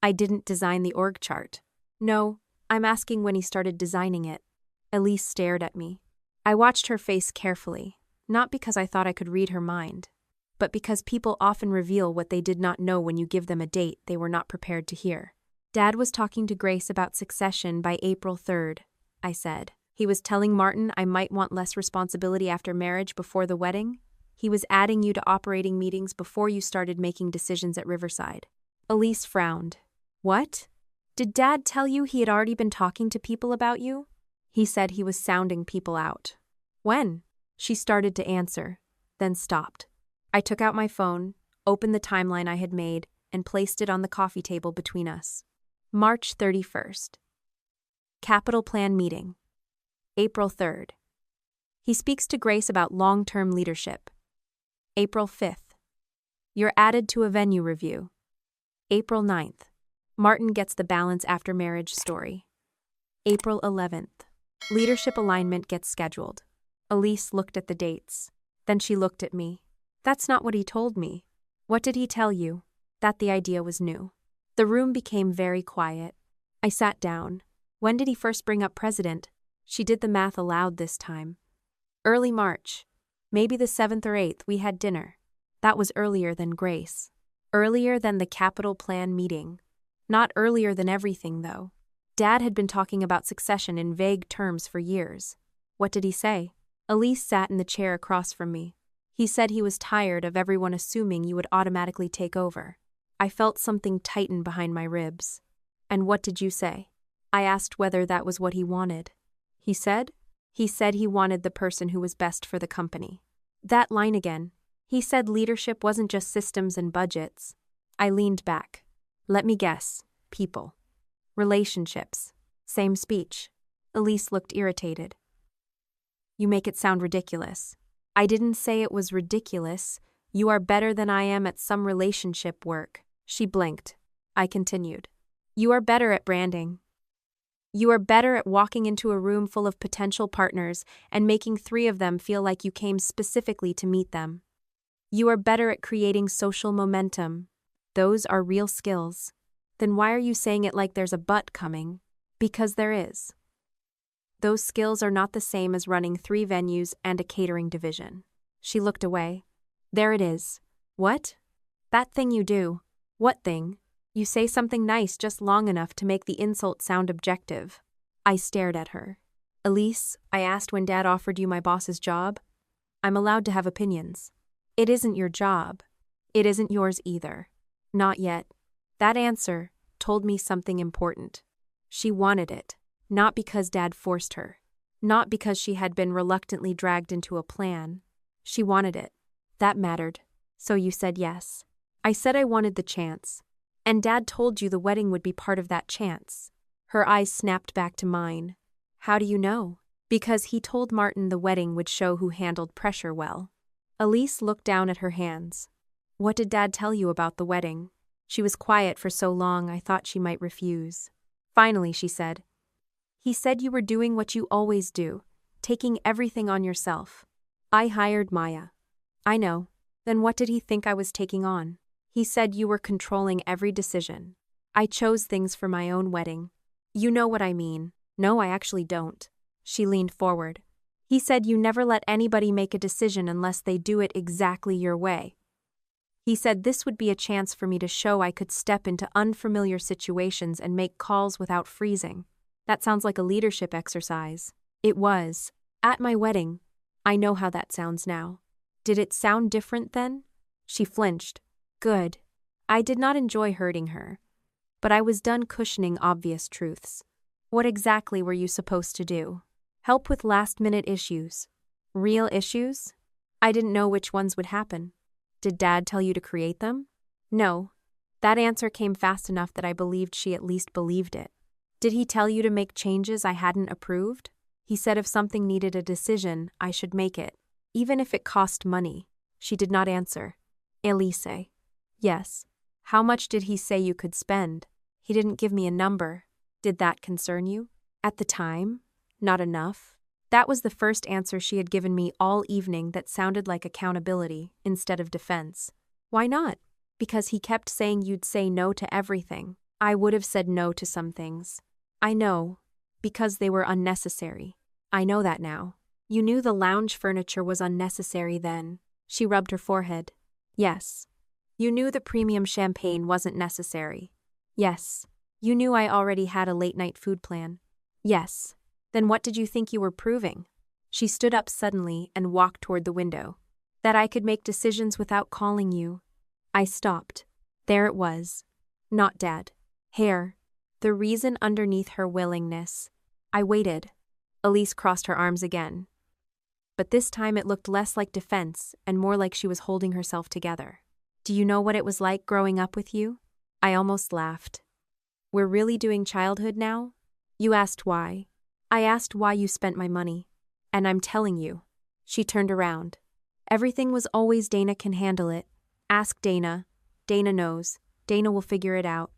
Speaker 1: I didn't design the org chart. No, I'm asking when he started designing it. Elise stared at me. I watched her face carefully, not because I thought I could read her mind, but because people often reveal what they did not know when you give them a date they were not prepared to hear. Dad was talking to Grace about succession by April 3rd, I said. He was telling Martin I might want less responsibility after marriage before the wedding. He was adding you to operating meetings before you started making decisions at Riverside. Elise frowned. What? Did Dad tell you he had already been talking to people about you? He said he was sounding people out. When? She started to answer, then stopped. I took out my phone, opened the timeline I had made, and placed it on the coffee table between us. March 31st. Capital Plan Meeting. April 3rd. He speaks to Grace about long-term leadership. April 5th. You're added to a venue review. April 9th. Martin gets the balance after marriage story. April 11th. Leadership alignment gets scheduled. Elise looked at the dates. Then she looked at me. That's not what he told me. What did he tell you? That the idea was new. The room became very quiet. I sat down. When did he first bring up president? She did the math aloud this time. Early March. Maybe the 7th or 8th we had dinner. That was earlier than Grace. Earlier than the capital plan meeting. Not earlier than everything, though. Dad had been talking about succession in vague terms for years. What did he say? Elise sat in the chair across from me. He said he was tired of everyone assuming you would automatically take over. I felt something tighten behind my ribs. And what did you say? I asked whether that was what he wanted. He said he wanted the person who was best for the company. That line again. He said leadership wasn't just systems and budgets. I leaned back. Let me guess. People. Relationships. Same speech. Elise looked irritated. You make it sound ridiculous. I didn't say it was ridiculous. You are better than I am at some relationship work. She blinked. I continued. You are better at branding. You are better at walking into a room full of potential partners and making 3 of them feel like you came specifically to meet them. You are better at creating social momentum. Those are real skills. Then why are you saying it like there's a but coming? Because there is. Those skills are not the same as running 3 venues and a catering division. She looked away. There it is. What? That thing you do. What thing? You say something nice just long enough to make the insult sound objective. I stared at her. Elise, I asked when Dad offered you my boss's job. I'm allowed to have opinions. It isn't your job. It isn't yours either. Not yet. That answer told me something important. She wanted it, not because Dad forced her, not because she had been reluctantly dragged into a plan. She wanted it. That mattered. So you said yes. I said I wanted the chance. And Dad told you the wedding would be part of that chance. Her eyes snapped back to mine. How do you know? Because he told Martin the wedding would show who handled pressure well. Elise looked down at her hands. What did Dad tell you about the wedding? She was quiet for so long I thought she might refuse. Finally, she said, He said you were doing what you always do, taking everything on yourself. I hired Maya. I know. Then what did he think I was taking on? He said you were controlling every decision. I chose things for my own wedding. You know what I mean. No, I actually don't. She leaned forward. He said you never let anybody make a decision unless they do it exactly your way. He said this would be a chance for me to show I could step into unfamiliar situations and make calls without freezing. That sounds like a leadership exercise. It was. At my wedding. I know how that sounds now. Did it sound different then? She flinched. Good. I did not enjoy hurting her. But I was done cushioning obvious truths. What exactly were you supposed to do? Help with last-minute issues. Real issues? I didn't know which ones would happen. Did Dad tell you to create them? No. That answer came fast enough that I believed she at least believed it. Did he tell you to make changes I hadn't approved? He said if something needed a decision, I should make it, even if it cost money. She did not answer. Elise. Yes. How much did he say you could spend? He didn't give me a number. Did that concern you? At the time? Not enough. That was the first answer she had given me all evening that sounded like accountability instead of defense. Why not? Because he kept saying you'd say no to everything. I would have said no to some things. I know. Because they were unnecessary. I know that now. You knew the lounge furniture was unnecessary then. She rubbed her forehead. Yes. You knew the premium champagne wasn't necessary. Yes. You knew I already had a late-night food plan. Yes. Then what did you think you were proving? She stood up suddenly and walked toward the window. That I could make decisions without calling you. I stopped. There it was. Not Dad. Hair. The reason underneath her willingness. I waited. Elise crossed her arms again. But this time it looked less like defense and more like she was holding herself together. Do you know what it was like growing up with you? I almost laughed. We're really doing childhood now? You asked why. I asked why you spent my money. And I'm telling you. She turned around. Everything was always Dana can handle it. Ask Dana. Dana knows. Dana will figure it out.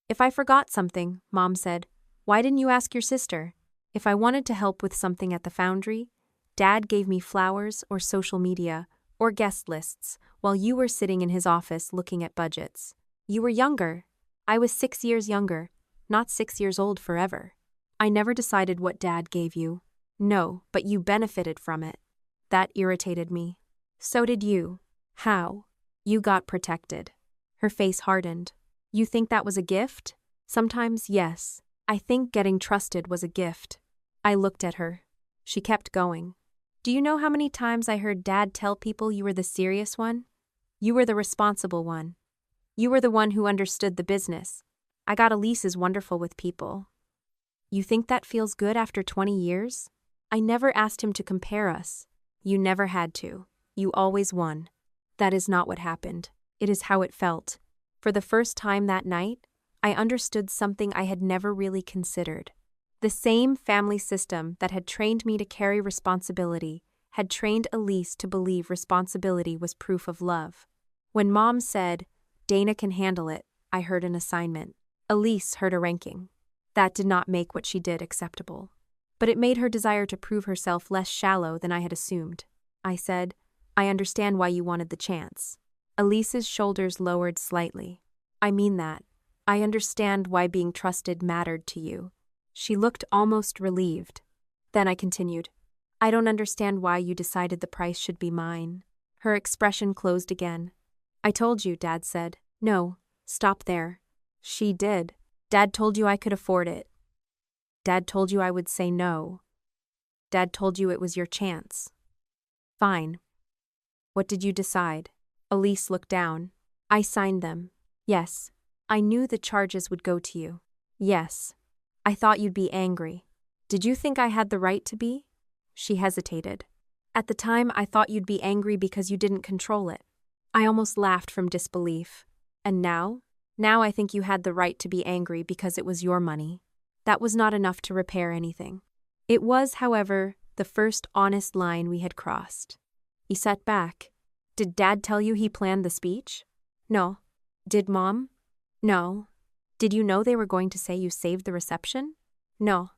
Speaker 1: If I forgot something, Mom said, why didn't you ask your sister? If I wanted to help with something at the foundry, Dad gave me flowers or social media or guest lists while you were sitting in his office looking at budgets. You were younger. I was 6 years younger, not 6 years old forever. I never decided what Dad gave you. No, but you benefited from it. That irritated me. So did you. How? You got protected. Her face hardened. You think that was a gift? Sometimes, yes. I think getting trusted was a gift. I looked at her. She kept going. Do you know how many times I heard Dad tell people you were the serious one? You were the responsible one. You were the one who understood the business. I got Elise is wonderful with people. You think that feels good after 20 years? I never asked him to compare us. You never had to. You always won. That is not what happened. It is how it felt. For the first time that night, I understood something I had never really considered. The same family system that had trained me to carry responsibility had trained Elise to believe responsibility was proof of love. When Mom said, Dana can handle it, I heard an assignment. Elise heard a ranking. That did not make what she did acceptable. But it made her desire to prove herself less shallow than I had assumed. I said, I understand why you wanted the chance. Elise's shoulders lowered slightly. I mean that. I understand why being trusted mattered to you. She looked almost relieved. Then I continued, I don't understand why you decided the price should be mine. Her expression closed again. I told you, Dad said. No, stop there. She did. Dad told you I could afford it. Dad told you I would say no. Dad told you it was your chance. Fine. What did you decide? Elise looked down. I signed them. Yes. I knew the charges would go to you. Yes. I thought you'd be angry. Did you think I had the right to be? She hesitated. At the time, I thought you'd be angry because you didn't control it. I almost laughed from disbelief. And now? Now I think you had the right to be angry because it was your money. That was not enough to repair anything. It was, however, the first honest line we had crossed. He sat back. Did Dad tell you he planned the speech? No. Did Mom? No. Did you know they were going to say you saved the reception? No.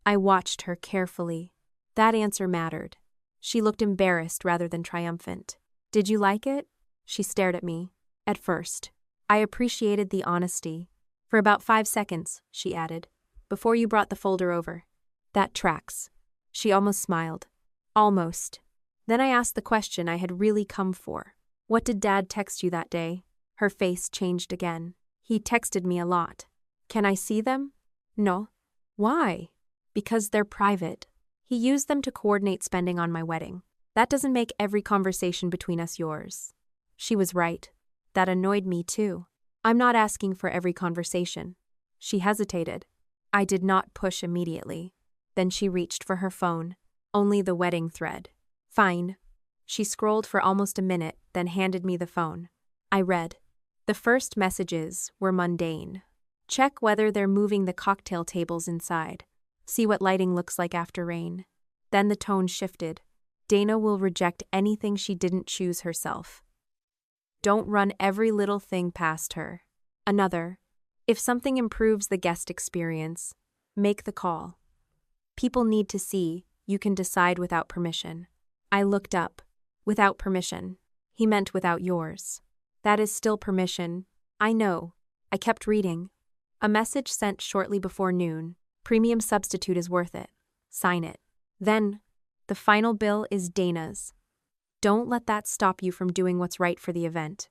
Speaker 1: I watched her carefully. That answer mattered. She looked embarrassed rather than triumphant. Did you like it? She stared at me. At first. I appreciated the honesty. For about 5 seconds, she added, before you brought the folder over. That tracks. She almost smiled. Almost. Then I asked the question I had really come for. What did Dad text you that day? Her face changed again. He texted me a lot. Can I see them? No. Why? Because they're private. He used them to coordinate spending on my wedding. That doesn't make every conversation between us yours. She was right. That annoyed me too. I'm not asking for every conversation. She hesitated. I did not push immediately. Then she reached for her phone. Only the wedding thread. Fine. She scrolled for almost a minute, then handed me the phone. I read. The first messages were mundane. Check whether they're moving the cocktail tables inside. See what lighting looks like after rain. Then the tone shifted. Dana will reject anything she didn't choose herself. Don't run every little thing past her. Another. If something improves the guest experience, make the call. People need to see you can decide without permission. I looked up. Without permission. He meant without yours. That is still permission. I know. I kept reading. A message sent shortly before noon. Premium substitute is worth it. Sign it. Then, the final bill is Dana's. Don't let that stop you from doing what's right for the event.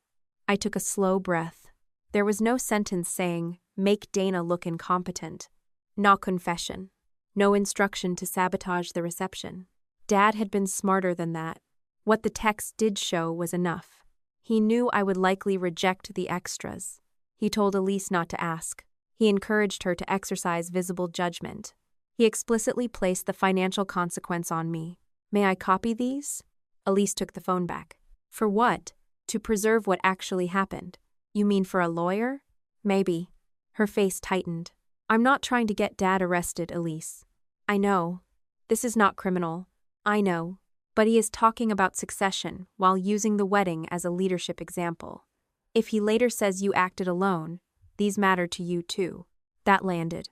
Speaker 1: I took a slow breath. There was no sentence saying, make Dana look incompetent. No confession. No instruction to sabotage the reception. Dad had been smarter than that. What the text did show was enough. He knew I would likely reject the extras. He told Elise not to ask. He encouraged her to exercise visible judgment. He explicitly placed the financial consequence on me. May I copy these? Elise took the phone back. For what? To preserve what actually happened. You mean for a lawyer? Maybe. Her face tightened. I'm not trying to get Dad arrested, Elise. I know. This is not criminal. I know. But he is talking about succession while using the wedding as a leadership example. If he later says you acted alone, these matter to you too. That landed.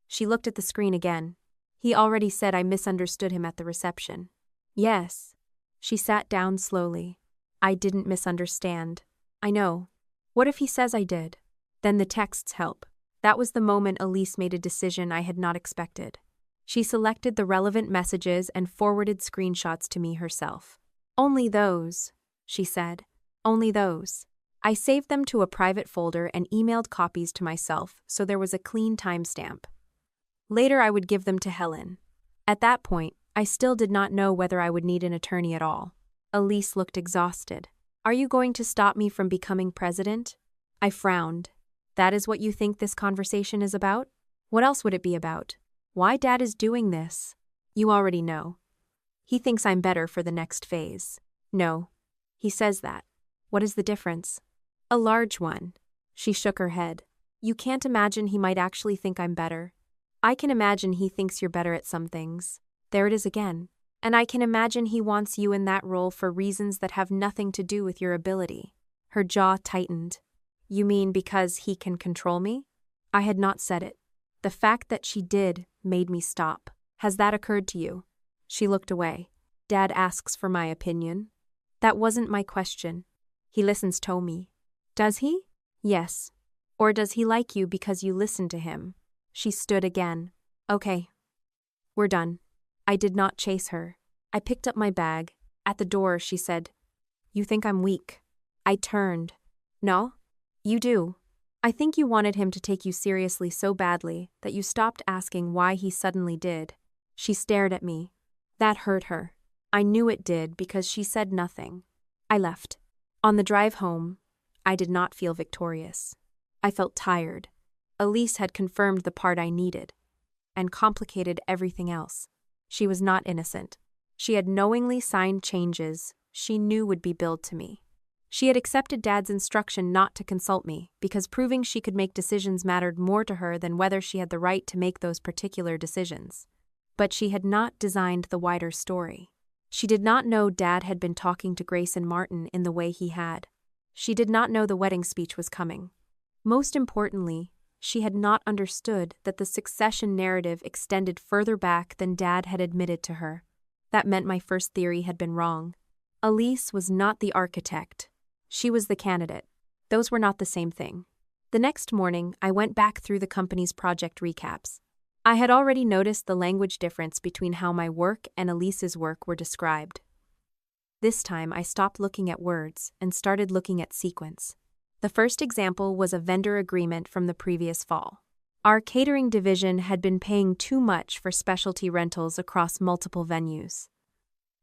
Speaker 1: She looked at the screen again. He already said I misunderstood him at the reception. Yes. She sat down slowly. I didn't misunderstand. I know. What if he says I did? Then the texts help. That was the moment Elise made a decision I had not expected. She selected the relevant messages and forwarded screenshots to me herself. Only those, she said. Only those. I saved them to a private folder and emailed copies to myself so there was a clean timestamp. Later I would give them to Helen. At that point, I still did not know whether I would need an attorney at all. Elise looked exhausted. Are you going to stop me from becoming president? I frowned. That is what you think this conversation is about? What else would it be about? Why Dad is doing this? You already know. He thinks I'm better for the next phase. No. He says that. What is the difference? A large one. She shook her head. You can't imagine he might actually think I'm better. I can imagine he thinks you're better at some things. There it is again. And I can imagine he wants you in that role for reasons that have nothing to do with your ability. Her jaw tightened. You mean because he can control me? I had not said it. The fact that she did made me stop. Has that occurred to you? She looked away. Dad asks for my opinion. That wasn't my question. He listens to me. Does he? Yes. Or does he like you because you listen to him? She stood again. Okay. We're done. I did not chase her. I picked up my bag. At the door, she said, You think I'm weak? I turned. No? You do. I think you wanted him to take you seriously so badly that you stopped asking why he suddenly did. She stared at me. That hurt her. I knew it did because she said nothing. I left. On the drive home, I did not feel victorious. I felt tired. Elise had confirmed the part I needed and complicated everything else. She was not innocent. She had knowingly signed changes she knew would be billed to me. She had accepted Dad's instruction not to consult me because proving she could make decisions mattered more to her than whether she had the right to make those particular decisions. But she had not designed the wider story. She did not know Dad had been talking to Grace and Martin in the way he had. She did not know the wedding speech was coming. Most importantly, she had not understood that the succession narrative extended further back than Dad had admitted to her. That meant my first theory had been wrong. Elise was not the architect. She was the candidate. Those were not the same thing. The next morning, I went back through the company's project recaps. I had already noticed the language difference between how my work and Elise's work were described. This time, I stopped looking at words and started looking at sequence. The first example was a vendor agreement from the previous fall. Our catering division had been paying too much for specialty rentals across multiple venues.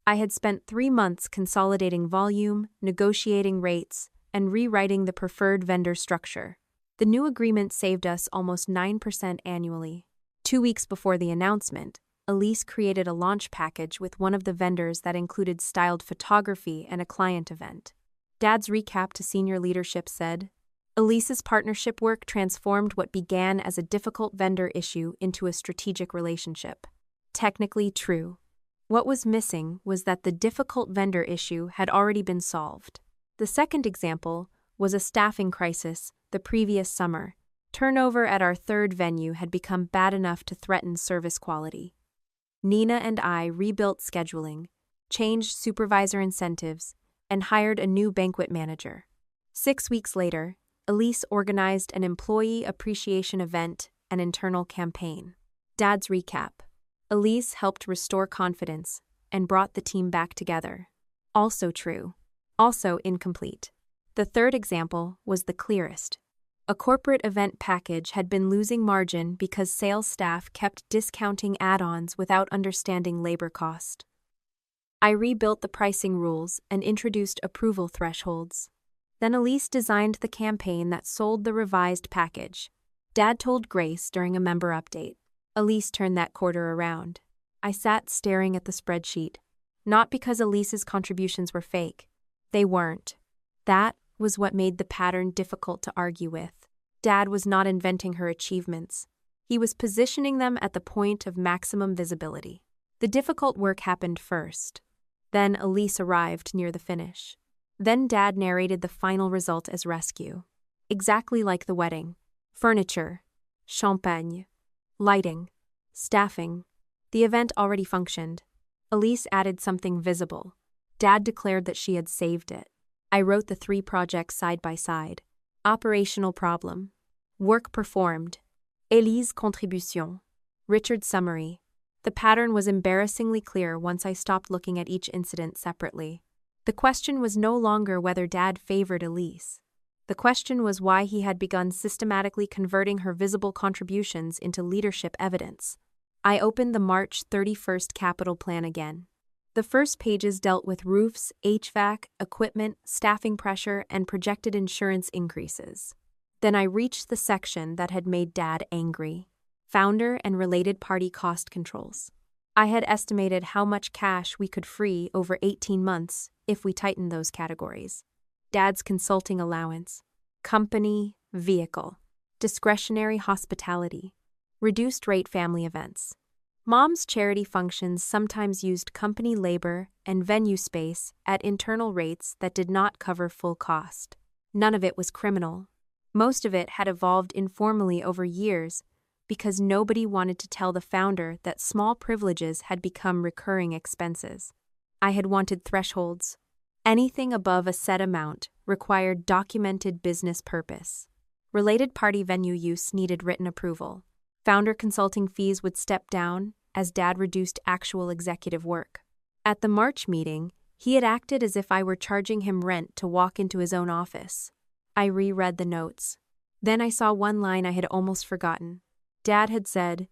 Speaker 1: I had spent 3 months consolidating volume, negotiating rates, and rewriting the preferred vendor structure. The new agreement saved us almost 9% annually. 2 weeks before the announcement, Elise created a launch package with one of the vendors that included styled photography and a client event. Dad's recap to senior leadership said, Elise's partnership work transformed what began as a difficult vendor issue into a strategic relationship. Technically true. What was missing was that the difficult vendor issue had already been solved. The second example was a staffing crisis the previous summer. Turnover at our third venue had become bad enough to threaten service quality. Nina and I rebuilt scheduling, changed supervisor incentives, and hired a new banquet manager. 6 weeks later, Elise organized an employee appreciation event and internal campaign. Dad's recap. Elise helped restore confidence and brought the team back together. Also true. Also incomplete. The third example was the clearest. A corporate event package had been losing margin because sales staff kept discounting add-ons without understanding labor cost. I rebuilt the pricing rules and introduced approval thresholds. Then Elise designed the campaign that sold the revised package. Dad told Grace during a member update. Elise turned that quarter around. I sat staring at the spreadsheet. Not because Elise's contributions were fake. They weren't. That was what made the pattern difficult to argue with. Dad was not inventing her achievements. He was positioning them at the point of maximum visibility. The difficult work happened first. Then Elise arrived near the finish. Then Dad narrated the final result as rescue. Exactly like the wedding. Furniture, champagne, lighting, staffing. The event already functioned. Elise added something visible. Dad declared that she had saved it. I wrote the 3 projects side by side. Operational problem. Work performed. Elise contribution. Richard's summary. The pattern was embarrassingly clear once I stopped looking at each incident separately. The question was no longer whether Dad favored Elise. The question was why he had begun systematically converting her visible contributions into leadership evidence. I opened the March 31st capital plan again. The first pages dealt with roofs, HVAC, equipment, staffing pressure, and projected insurance increases. Then I reached the section that had made Dad angry. Founder and related party cost controls. I had estimated how much cash we could free over 18 months if we tightened those categories. Dad's consulting allowance, company, vehicle, discretionary hospitality, reduced rate family events. Mom's charity functions sometimes used company labor and venue space at internal rates that did not cover full cost. None of it was criminal. Most of it had evolved informally over years because nobody wanted to tell the founder that small privileges had become recurring expenses. I had wanted thresholds. Anything above a set amount required documented business purpose. Related party venue use needed written approval. Founder consulting fees would step down as Dad reduced actual executive work. At the March meeting, he had acted as if I were charging him rent to walk into his own office. I reread the notes. Then I saw one line I had almost forgotten. Dad had said,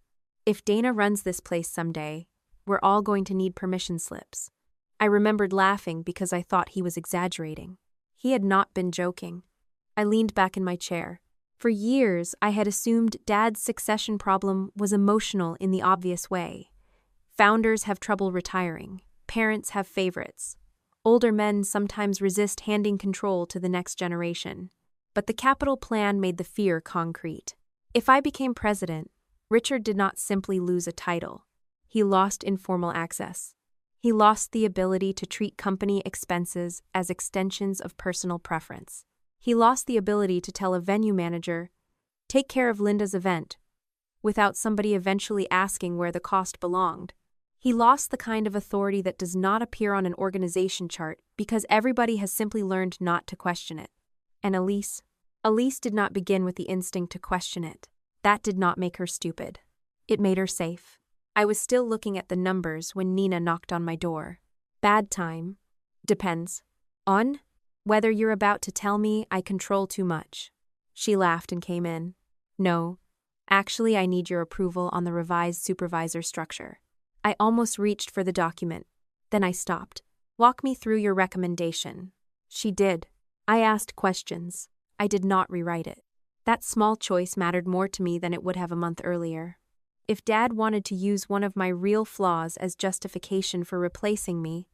Speaker 1: "If Dana runs this place someday, we're all going to need permission slips." I remembered laughing because I thought he was exaggerating. He had not been joking. I leaned back in my chair. For years, I had assumed Dad's succession problem was emotional in the obvious way. Founders have trouble retiring. Parents have favorites. Older men sometimes resist handing control to the next generation. But the capital plan made the fear concrete. If I became president, Richard did not simply lose a title. He lost informal access. He lost the ability to treat company expenses as extensions of personal preference. He lost the ability to tell a venue manager, "Take care of Linda's event," without somebody eventually asking where the cost belonged. He lost the kind of authority that does not appear on an organization chart because everybody has simply learned not to question it. And Elise did not begin with the instinct to question it. That did not make her stupid. It made her safe. I was still looking at the numbers when Nina knocked on my door. Bad time. Depends. On? Whether you're about to tell me I control too much. She laughed and came in. No. Actually, I need your approval on the revised supervisor structure. I almost reached for the document. Then I stopped. Walk me through your recommendation. She did. I asked questions. I did not rewrite it. That small choice mattered more to me than it would have a month earlier. If Dad wanted to use one of my real flaws as justification for replacing me,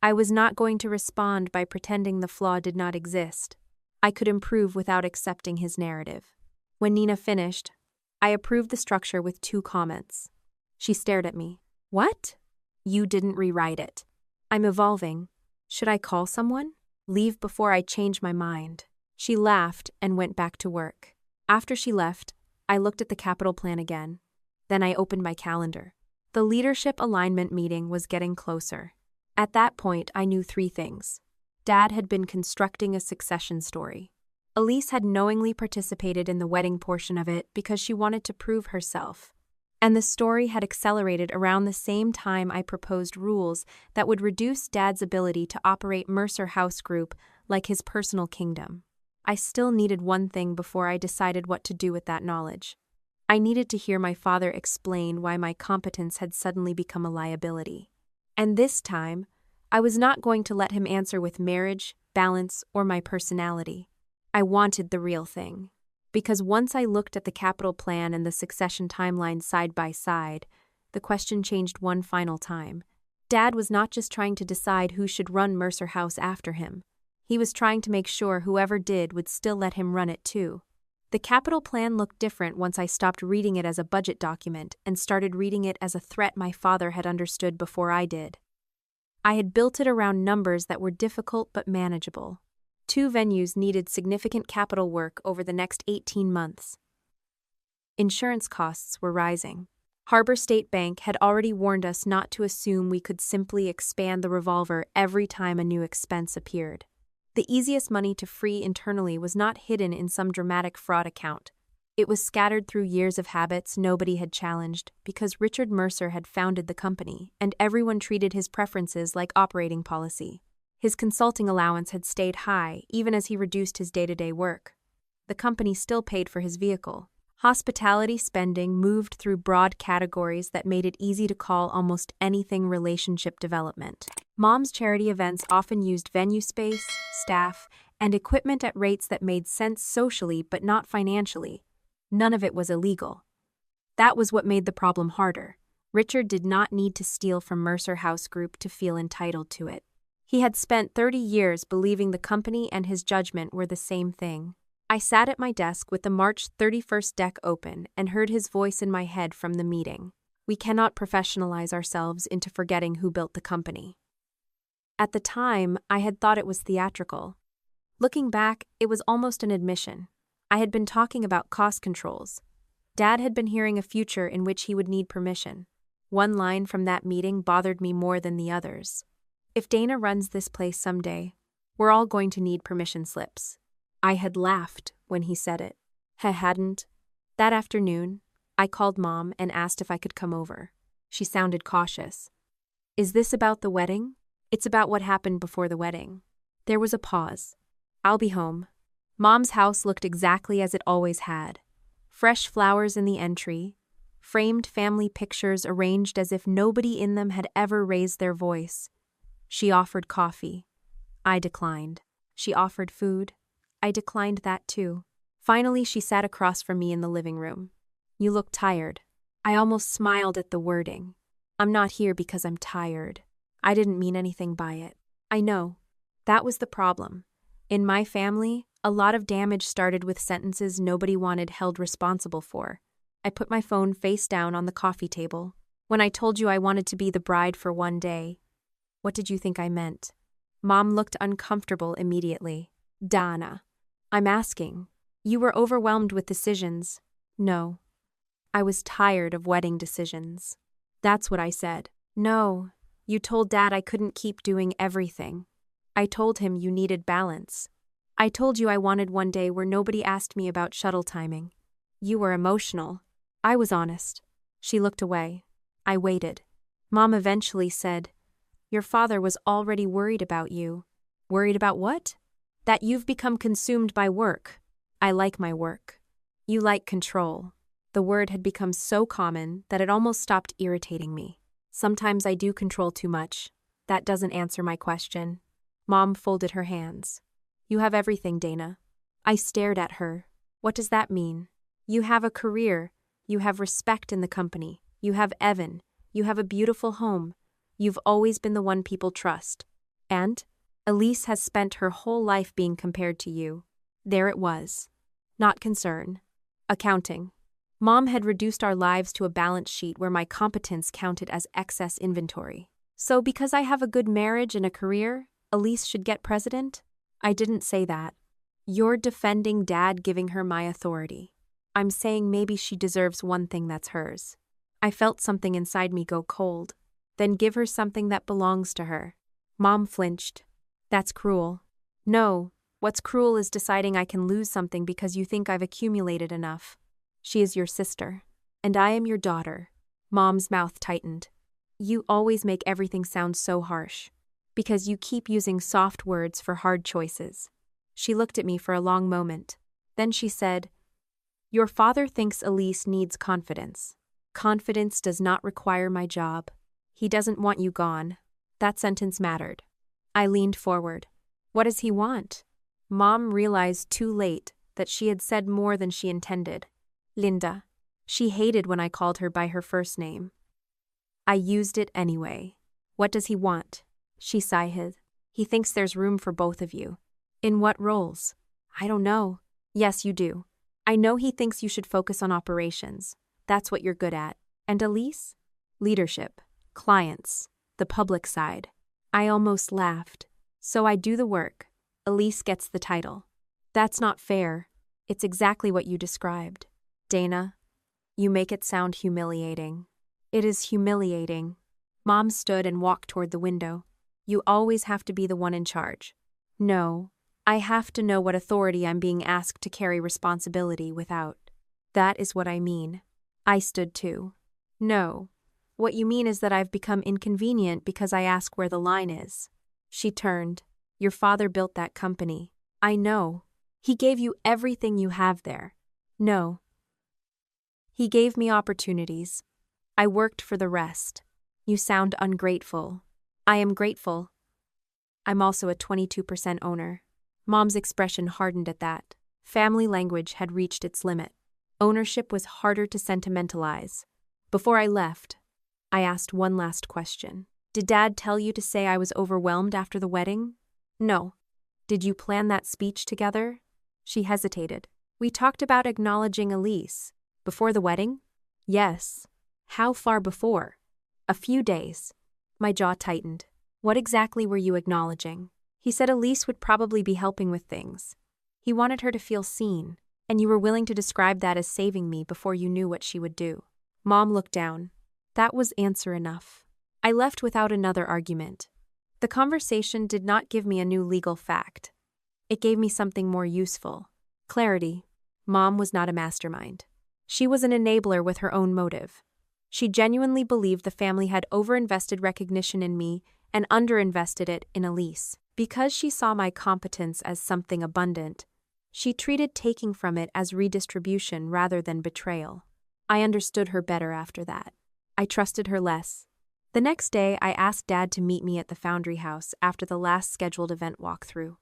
Speaker 1: I was not going to respond by pretending the flaw did not exist. I could improve without accepting his narrative. When Nina finished, I approved the structure with 2 comments. She stared at me. What? You didn't rewrite it. I'm evolving. Should I call someone? Leave before I change my mind. She laughed and went back to work. After she left, I looked at the capital plan again. Then I opened my calendar. The leadership alignment meeting was getting closer. At that point, I knew 3 things. Dad had been constructing a succession story. Elise had knowingly participated in the wedding portion of it because she wanted to prove herself. And the story had accelerated around the same time I proposed rules that would reduce Dad's ability to operate Mercer House Group like his personal kingdom. I still needed one thing before I decided what to do with that knowledge. I needed to hear my father explain why my competence had suddenly become a liability. And this time, I was not going to let him answer with marriage, balance, or my personality. I wanted the real thing. Because once I looked at the capital plan and the succession timeline side by side, the question changed one final time. Dad was not just trying to decide who should run Mercer House after him. He was trying to make sure whoever did would still let him run it too. The capital plan looked different once I stopped reading it as a budget document and started reading it as a threat my father had understood before I did. I had built it around numbers that were difficult but manageable. 2 venues needed significant capital work over the next 18 months. Insurance costs were rising. Harbor State Bank had already warned us not to assume we could simply expand the revolver every time a new expense appeared. The easiest money to free internally was not hidden in some dramatic fraud account. It was scattered through years of habits nobody had challenged because Richard Mercer had founded the company, and everyone treated his preferences like operating policy. His consulting allowance had stayed high even as he reduced his day-to-day work. The company still paid for his vehicle. Hospitality spending moved through broad categories that made it easy to call almost anything relationship development. Mom's charity events often used venue space, staff, and equipment at rates that made sense socially but not financially. None of it was illegal. That was what made the problem harder. Richard did not need to steal from Mercer House Group to feel entitled to it. He had spent 30 years believing the company and his judgment were the same thing. I sat at my desk with the March 31st deck open and heard his voice in my head from the meeting. We cannot professionalize ourselves into forgetting who built the company. At the time, I had thought it was theatrical. Looking back, it was almost an admission. I had been talking about cost controls. Dad had been hearing a future in which he would need permission. One line from that meeting bothered me more than the others. If Dana runs this place someday, we're all going to need permission slips. I had laughed when he said it. I hadn't. That afternoon, I called Mom and asked if I could come over. She sounded cautious. Is this about the wedding? It's about what happened before the wedding. There was a pause. I'll be home. Mom's house looked exactly as it always had. Fresh flowers in the entry, framed family pictures arranged as if nobody in them had ever raised their voice. She offered coffee. I declined. She offered food. I declined that too. Finally, she sat across from me in the living room. You look tired. I almost smiled at the wording. I'm not here because I'm tired. I didn't mean anything by it. I know. That was the problem. In my family, a lot of damage started with sentences nobody wanted held responsible for. I put my phone face down on the coffee table. When I told you I wanted to be the bride for one day, what did you think I meant? Mom looked uncomfortable immediately. Dana. I'm asking. You were overwhelmed with decisions. No. I was tired of wedding decisions. That's what I said. No. You told Dad I couldn't keep doing everything. I told him you needed balance. I told you I wanted one day where nobody asked me about shuttle timing. You were emotional. I was honest. She looked away. I waited. Mom eventually said, Your father was already worried about you. Worried about what? That you've become consumed by work. I like my work. You like control. The word had become so common that it almost stopped irritating me. Sometimes I do control too much. That doesn't answer my question. Mom folded her hands. You have everything, Dana. I stared at her. What does that mean? You have a career. You have respect in the company. You have Evan. You have a beautiful home. You've always been the one people trust. And Elise has spent her whole life being compared to you. There it was. Not concern. Accounting. Mom had reduced our lives to a balance sheet where my competence counted as excess inventory. So because I have a good marriage and a career, Elise should get president? I didn't say that. You're defending Dad giving her my authority. I'm saying maybe she deserves one thing that's hers. I felt something inside me go cold. Then give her something that belongs to her. Mom flinched. That's cruel. No, what's cruel is deciding I can lose something because you think I've accumulated enough. She is your sister, and I am your daughter. Mom's mouth tightened. You always make everything sound so harsh, because you keep using soft words for hard choices. She looked at me for a long moment. Then she said, Your father thinks Elise needs confidence. Confidence does not require my job. He doesn't want you gone. That sentence mattered. I leaned forward. What does he want? Mom realized too late that she had said more than she intended. Linda. She hated when I called her by her first name. I used it anyway. What does he want? She sighed. He thinks there's room for both of you. In what roles? I don't know. Yes, you do. I know he thinks you should focus on operations. That's what you're good at. And Elise? Leadership. Clients. The public side. I almost laughed. So I do the work. Elise gets the title. That's not fair. It's exactly what you described. Dana, you make it sound humiliating. It is humiliating. Mom stood and walked toward the window. You always have to be the one in charge. No, I have to know what authority I'm being asked to carry responsibility without. That is what I mean. I stood too. No. What you mean is that I've become inconvenient because I ask where the line is. She turned. Your father built that company. I know. He gave you everything you have there. No. He gave me opportunities. I worked for the rest. You sound ungrateful. I am grateful. I'm also a 22% owner. Mom's expression hardened at that. Family language had reached its limit. Ownership was harder to sentimentalize. Before I left, I asked one last question. Did Dad tell you to say I was overwhelmed after the wedding? No. Did you plan that speech together? She hesitated. We talked about acknowledging Elise. Before the wedding? Yes. How far before? A few days. My jaw tightened. What exactly were you acknowledging? He said Elise would probably be helping with things. He wanted her to feel seen, and you were willing to describe that as saving me before you knew what she would do. Mom looked down. That was answer enough. I left without another argument. The conversation did not give me a new legal fact. It gave me something more useful. Clarity. Mom was not a mastermind. She was an enabler with her own motive. She genuinely believed the family had overinvested recognition in me and underinvested it in Elise. Because she saw my competence as something abundant, she treated taking from it as redistribution rather than betrayal. I understood her better after that. I trusted her less. The next day, I asked Dad to meet me at the Foundry house after the last scheduled event walkthrough.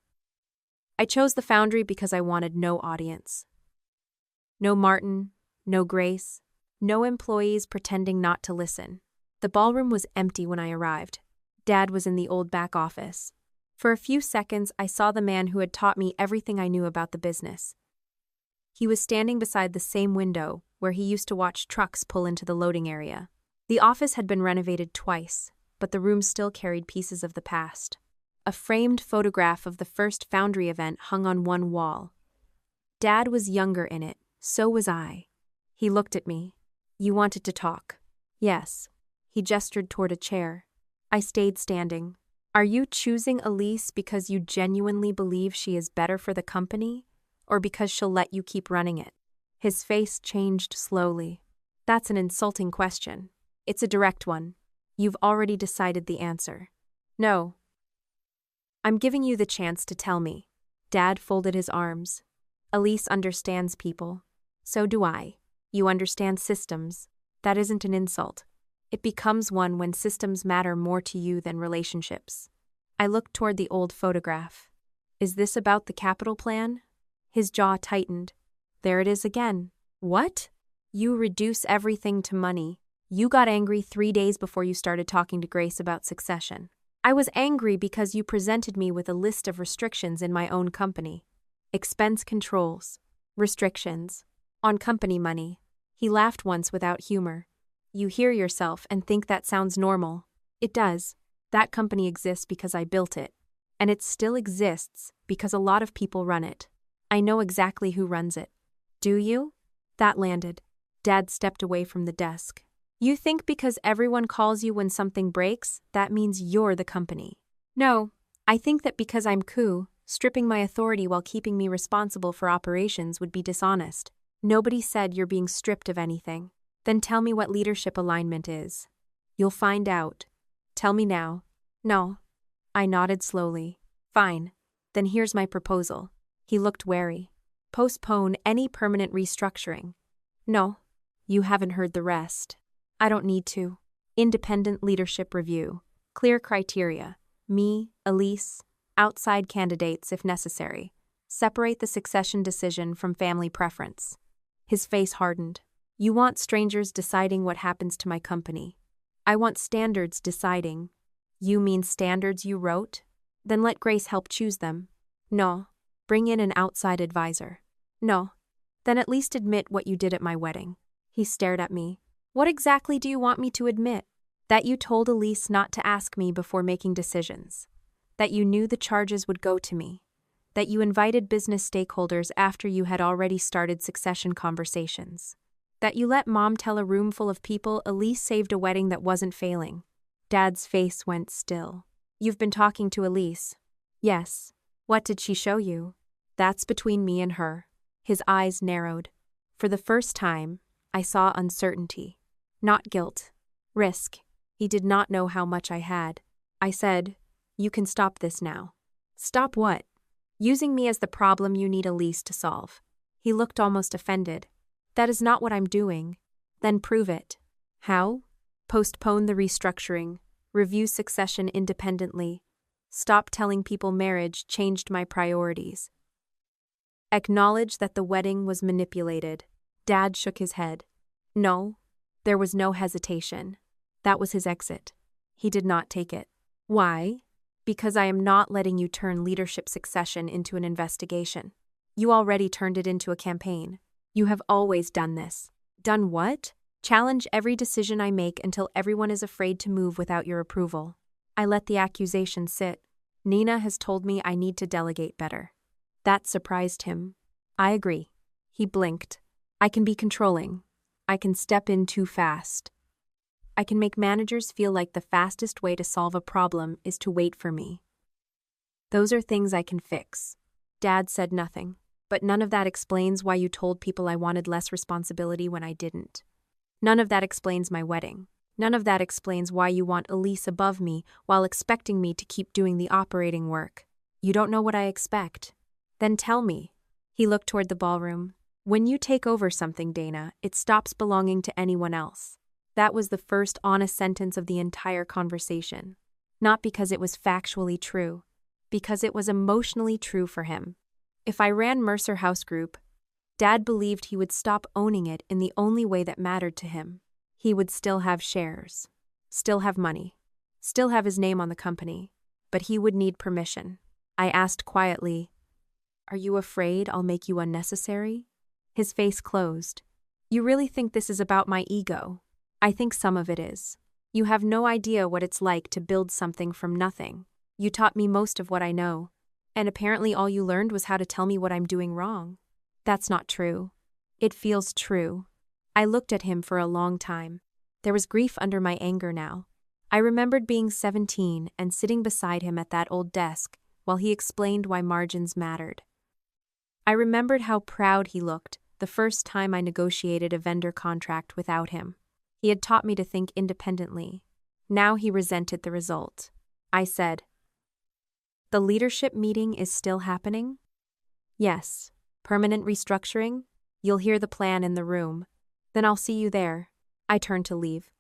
Speaker 1: I chose the Foundry because I wanted no audience. No Martin, no Grace, no employees pretending not to listen. The ballroom was empty when I arrived. Dad was in the old back office. For a few seconds, I saw the man who had taught me everything I knew about the business. He was standing beside the same window where he used to watch trucks pull into the loading area. The office had been renovated twice, but the room still carried pieces of the past. A framed photograph of the first Foundry event hung on one wall. Dad was younger in it, so was I. He looked at me. You wanted to talk. Yes. He gestured toward a chair. I stayed standing. Are you choosing Elise because you genuinely believe she is better for the company, or because she'll let you keep running it? His face changed slowly. That's an insulting question. It's a direct one. You've already decided the answer. No. I'm giving you the chance to tell me. Dad folded his arms. Elise understands people. So do I. You understand systems. That isn't an insult. It becomes one when systems matter more to you than relationships. I looked toward the old photograph. Is this about the capital plan? His jaw tightened. There it is again. What? You reduce everything to money. You got angry 3 days before you started talking to Grace about succession. I was angry because you presented me with a list of restrictions in my own company. Expense controls. Restrictions. On company money. He laughed once without humor. You hear yourself and think that sounds normal. It does. That company exists because I built it. And it still exists because a lot of people run it. I know exactly who runs it. Do you? That landed. Dad stepped away from the desk. You think because everyone calls you when something breaks, that means you're the company. No, I think that because I'm coup, stripping my authority while keeping me responsible for operations would be dishonest. Nobody said you're being stripped of anything. Then tell me what leadership alignment is. You'll find out. Tell me now. No. I nodded slowly. Fine. Then here's my proposal. He looked wary. Postpone any permanent restructuring. No. You haven't heard the rest. I don't need to. Independent leadership review. Clear criteria. Me, Elise, outside candidates if necessary. Separate the succession decision from family preference. His face hardened. You want strangers deciding what happens to my company. I want standards deciding. You mean standards you wrote? Then let Grace help choose them. No. Bring in an outside advisor. No. Then at least admit what you did at my wedding. He stared at me. What exactly do you want me to admit? That you told Elise not to ask me before making decisions. That you knew the charges would go to me. That you invited business stakeholders after you had already started succession conversations. That you let Mom tell a room full of people Elise saved a wedding that wasn't failing. Dad's face went still. You've been talking to Elise. Yes. What did she show you? That's between me and her. His eyes narrowed. For the first time, I saw uncertainty. Not guilt. Risk. He did not know how much I had. I said, "You can stop this now." Stop what? Using me as the problem you need Elise to solve. He looked almost offended. That is not what I'm doing. Then prove it. How? Postpone the restructuring. Review succession independently. Stop telling people marriage changed my priorities. Acknowledge that the wedding was manipulated. Dad shook his head. No. There was no hesitation. That was his exit. He did not take it. Why? Because I am not letting you turn leadership succession into an investigation. You already turned it into a campaign. You have always done this. Done what? Challenge every decision I make until everyone is afraid to move without your approval. I let the accusation sit. Nina has told me I need to delegate better. That surprised him. I agree. He blinked. I can be controlling. I can step in too fast. I can make managers feel like the fastest way to solve a problem is to wait for me. Those are things I can fix. Dad said nothing, but none of that explains why you told people I wanted less responsibility when I didn't. None of that explains my wedding. None of that explains why you want Elise above me while expecting me to keep doing the operating work. You don't know what I expect. Then tell me. He looked toward the ballroom. When you take over something, Dana, it stops belonging to anyone else. That was the first honest sentence of the entire conversation. Not because it was factually true, because it was emotionally true for him. If I ran Mercer House Group, Dad believed he would stop owning it in the only way that mattered to him. He would still have shares, still have money, still have his name on the company, but he would need permission. I asked quietly, "Are you afraid I'll make you unnecessary?" His face closed. "You really think this is about my ego?" I think some of it is. You have no idea what it's like to build something from nothing. You taught me most of what I know, and apparently all you learned was how to tell me what I'm doing wrong. That's not true. It feels true. I looked at him for a long time. There was grief under my anger now. I remembered being 17 and sitting beside him at that old desk while he explained why margins mattered. I remembered how proud he looked the first time I negotiated a vendor contract without him. He had taught me to think independently. Now he resented the result. I said, "The leadership meeting is still happening?" "Yes. Permanent restructuring? You'll hear the plan in the room. Then I'll see you there." I turned to leave.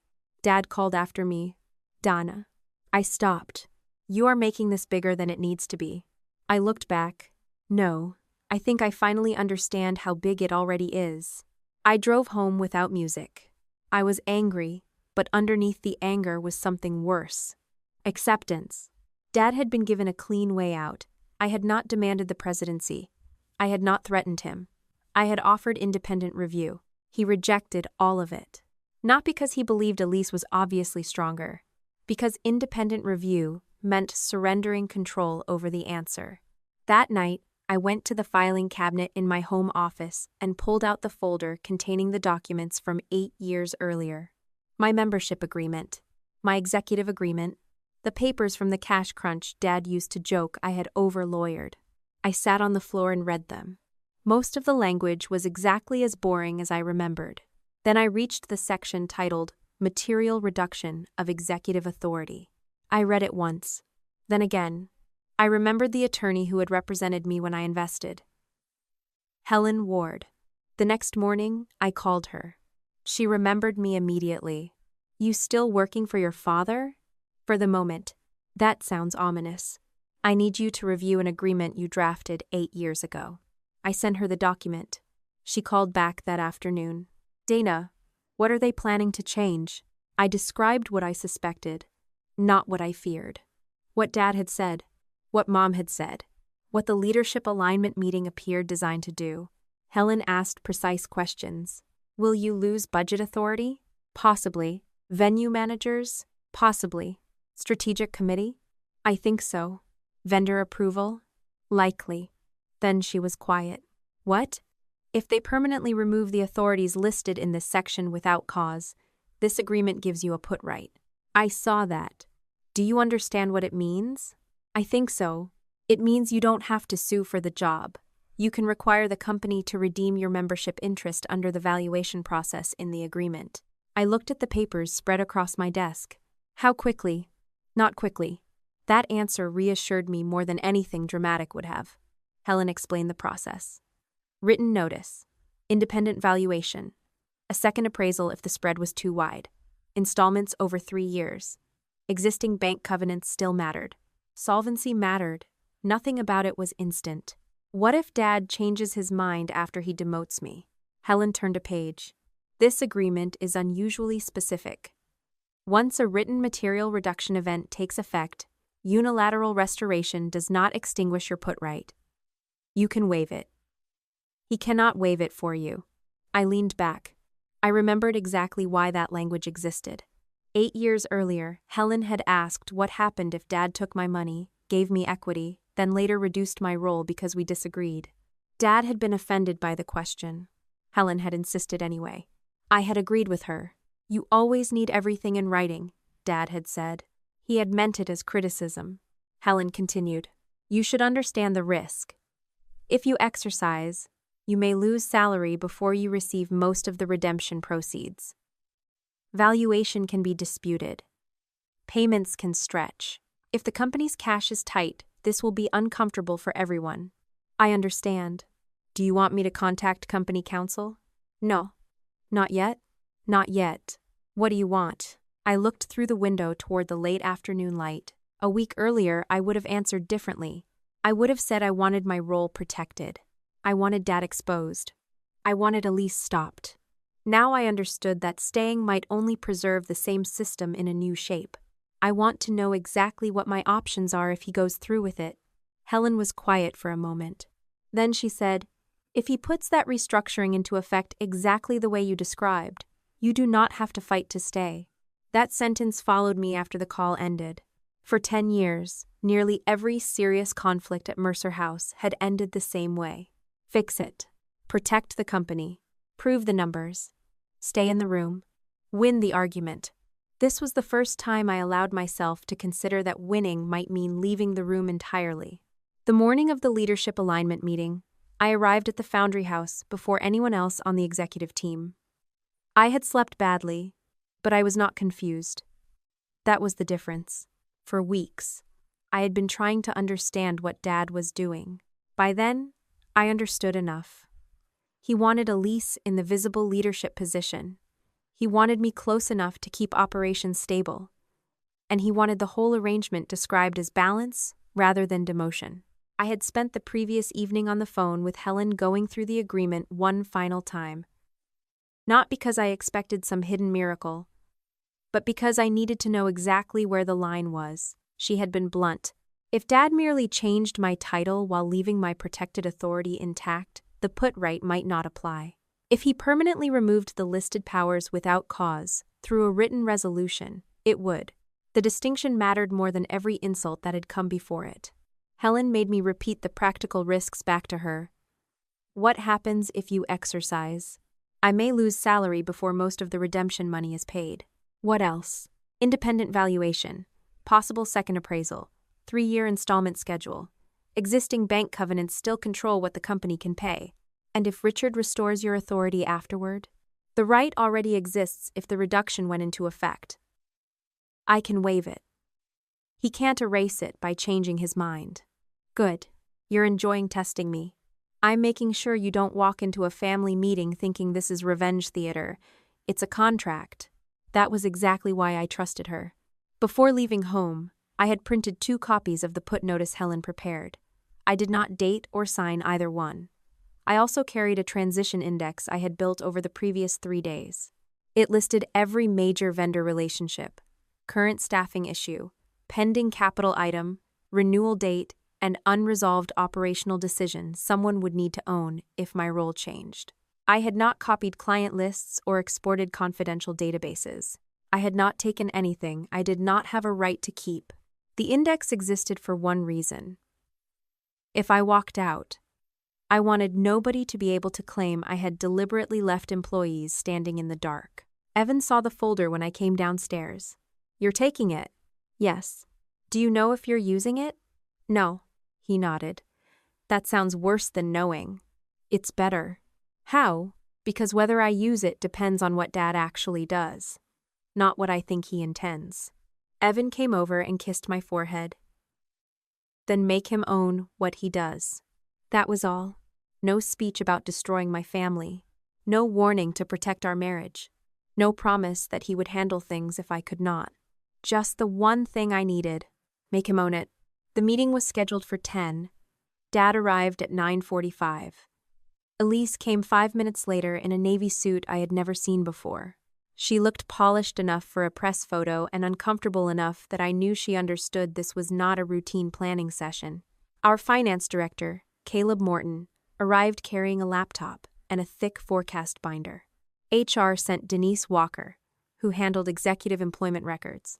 Speaker 1: Dad called after me, "Dana." I stopped. "You are making this bigger than it needs to be." I looked back. No, I think I finally understand how big it already is. I drove home without music. I was angry, but underneath the anger was something worse. Acceptance. Dad had been given a clean way out. I had not demanded the presidency. I had not threatened him. I had offered independent review. He rejected all of it. Not because he believed Elise was obviously stronger. Because independent review meant surrendering control over the answer. That night, I went to the filing cabinet in my home office and pulled out the folder containing the documents from 8 years earlier. My membership agreement, my executive agreement, the papers from the cash crunch Dad used to joke I had over-lawyered. I sat on the floor and read them. Most of the language was exactly as boring as I remembered. Then I reached the section titled Material Reduction of Executive Authority. I read it once, then again. I remembered the attorney who had represented me when I invested. Helen Ward. The next morning, I called her. She remembered me immediately. "You still working for your father?" "For the moment." "That sounds ominous. I need you to review an agreement you drafted 8 years ago." I sent her the document. She called back that afternoon. "Dana, what are they planning to change?" I described what I suspected, not what I feared. What Dad had said. What Mom had said, what the leadership alignment meeting appeared designed to do. Helen asked precise questions. "Will you lose budget authority? Possibly. Venue managers? Possibly. Strategic committee? I think so. Vendor approval? Likely. Then she was quiet. What? If they permanently remove the authorities listed in this section without cause, this agreement gives you a put right. I saw that. Do you understand what it means? I think so. It means you don't have to sue for the job. You can require the company to redeem your membership interest under the valuation process in the agreement. I looked at the papers spread across my desk. How quickly? Not quickly. That answer reassured me more than anything dramatic would have. Helen explained the process. Written notice. Independent valuation. A second appraisal if the spread was too wide. Installments over 3 years. Existing bank covenants still mattered. Solvency mattered. Nothing about it was instant. What if Dad changes his mind after he demotes me? Helen turned a page. This agreement is unusually specific. Once a written material reduction event takes effect, unilateral restoration does not extinguish your put right. You can waive it. He cannot waive it for you. I leaned back. I remembered exactly why that language existed. 8 years earlier, Helen had asked what happened if Dad took my money, gave me equity, then later reduced my role because we disagreed. Dad had been offended by the question. Helen had insisted anyway. I had agreed with her. You always need everything in writing, Dad had said. He had meant it as criticism. Helen continued. You should understand the risk. If you exercise, you may lose salary before you receive most of the redemption proceeds. Valuation can be disputed. Payments can stretch. If the company's cash is tight, this will be uncomfortable for everyone. I understand. Do you want me to contact company counsel? No. Not yet? Not yet. What do you want? I looked through the window toward the late afternoon light. A week earlier, I would have answered differently. I would have said I wanted my role protected. I wanted Dad exposed. I wanted Elise stopped. Now I understood that staying might only preserve the same system in a new shape. I want to know exactly what my options are if he goes through with it. Helen was quiet for a moment. Then she said, if he puts that restructuring into effect exactly the way you described, you do not have to fight to stay. That sentence followed me after the call ended. For 10 years, nearly every serious conflict at Mercer House had ended the same way. Fix it. Protect the company. Prove the numbers. Stay in the room. Win the argument. This was the first time I allowed myself to consider that winning might mean leaving the room entirely. The morning of the leadership alignment meeting, I arrived at the Foundry House before anyone else on the executive team. I had slept badly, but I was not confused. That was the difference. For weeks, I had been trying to understand what Dad was doing. By then, I understood enough. He wanted Elise in the visible leadership position. He wanted me close enough to keep operations stable. And he wanted the whole arrangement described as balance rather than demotion. I had spent the previous evening on the phone with Helen going through the agreement one final time. Not because I expected some hidden miracle, but because I needed to know exactly where the line was. She had been blunt. If Dad merely changed my title while leaving my protected authority intact, the put right might not apply. If he permanently removed the listed powers without cause, through a written resolution, it would. The distinction mattered more than every insult that had come before it. Helen made me repeat the practical risks back to her. What happens if you exercise? I may lose salary before most of the redemption money is paid. What else? Independent valuation. Possible second appraisal. 3-year installment schedule. Existing bank covenants still control what the company can pay. And if Richard restores your authority afterward? The right already exists if the reduction went into effect. I can waive it. He can't erase it by changing his mind. Good. You're enjoying testing me. I'm making sure you don't walk into a family meeting thinking this is revenge theater. It's a contract. That was exactly why I trusted her. Before leaving home, I had printed 2 copies of the put notice Helen prepared. I did not date or sign either one. I also carried a transition index I had built over the previous 3 days. It listed every major vendor relationship, current staffing issue, pending capital item, renewal date, and unresolved operational decision someone would need to own if my role changed. I had not copied client lists or exported confidential databases. I had not taken anything I did not have a right to keep. The index existed for one reason. If I walked out, I wanted nobody to be able to claim I had deliberately left employees standing in the dark. Evan saw the folder when I came downstairs. "You're taking it?" "Yes." "Do you know if you're using it?" "No." He nodded. "That sounds worse than knowing." "It's better." "How?" "Because whether I use it depends on what Dad actually does, not what I think he intends." Evan came over and kissed my forehead. "Then make him own what he does." That was all. No speech about destroying my family. No warning to protect our marriage. No promise that he would handle things if I could not. Just the one thing I needed. Make him own it. The meeting was scheduled for 10. Dad arrived at 9:45. Elise came 5 minutes later in a navy suit I had never seen before. She looked polished enough for a press photo and uncomfortable enough that I knew she understood this was not a routine planning session. Our finance director, Caleb Morton, arrived carrying a laptop and a thick forecast binder. HR sent Denise Walker, who handled executive employment records.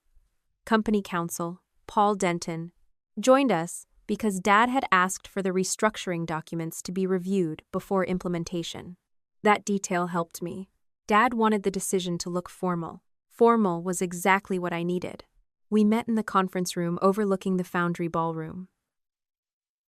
Speaker 1: Company counsel, Paul Denton, joined us because Dad had asked for the restructuring documents to be reviewed before implementation. That detail helped me. Dad wanted the decision to look formal. Formal was exactly what I needed. We met in the conference room overlooking the Foundry ballroom.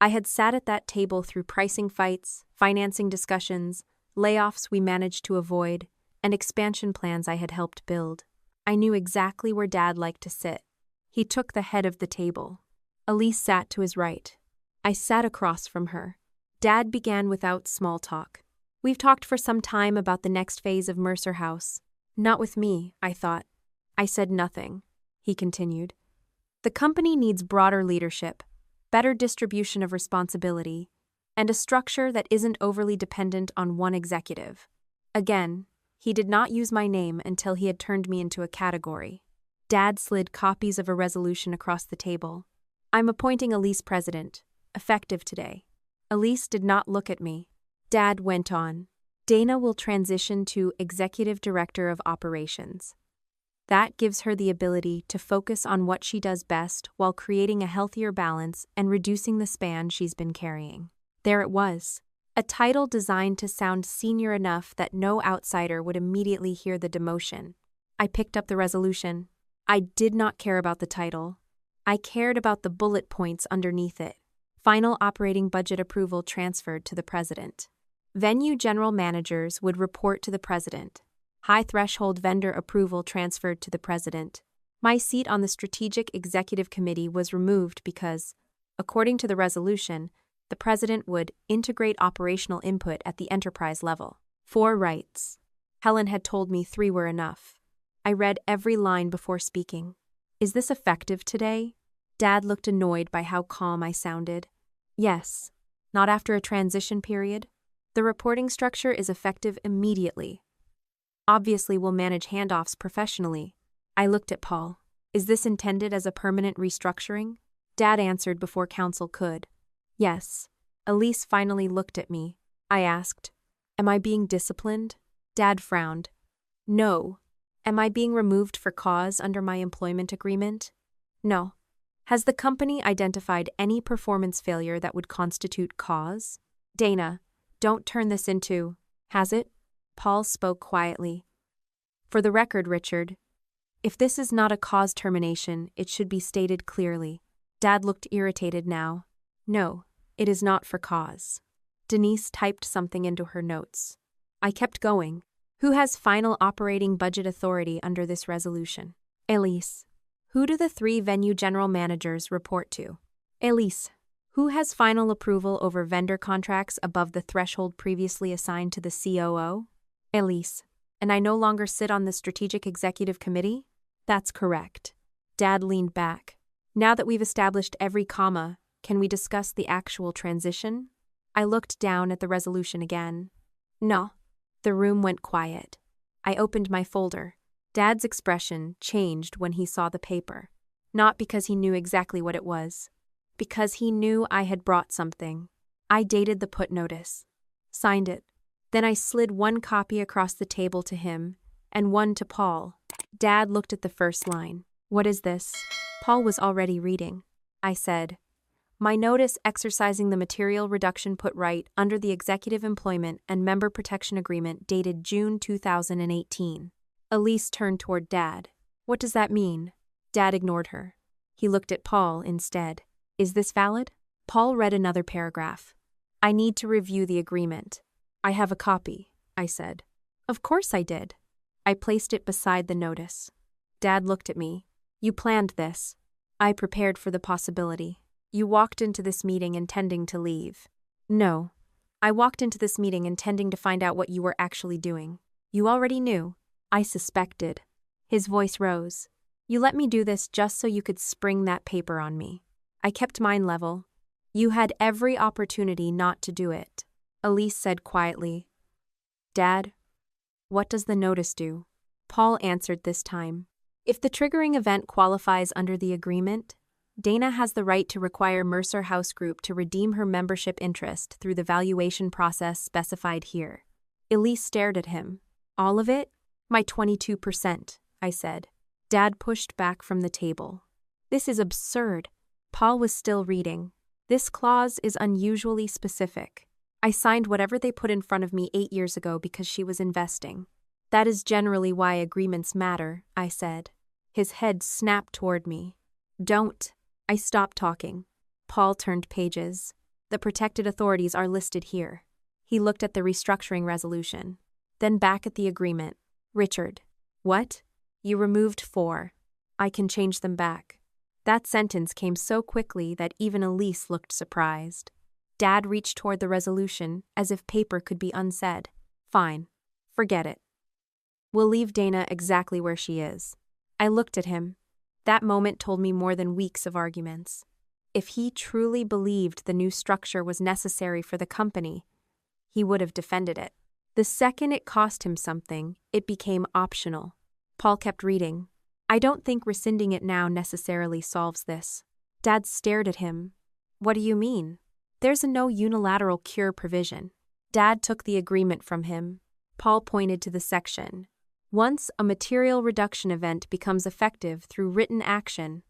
Speaker 1: I had sat at that table through pricing fights, financing discussions, layoffs we managed to avoid, and expansion plans I had helped build. I knew exactly where Dad liked to sit. He took the head of the table. Elise sat to his right. I sat across from her. Dad began without small talk. "We've talked for some time about the next phase of Mercer House." "Not with me," I thought. I said nothing. He continued. "The company needs broader leadership, better distribution of responsibility, and a structure that isn't overly dependent on one executive." Again, he did not use my name until he had turned me into a category. Dad slid copies of a resolution across the table. "I'm appointing Elise president, effective today." Elise did not look at me. Dad went on. "Dana will transition to executive director of operations. That gives her the ability to focus on what she does best while creating a healthier balance and reducing the span she's been carrying." There it was. A title designed to sound senior enough that no outsider would immediately hear the demotion. I picked up the resolution. I did not care about the title. I cared about the bullet points underneath it. Final operating budget approval transferred to the president. Venue general managers would report to the president. High-threshold vendor approval transferred to the president. My seat on the Strategic Executive Committee was removed because, according to the resolution, the president would integrate operational input at the enterprise level. 4 rights. Helen had told me 3 were enough. I read every line before speaking. "Is this effective today?" Dad looked annoyed by how calm I sounded. "Yes. Not after a transition period. The reporting structure is effective immediately. Obviously, we'll manage handoffs professionally." I looked at Paul. "Is this intended as a permanent restructuring?" Dad answered before counsel could. "Yes." Elise finally looked at me. I asked, "Am I being disciplined?" Dad frowned. "No." "Am I being removed for cause under my employment agreement?" "No." "Has the company identified any performance failure that would constitute cause?" "Dana, don't turn this into..." "Has it?" Paul spoke quietly. "For the record, Richard, if this is not a cause termination, it should be stated clearly." Dad looked irritated now. "No, it is not for cause." Denise typed something into her notes. I kept going. "Who has final operating budget authority under this resolution?" "Elise." "Who do the 3 venue general managers report to?" "Elise." "Who has final approval over vendor contracts above the threshold previously assigned to the COO?" "Elise." "And I no longer sit on the Strategic Executive Committee?" "That's correct." Dad leaned back. "Now that we've established every comma, can we discuss the actual transition?" I looked down at the resolution again. "No." The room went quiet. I opened my folder. Dad's expression changed when he saw the paper. Not because he knew exactly what it was. Because he knew I had brought something. I dated the put notice. Signed it. Then I slid 1 copy across the table to him, and 1 to Paul. Dad looked at the first line. What is this? Paul was already reading. I said, my notice exercising the material reduction put right under the Executive Employment and Member Protection Agreement dated June 2018. Elise turned toward Dad. What does that mean? Dad ignored her. He looked at Paul instead. Is this valid? Paul read another paragraph. I need to review the agreement. I have a copy, I said. Of course I did. I placed it beside the notice. Dad looked at me. You planned this. I prepared for the possibility. You walked into this meeting intending to leave. No. I walked into this meeting intending to find out what you were actually doing. You already knew. I suspected. His voice rose. You let me do this just so you could spring that paper on me. I kept mine level. You had every opportunity not to do it. Elise said quietly. Dad, what does the notice do? Paul answered this time. If the triggering event qualifies under the agreement, Dana has the right to require Mercer House Group to redeem her membership interest through the valuation process specified here. Elise stared at him. All of it? My 22%, I said. Dad pushed back from the table. This is absurd. Paul was still reading. This clause is unusually specific. I signed whatever they put in front of me 8 years ago because she was investing. That is generally why agreements matter, I said. His head snapped toward me. Don't. I stopped talking. Paul turned pages. The protected authorities are listed here. He looked at the restructuring resolution. Then back at the agreement. Richard. What? You removed 4. I can change them back. That sentence came so quickly that even Elise looked surprised. Dad reached toward the resolution as if paper could be unsaid. Fine. Forget it. We'll leave Dana exactly where she is. I looked at him. That moment told me more than weeks of arguments. If he truly believed the new structure was necessary for the company, he would have defended it. The second it cost him something, it became optional. Paul kept reading. I don't think rescinding it now necessarily solves this. Dad stared at him. What do you mean? There's a no unilateral cure provision. Dad took the agreement from him. Paul pointed to the section. Once a material reduction event becomes effective through written action,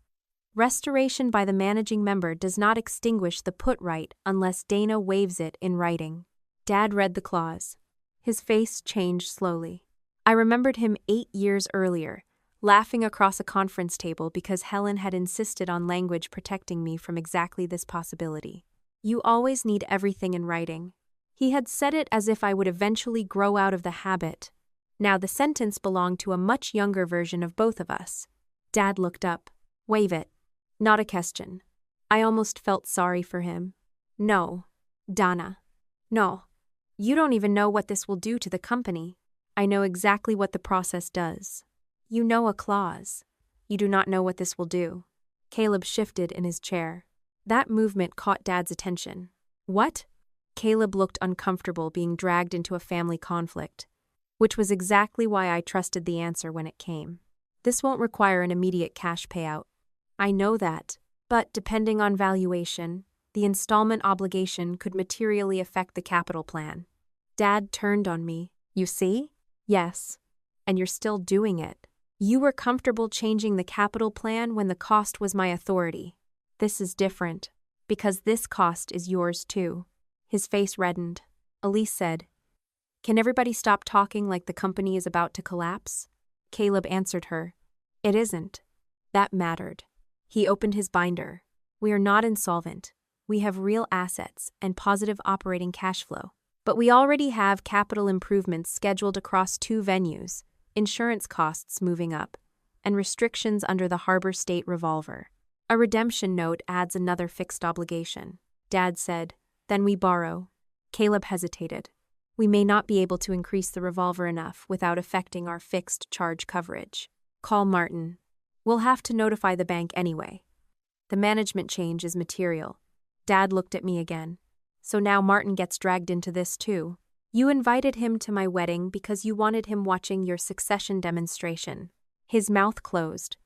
Speaker 1: restoration by the managing member does not extinguish the put right unless Dana waives it in writing. Dad read the clause. His face changed slowly. I remembered him 8 years earlier, laughing across a conference table because Helen had insisted on language protecting me from exactly this possibility. You always need everything in writing. He had said it as if I would eventually grow out of the habit. Now the sentence belonged to a much younger version of both of us. Dad looked up. Waive it. Not a question. I almost felt sorry for him. No. Dana. No. You don't even know what this will do to the company. I know exactly what the process does. You know a clause. You do not know what this will do. Caleb shifted in his chair. That movement caught Dad's attention. What? Caleb looked uncomfortable being dragged into a family conflict, which was exactly why I trusted the answer when it came. This won't require an immediate cash payout. I know that, but depending on valuation, the installment obligation could materially affect the capital plan. Dad turned on me. You see? Yes. And you're still doing it. You were comfortable changing the capital plan when the cost was my authority. This is different, because this cost is yours too. His face reddened. Elise said, Can everybody stop talking like the company is about to collapse? Caleb answered her. It isn't. That mattered. He opened his binder. We are not insolvent. We have real assets and positive operating cash flow. But we already have capital improvements scheduled across 2 venues, insurance costs moving up, and restrictions under the Harbor State revolver. A redemption note adds another fixed obligation. Dad said, Then we borrow. Caleb hesitated. We may not be able to increase the revolver enough without affecting our fixed charge coverage. Call Martin. We'll have to notify the bank anyway. The management change is material. Dad looked at me again. So now Martin gets dragged into this too. You invited him to my wedding because you wanted him watching your succession demonstration. His mouth closed.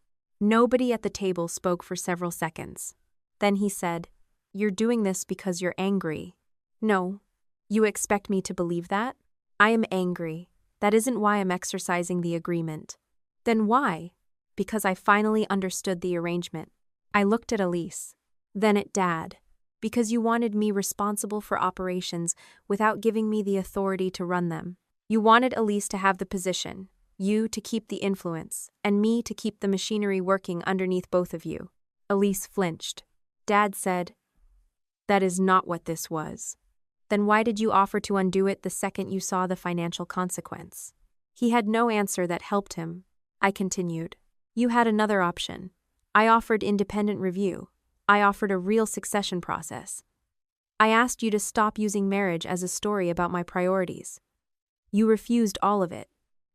Speaker 1: Nobody at the table spoke for several seconds. Then he said, You're doing this because you're angry. No. You expect me to believe that? I am angry. That isn't why I'm exercising the agreement. Then why? Because I finally understood the arrangement. I looked at Elise. Then at Dad. Because you wanted me responsible for operations without giving me the authority to run them. You wanted Elise to have the position, you to keep the influence, and me to keep the machinery working underneath both of you. Elise flinched. Dad said, "That is not what this was." Then why did you offer to undo it the second you saw the financial consequence? He had no answer that helped him. I continued. You had another option. I offered independent review. I offered a real succession process. I asked you to stop using marriage as a story about my priorities. You refused all of it.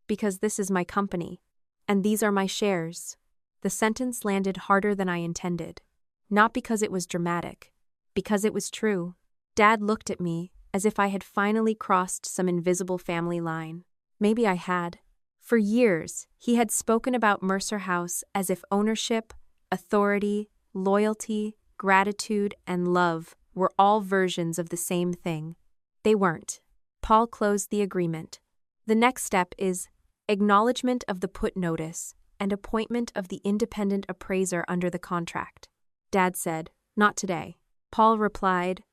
Speaker 1: Because this is my company. And these are my shares. The sentence landed harder than I intended. Not because it was dramatic. Because it was true. Dad looked at me as if I had finally crossed some invisible family line. Maybe I had. For years, he had spoken about Mercer House as if ownership, authority, loyalty, gratitude, and love were all versions of the same thing. They weren't. Paul closed the agreement. The next step is acknowledgement of the put notice and appointment of the independent appraiser under the contract. Dad said, "Not today." Paul replied,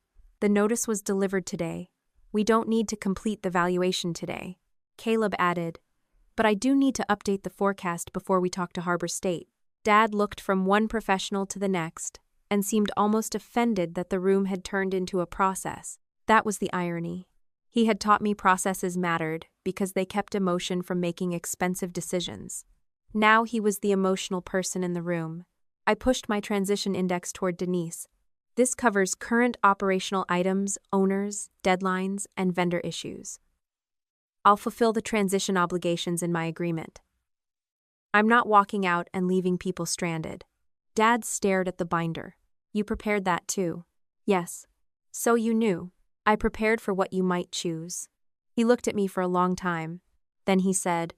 Speaker 1: "The notice was delivered today. We don't need to complete the valuation today." Caleb added, "But I do need to update the forecast before we talk to Harbor State." Dad looked from one professional to the next and seemed almost offended that the room had turned into a process. That was the irony. He had taught me processes mattered because they kept emotion from making expensive decisions. Now he was the emotional person in the room. I pushed my transition index toward Denise. This covers current operational items, owners, deadlines, and vendor issues. I'll fulfill the transition obligations in my agreement. I'm not walking out and leaving people stranded. Dad stared at the binder. You prepared that too. Yes. So you knew. I prepared for what you might choose. He looked at me for a long time. Then he said,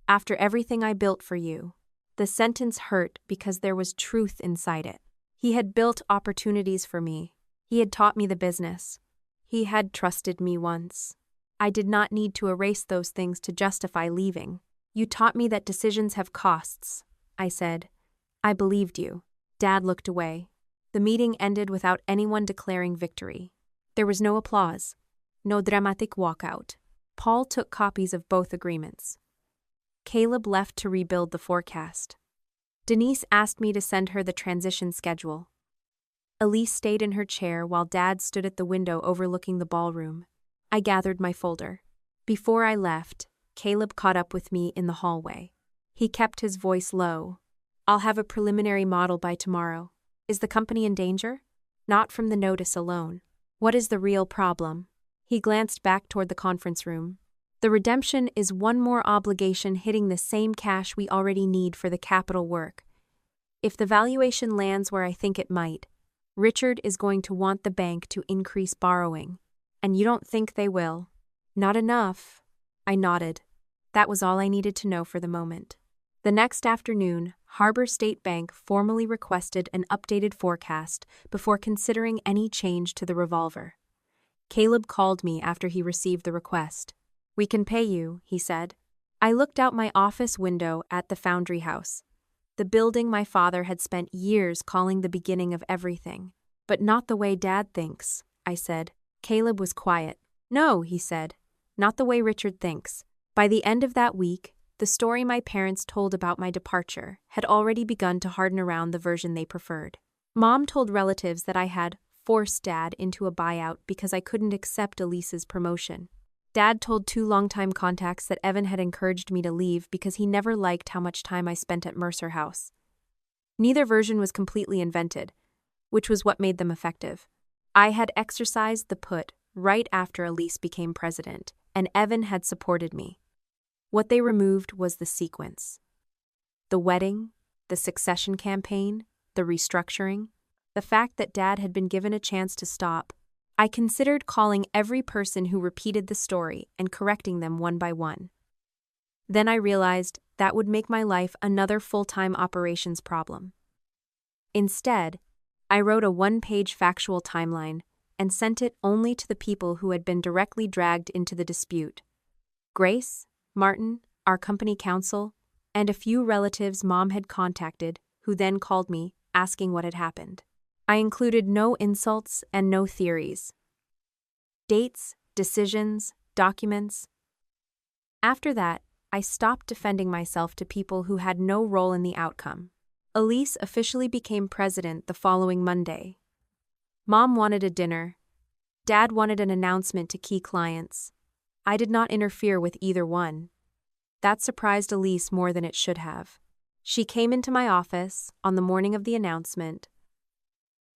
Speaker 1: "After everything I built for you." The sentence hurt because there was truth inside it. He had built opportunities for me. He had taught me the business. He had trusted me once. I did not need to erase those things to justify leaving. You taught me that decisions have costs, I said. I believed you. Dad looked away. The meeting ended without anyone declaring victory. There was no applause. No dramatic walkout. Paul took copies of both agreements. Caleb left to rebuild the forecast. Denise asked me to send her the transition schedule. Elise stayed in her chair while Dad stood at the window overlooking the ballroom. I gathered my folder. Before I left, Caleb caught up with me in the hallway. He kept his voice low. I'll have a preliminary model by tomorrow. Is the company in danger? Not from the notice alone. What is the real problem? He glanced back toward the conference room. The redemption is one more obligation hitting the same cash we already need for the capital work. If the valuation lands where I think it might, Richard is going to want the bank to increase borrowing. And you don't think they will? Not enough. I nodded. That was all I needed to know for the moment. The next afternoon, Harbor State Bank formally requested an updated forecast before considering any change to the revolver. Caleb called me after he received the request. We can pay you, he said. I looked out my office window at the foundry house, the building my father had spent years calling the beginning of everything. But not the way Dad thinks, I said. Caleb was quiet. No, he said. Not the way Richard thinks. By the end of that week, the story my parents told about my departure had already begun to harden around the version they preferred. Mom told relatives that I had forced Dad into a buyout because I couldn't accept Elise's promotion. Dad told 2 longtime contacts that Evan had encouraged me to leave because he never liked how much time I spent at Mercer House. Neither version was completely invented, which was what made them effective. I had exercised the put right after Elise became president, and Evan had supported me. What they removed was the sequence. The wedding, the succession campaign, the restructuring, the fact that Dad had been given a chance to stop. I considered calling every person who repeated the story and correcting them one by one. Then I realized that would make my life another full-time operations problem. Instead, I wrote a 1-page factual timeline and sent it only to the people who had been directly dragged into the dispute. Grace, Martin, our company counsel, and a few relatives Mom had contacted, who then called me, asking what had happened. I included no insults and no theories. Dates, decisions, documents. After that, I stopped defending myself to people who had no role in the outcome. Elise officially became president the following Monday. Mom wanted a dinner. Dad wanted an announcement to key clients. I did not interfere with either one. That surprised Elise more than it should have. She came into my office on the morning of the announcement,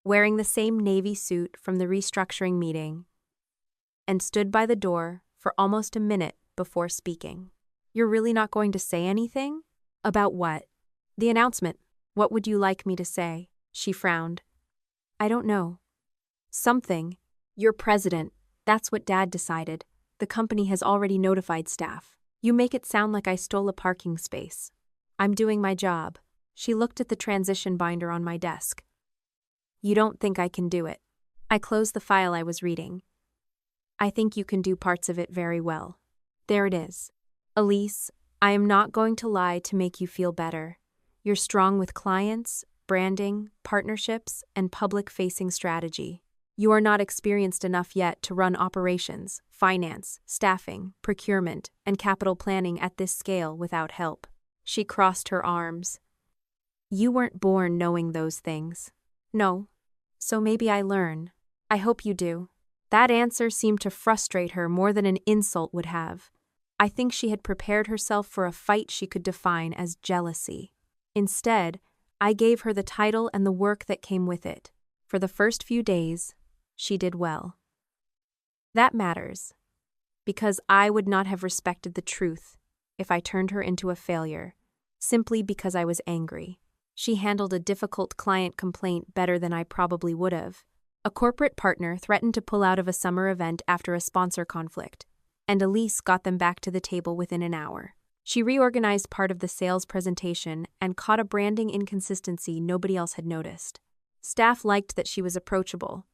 Speaker 1: wearing the same navy suit from the restructuring meeting, and stood by the door for almost a minute before speaking. "You're really not going to say anything? About what?" "The announcement. What would you like me to say?" She frowned. "I don't know. Something. You're president. That's what Dad decided. The company has already notified staff. You make it sound like I stole a parking space. I'm doing my job." She looked at the transition binder on my desk. "You don't think I can do it?" I closed the file I was reading. "I think you can do parts of it very well. There it is. Elise, I am not going to lie to make you feel better. You're strong with clients, branding, partnerships, and public-facing strategy. You are not experienced enough yet to run operations, finance, staffing, procurement, and capital planning at this scale without help." She crossed her arms. "You weren't born knowing those things." "No. So maybe I learn." "I hope you do." That answer seemed to frustrate her more than an insult would have. I think she had prepared herself for a fight she could define as jealousy. Instead, I gave her the title and the work that came with it. For the first few days, she did well. That matters, because I would not have respected the truth if I turned her into a failure, simply because I was angry. She handled a difficult client complaint better than I probably would have. A corporate partner threatened to pull out of a summer event after a sponsor conflict, and Elise got them back to the table within an hour. She reorganized part of the sales presentation and caught a branding inconsistency nobody else had noticed. Staff liked that she was approachable.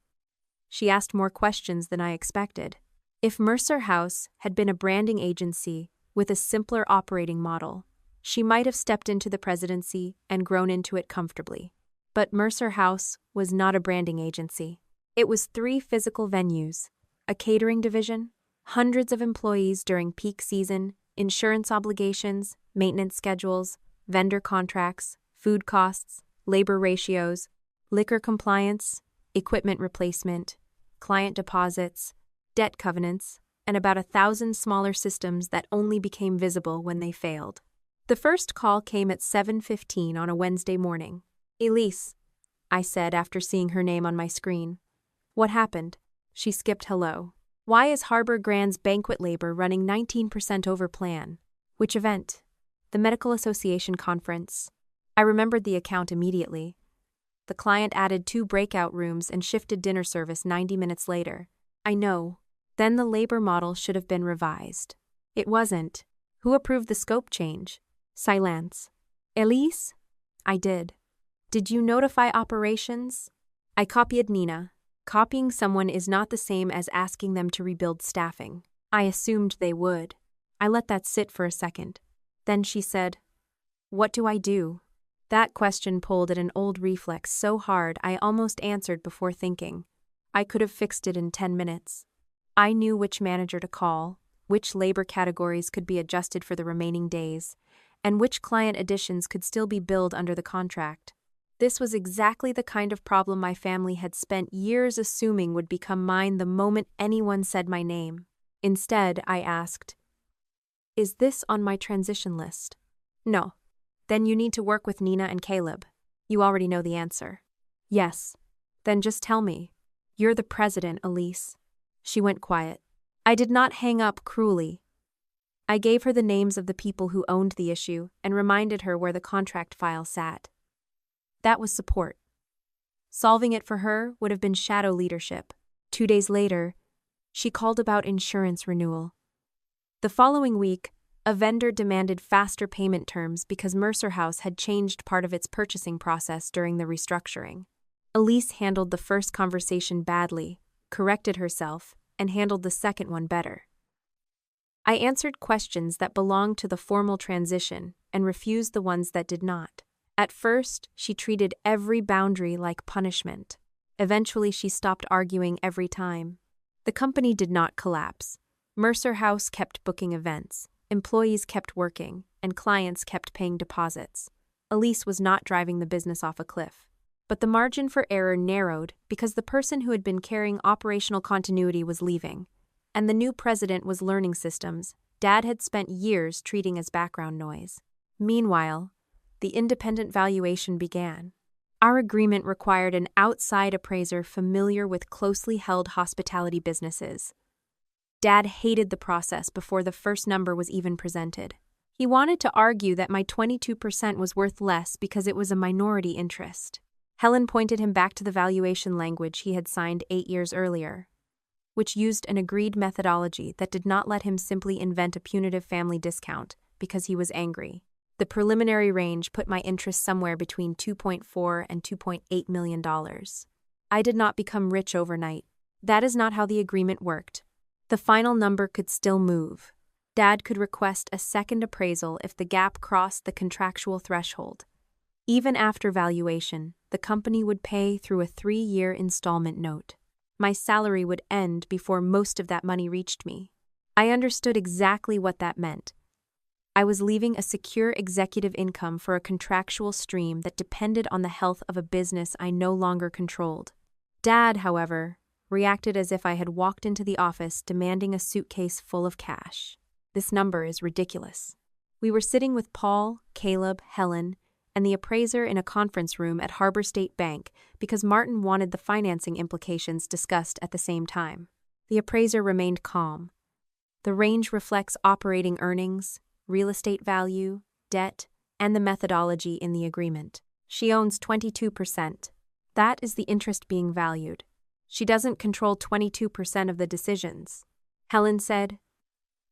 Speaker 1: She asked more questions than I expected. If Mercer House had been a branding agency with a simpler operating model, she might have stepped into the presidency and grown into it comfortably. But Mercer House was not a branding agency. It was 3 physical venues, a catering division, hundreds of employees during peak season, insurance obligations, maintenance schedules, vendor contracts, food costs, labor ratios, liquor compliance, equipment replacement, client deposits, debt covenants, and about 1,000 smaller systems that only became visible when they failed. The first call came at 7:15 on a Wednesday morning. "Elise," I said after seeing her name on my screen. "What happened?" She skipped hello. "Why is Harbor Grand's banquet labor running 19% over plan?" "Which event?" "The Medical Association conference." I remembered the account immediately. The client added 2 breakout rooms and shifted dinner service 90 minutes later. "I know. Then the labor model should have been revised." "It wasn't." "Who approved the scope change?" Silence. "Elise?" "I did." "Did you notify operations?" I copied Nina. Copying someone is not the same as asking them to rebuild staffing. I assumed they would. I let that sit for a second. Then she said, "What do I do?" That question pulled at an old reflex so hard I almost answered before thinking. I could have fixed it in 10 minutes. I knew which manager to call, which labor categories could be adjusted for the remaining days, and which client additions could still be billed under the contract. This was exactly the kind of problem my family had spent years assuming would become mine the moment anyone said my name. Instead, I asked, "Is this on my transition list?" "No." "Then you need to work with Nina and Caleb." "You already know the answer." "Yes." "Then just tell me. You're the president, Elise." She went quiet. I did not hang up cruelly. I gave her the names of the people who owned the issue and reminded her where the contract file sat. That was support. Solving it for her would have been shadow leadership. 2 days later, she called about insurance renewal. The following week, a vendor demanded faster payment terms because Mercer House had changed part of its purchasing process during the restructuring. Elise handled the first conversation badly, corrected herself, and handled the second one better. I answered questions that belonged to the formal transition and refused the ones that did not. At first, she treated every boundary like punishment. Eventually, she stopped arguing every time. The company did not collapse. Mercer House kept booking events, employees kept working, and clients kept paying deposits. Elise was not driving the business off a cliff. But the margin for error narrowed because the person who had been carrying operational continuity was leaving, and the new president was learning systems Dad had spent years treating as background noise. Meanwhile, the independent valuation began. Our agreement required an outside appraiser familiar with closely held hospitality businesses. Dad hated the process before the first number was even presented. He wanted to argue that my 22% was worth less because it was a minority interest. Helen pointed him back to the valuation language he had signed 8 years earlier, which used an agreed methodology that did not let him simply invent a punitive family discount because he was angry. The preliminary range put my interest somewhere between $2.4 and $2.8 million. I did not become rich overnight. That is not how the agreement worked. The final number could still move. Dad could request a second appraisal if the gap crossed the contractual threshold. Even after valuation, the company would pay through a 3-year installment note. My salary would end before most of that money reached me. I understood exactly what that meant. I was leaving a secure executive income for a contractual stream that depended on the health of a business I no longer controlled. Dad, however, reacted as if I had walked into the office demanding a suitcase full of cash. This number is ridiculous. We were sitting with Paul, Caleb, Helen, and the appraiser in a conference room at Harbor State Bank because Martin wanted the financing implications discussed at the same time. The appraiser remained calm. The range reflects operating earnings, real estate value, debt, and the methodology in the agreement. She owns 22%. That is the interest being valued. She doesn't control 22% of the decisions. Helen said,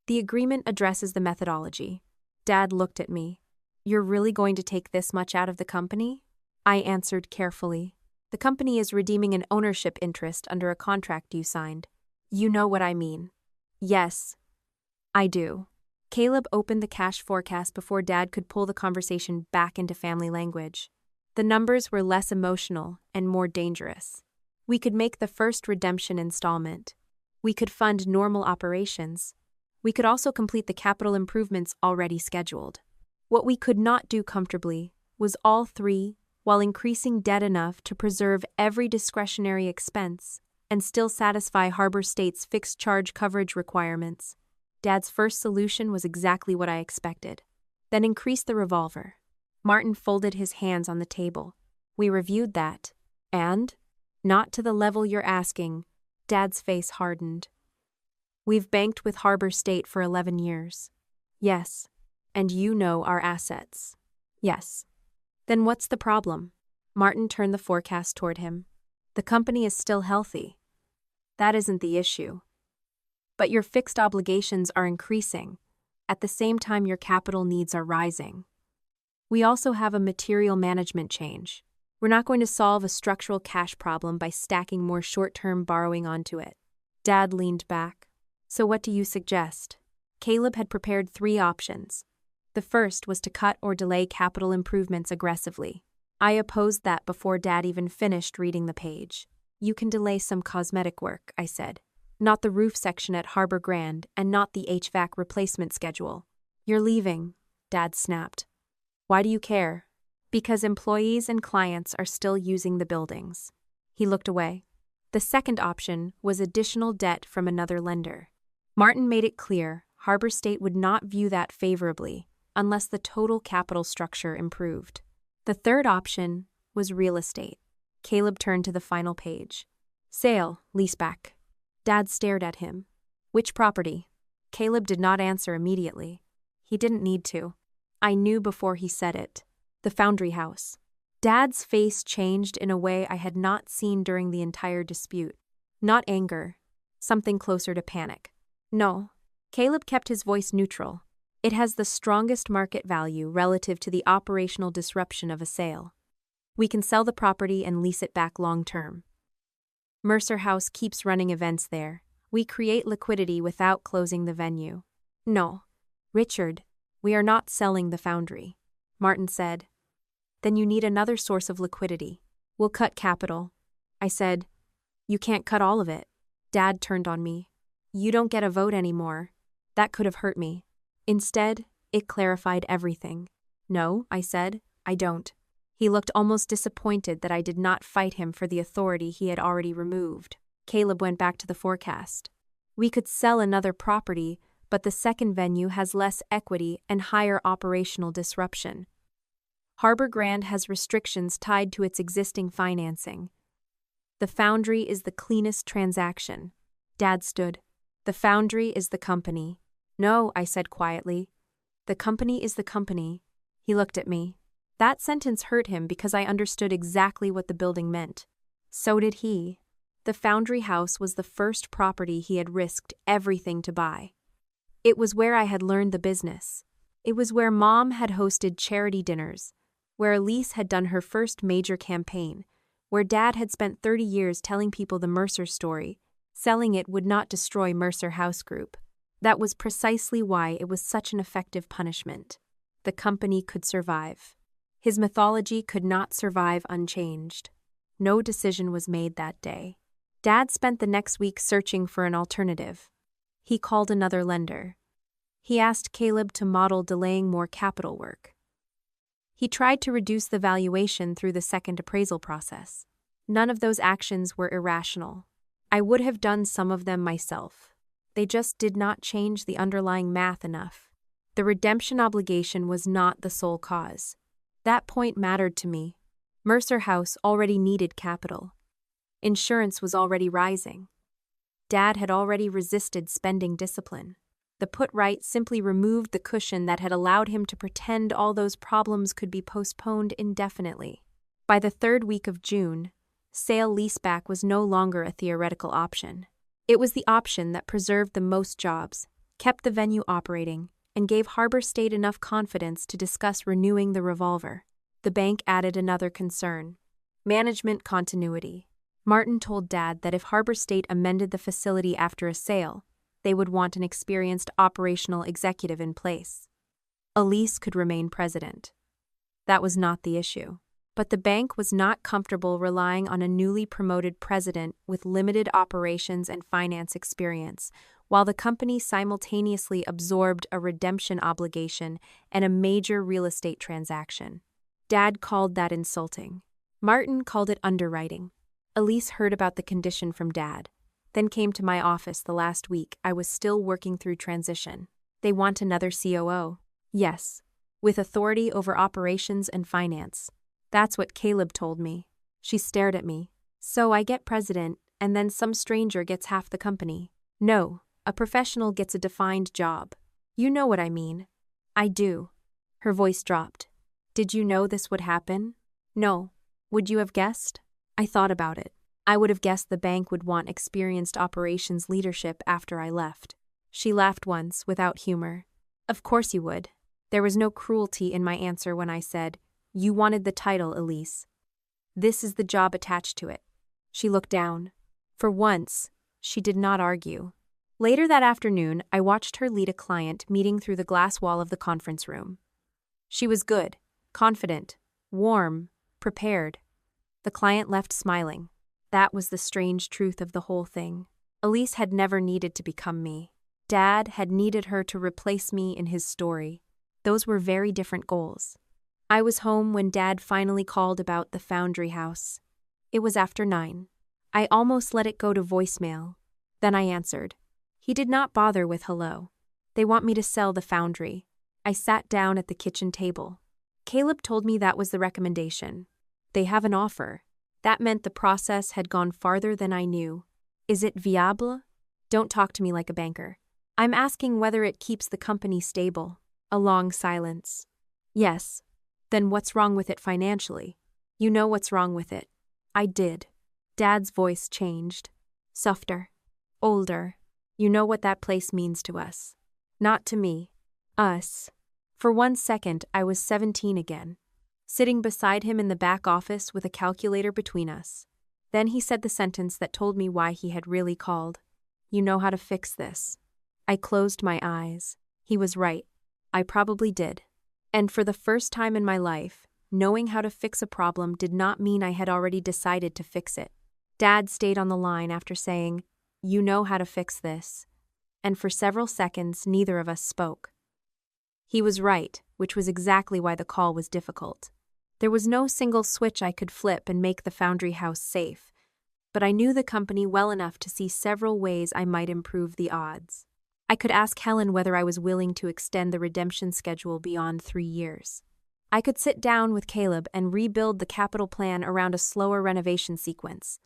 Speaker 1: "The agreement addresses the methodology." Dad looked at me. "You're really going to take this much out of the company?" I answered carefully. "The company is redeeming an ownership interest under a contract you signed. You know what I mean." "Yes, I do." Caleb opened the cash forecast before Dad could pull the conversation back into family language. The numbers were less emotional and more dangerous. We could make the first redemption installment. We could fund normal operations. We could also complete the capital improvements already scheduled. What we could not do comfortably was all three while increasing debt enough to preserve every discretionary expense and still satisfy Harbor State's fixed charge coverage requirements. Dad's first solution was exactly what I expected. Then increase the revolver. Martin folded his hands on the table. We reviewed that. And? Not to the level you're asking. Dad's face hardened. We've banked with Harbor State for 11 years. Yes. And you know our assets. Yes. Then what's the problem? Martin turned the forecast toward him. The company is still healthy. That isn't the issue. But your fixed obligations are increasing. At the same time, your capital needs are rising. We also have a material management change. We're not going to solve a structural cash problem by stacking more short-term borrowing onto it. Dad leaned back. So what do you suggest? Caleb had prepared 3 options. The first was to cut or delay capital improvements aggressively. I opposed that before Dad even finished reading the page. You can delay some cosmetic work, I said. Not the roof section at Harbor Grand and not the HVAC replacement schedule. You're leaving, Dad snapped. Why do you care? Because employees and clients are still using the buildings. He looked away. The second option was additional debt from another lender. Martin made it clear Harbor State would not view that favorably unless the total capital structure improved. The third option was real estate. Caleb turned to the final page. Sale, leaseback. Dad stared at him. Which property? Caleb did not answer immediately. He didn't need to. I knew before he said it. The Foundry House. Dad's face changed in a way I had not seen during the entire dispute. Not anger. Something closer to panic. No. Caleb kept his voice neutral. It has the strongest market value relative to the operational disruption of a sale. We can sell the property and lease it back long-term. Mercer House keeps running events there. We create liquidity without closing the venue. No. Richard, we are not selling the foundry. Martin said. Then you need another source of liquidity. We'll cut capital. I said, you can't cut all of it. Dad turned on me. You don't get a vote anymore. That could have hurt me. Instead, it clarified everything. No, I said, I don't. He looked almost disappointed that I did not fight him for the authority he had already removed. Caleb went back to the forecast. We could sell another property, but the second venue has less equity and higher operational disruption. Harbor Grand has restrictions tied to its existing financing. The foundry is the cleanest transaction. Dad stood. The foundry is the company. No, I said quietly. The company is the company. He looked at me. That sentence hurt him because I understood exactly what the building meant. So did he. The foundry house was the first property he had risked everything to buy. It was where I had learned the business. It was where Mom had hosted charity dinners, where Elise had done her first major campaign, where Dad had spent 30 years telling people the Mercer story. Selling it would not destroy Mercer House Group. That was precisely why it was such an effective punishment. The company could survive. His mythology could not survive unchanged. No decision was made that day. Dad spent the next week searching for an alternative. He called another lender. He asked Caleb to model delaying more capital work. He tried to reduce the valuation through the second appraisal process. None of those actions were irrational. I would have done some of them myself. They just did not change the underlying math enough. The redemption obligation was not the sole cause. That point mattered to me. Mercer House already needed capital. Insurance was already rising. Dad had already resisted spending discipline. The put right simply removed the cushion that had allowed him to pretend all those problems could be postponed indefinitely. By the third week of June, sale-leaseback was no longer a theoretical option. It was the option that preserved the most jobs, kept the venue operating, and gave Harbor State enough confidence to discuss renewing the revolver. The bank added another concern: management continuity. Martin told Dad that if Harbor State amended the facility after a sale, they would want an experienced operational executive in place. Elise could remain president. That was not the issue. But the bank was not comfortable relying on a newly promoted president with limited operations and finance experience, while the company simultaneously absorbed a redemption obligation and a major real estate transaction. Dad called that insulting. Martin called it underwriting. Elise heard about the condition from Dad, then came to my office the last week I was still working through transition. They want another COO. Yes, with authority over operations and finance. That's what Caleb told me. She stared at me. So I get president, and then some stranger gets half the company. No, a professional gets a defined job. You know what I mean. I do. Her voice dropped. Did you know this would happen? No. Would you have guessed? I thought about it. I would have guessed the bank would want experienced operations leadership after I left. She laughed once, without humor. Of course you would. There was no cruelty in my answer when I said, you wanted the title, Elise. This is the job attached to it. She looked down. For once, she did not argue. Later that afternoon, I watched her lead a client meeting through the glass wall of the conference room. She was good, confident, warm, prepared. The client left smiling. That was the strange truth of the whole thing. Elise had never needed to become me. Dad had needed her to replace me in his story. Those were very different goals. I was home when Dad finally called about the foundry house. It was after 9. I almost let it go to voicemail. Then I answered. He did not bother with hello. They want me to sell the foundry. I sat down at the kitchen table. Caleb told me that was the recommendation. They have an offer. That meant the process had gone farther than I knew. Is it viable? Don't talk to me like a banker. I'm asking whether it keeps the company stable. A long silence. Yes. Then what's wrong with it financially? You know what's wrong with it. I did. Dad's voice changed. Softer. Older. You know what that place means to us. Not to me. Us. For 1 second, I was 17 again, sitting beside him in the back office with a calculator between us. Then he said the sentence that told me why he had really called. You know how to fix this. I closed my eyes. He was right. I probably did. And for the first time in my life, knowing how to fix a problem did not mean I had already decided to fix it. Dad stayed on the line after saying, "You know how to fix this." And for several seconds, neither of us spoke. He was right, which was exactly why the call was difficult. There was no single switch I could flip and make the foundry house safe, but I knew the company well enough to see several ways I might improve the odds. I could ask Helen whether I was willing to extend the redemption schedule beyond 3 years. I could sit down with Caleb and rebuild the capital plan around a slower renovation sequence.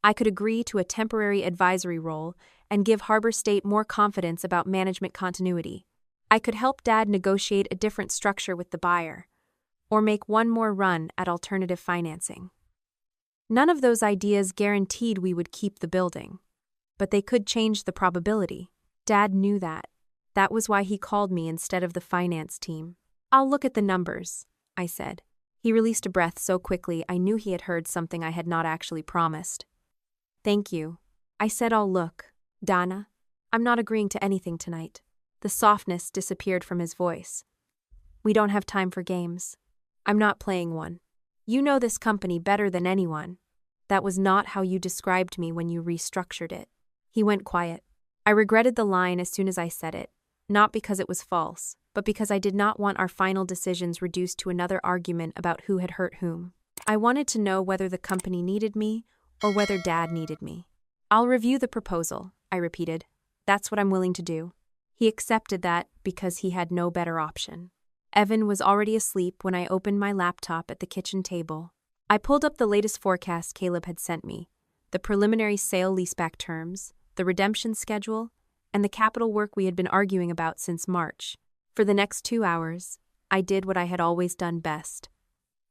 Speaker 1: I could agree to a temporary advisory role and give Harbor State more confidence about management continuity. I could help Dad negotiate a different structure with the buyer, or make one more run at alternative financing. None of those ideas guaranteed we would keep the building, but they could change the probability. Dad knew that. That was why he called me instead of the finance team. "I'll look at the numbers," I said. He released a breath so quickly I knew he had heard something I had not actually promised. "Thank you." I said, "I'll look. Donna, I'm not agreeing to anything tonight." The softness disappeared from his voice. "We don't have time for games. I'm not playing one. You know this company better than anyone. That was not how you described me when you restructured it." He went quiet. I regretted the line as soon as I said it, not because it was false, but because I did not want our final decisions reduced to another argument about who had hurt whom. I wanted to know whether the company needed me or whether Dad needed me. "I'll review the proposal," I repeated. "That's what I'm willing to do." He accepted that because he had no better option. Evan was already asleep when I opened my laptop at the kitchen table. I pulled up the latest forecast Caleb had sent me, the preliminary sale leaseback terms, the redemption schedule, and the capital work we had been arguing about since March. For the next 2 hours, I did what I had always done best.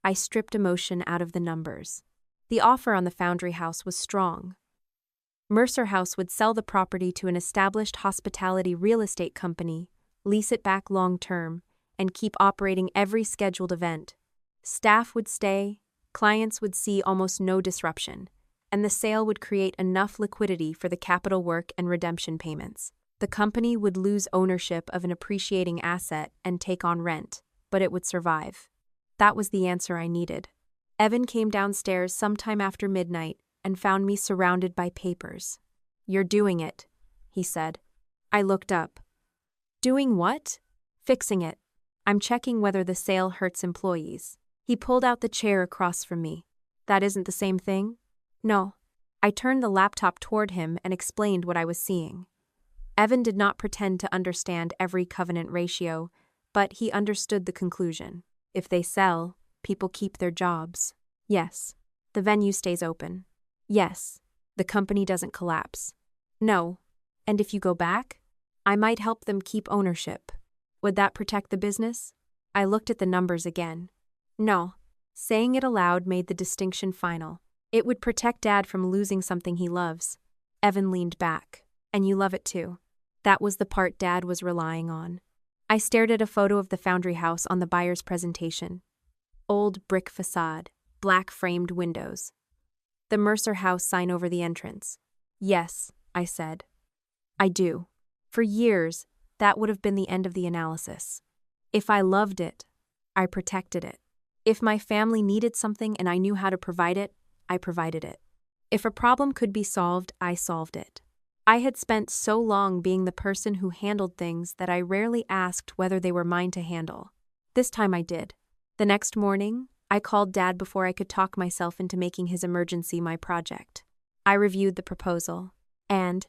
Speaker 1: I stripped emotion out of the numbers. The offer on the foundry house was strong. Mercer House would sell the property to an established hospitality real estate company, lease it back long-term, and keep operating every scheduled event. Staff would stay, clients would see almost no disruption, and the sale would create enough liquidity for the capital work and redemption payments. The company would lose ownership of an appreciating asset and take on rent, but it would survive. That was the answer I needed. Evan came downstairs sometime after midnight and found me surrounded by papers. "You're doing it," he said. I looked up. "Doing what?" "Fixing it. I'm checking whether the sale hurts employees." He pulled out the chair across from me. "That isn't the same thing?" "No." I turned the laptop toward him and explained what I was seeing. Evan did not pretend to understand every covenant ratio, but he understood the conclusion. If they sell, people keep their jobs. Yes. The venue stays open. Yes. The company doesn't collapse. No. And if you go back, I might help them keep ownership. Would that protect the business? I looked at the numbers again. No. Saying it aloud made the distinction final. It would protect Dad from losing something he loves. Evan leaned back. "And you love it too." That was the part Dad was relying on. I stared at a photo of the foundry house on the buyer's presentation. Old brick facade, black framed windows. The Mercer House sign over the entrance. "Yes," I said. "I do." For years, that would have been the end of the analysis. If I loved it, I protected it. If my family needed something and I knew how to provide it, I provided it. If a problem could be solved, I solved it. I had spent so long being the person who handled things that I rarely asked whether they were mine to handle. This time I did. The next morning, I called Dad before I could talk myself into making his emergency my project. I reviewed the proposal, and